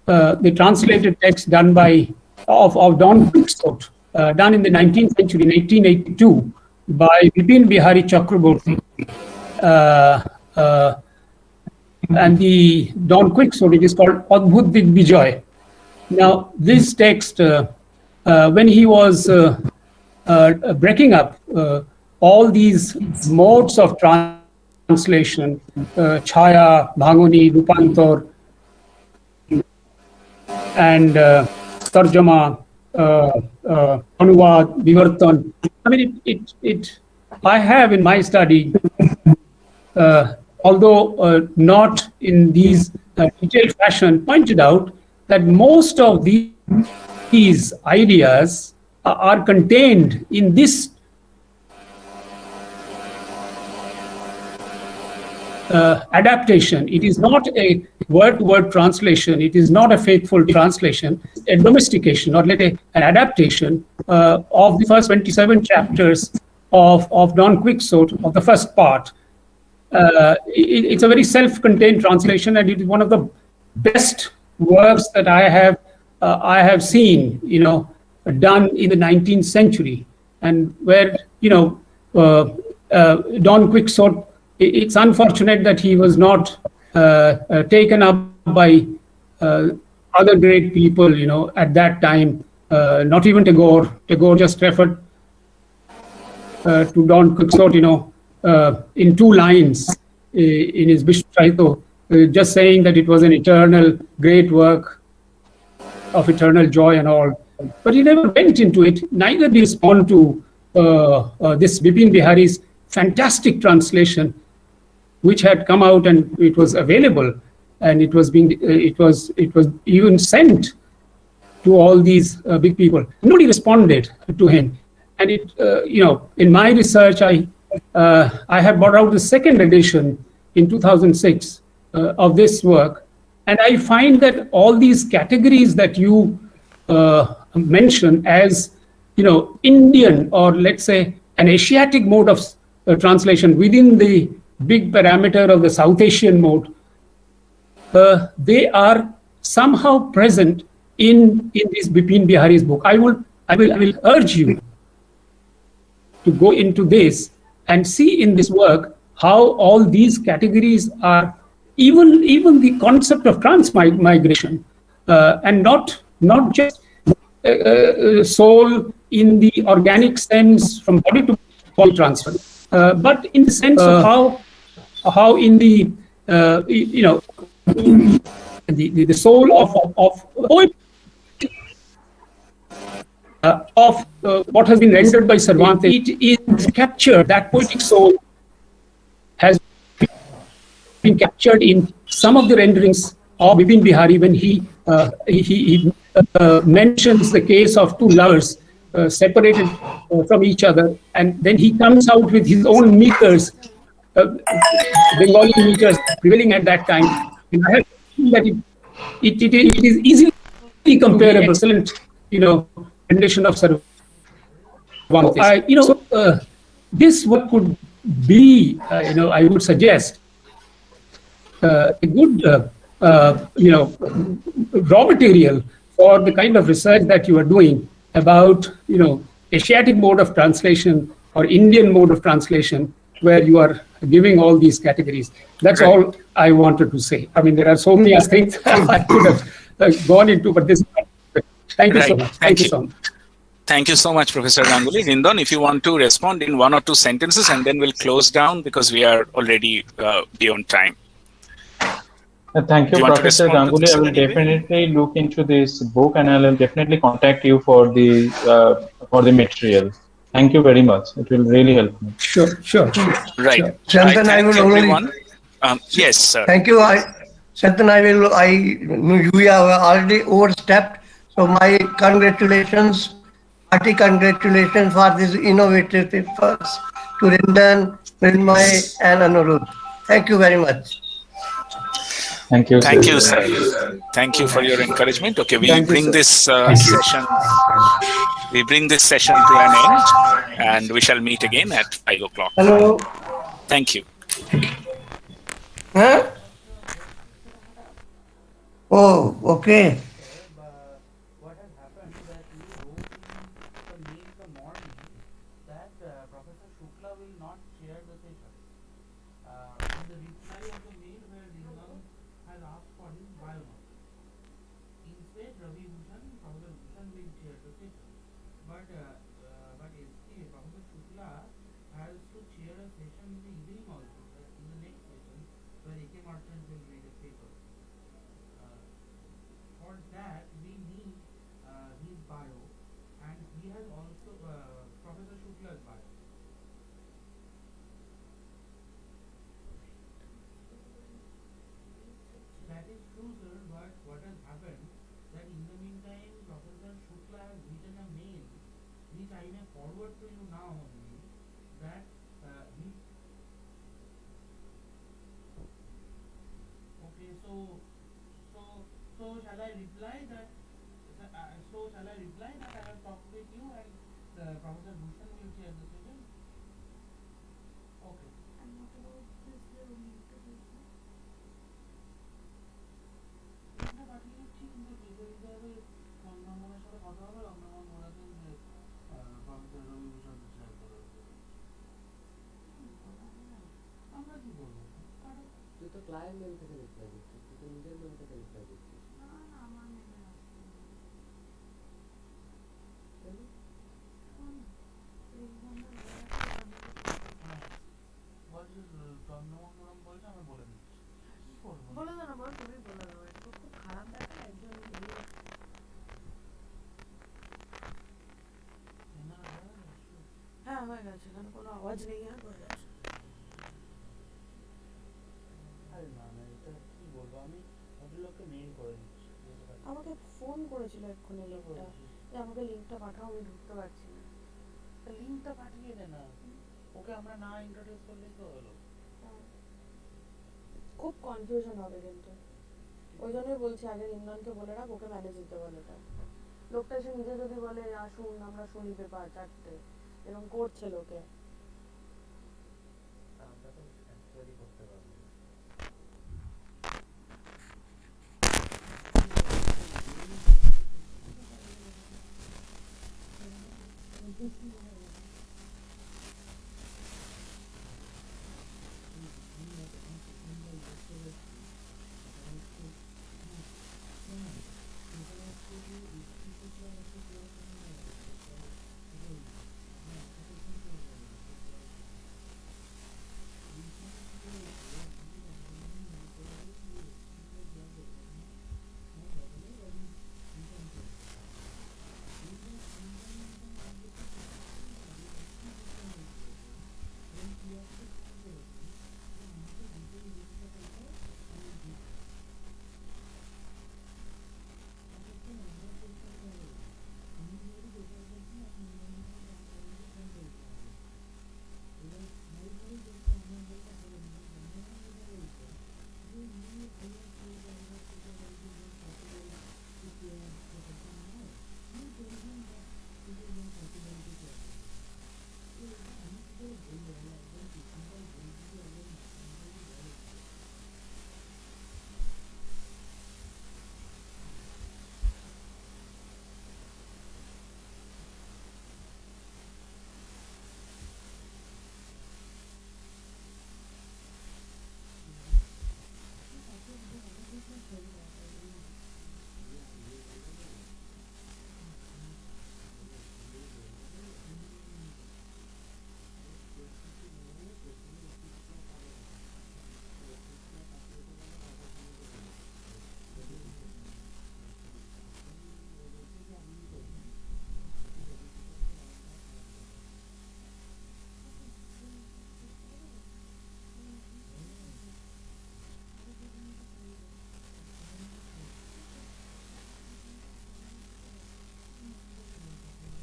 the translated text done by of Don Quixote, done in the 19th century, in 1882, by Bipin Bihari Chakraborty. And the Don Quixote, it is called Adbhut Digbijay. Now, this text, when he was breaking up all these modes of translation, Chaya, Bhanguni, Rupantor, and Tarjama, Anuvad, Vivartan. I mean, I have in my study, although not in these detailed fashion, pointed out that most of these ideas are contained in this adaptation. It is not a word-to-word translation. It is not a faithful translation. A domestication, or let's say an adaptation of the first 27 chapters of Don Quixote, of the first part. It's a very self-contained translation, and it is one of the best works that I have seen, done in the 19th century, and where Don Quixote. It's unfortunate that he was not taken up by other great people, at that time. Not even Tagore. Tagore just referred to Don Quixote, in 2 lines in his Vishnu Chaito, just saying that it was an eternal great work of eternal joy and all. But he never went into it. Neither did he respond to this Bipin Bihari's fantastic translation, which had come out and it was available, and it was even sent to all these big people. Nobody responded to him, and in my research, I have brought out the second edition in 2006 of this work, and I find that all these categories that you mention as Indian, or let's say an Asiatic mode of translation within the big parameter of the South Asian mode, they are somehow present in this Bipin Bihari's book. I will urge you to go into this and see in this work how all these categories are, even the concept of transmigration, and not just soul in the organic sense from body to body transfer, but in the sense of how in the the soul of what has been rendered by Cervantes. It is captured, that poetic soul has been captured in some of the renderings of Bipin Bihari when he mentions the case of 2 lovers separated from each other, and then he comes out with his own meters, Bengali meters prevailing at that time. And I have seen that it is easily comparable, excellent, rendition of Cervantes. This work could be, I would suggest, a good, raw material for the kind of research that you are doing about, Asiatic mode of translation or Indian mode of translation, where you are giving all these categories. That's all I wanted to say. I mean, there are so many things I could have gone into, but this. Thank you so much. Thank you so much.
Thank you so much, Professor Ganguly. Rindon, if you want to respond in 1 or 2 sentences, and then we'll close down because we are already beyond time.
Thank you, Professor Ganguly. I will definitely look into this book, and I will definitely contact you for the material. Thank you very much. It will really help me.
Sure.
Right.
Sure.
Shantanu, I
thank
will only.
everyone. Yes, sir.
Thank you. Shantanu, we have already overstepped. So my congratulations, hearty congratulations for this innovative efforts to Rindan, Mrinmoy and Anuruddh. Thank you very much.
Thank you,
Thank you,
sir.
sir. Thank you for your encouragement. Okay, we
Thank you,
bring
sir.
this session. We bring this session to an end, and we shall meet again at 5 o'clock.
Hello.
Thank you.
Huh? Oh, okay.
আমাকে phone করেছিল এক্ষুনি লোকটা যে আমাকে লিংকটা পাঠাও, আমি ঢুকতে পারছি না। লিংকটা পাঠিয়ে দে না, ওকে আমরা না ইন্ট্রোডিউস করলেই তো হলো। খুব কনফিউশন হবে কিন্তু, ওই জন্যই বলছি আগে ইমরানকে বলে রাখ, ওকে ম্যানেজ দিতে বলে। লোকটা এসে নিজে যদি বলে আসুন আমরা শুনি পেপার চারটে, এরকম করছে লোকে।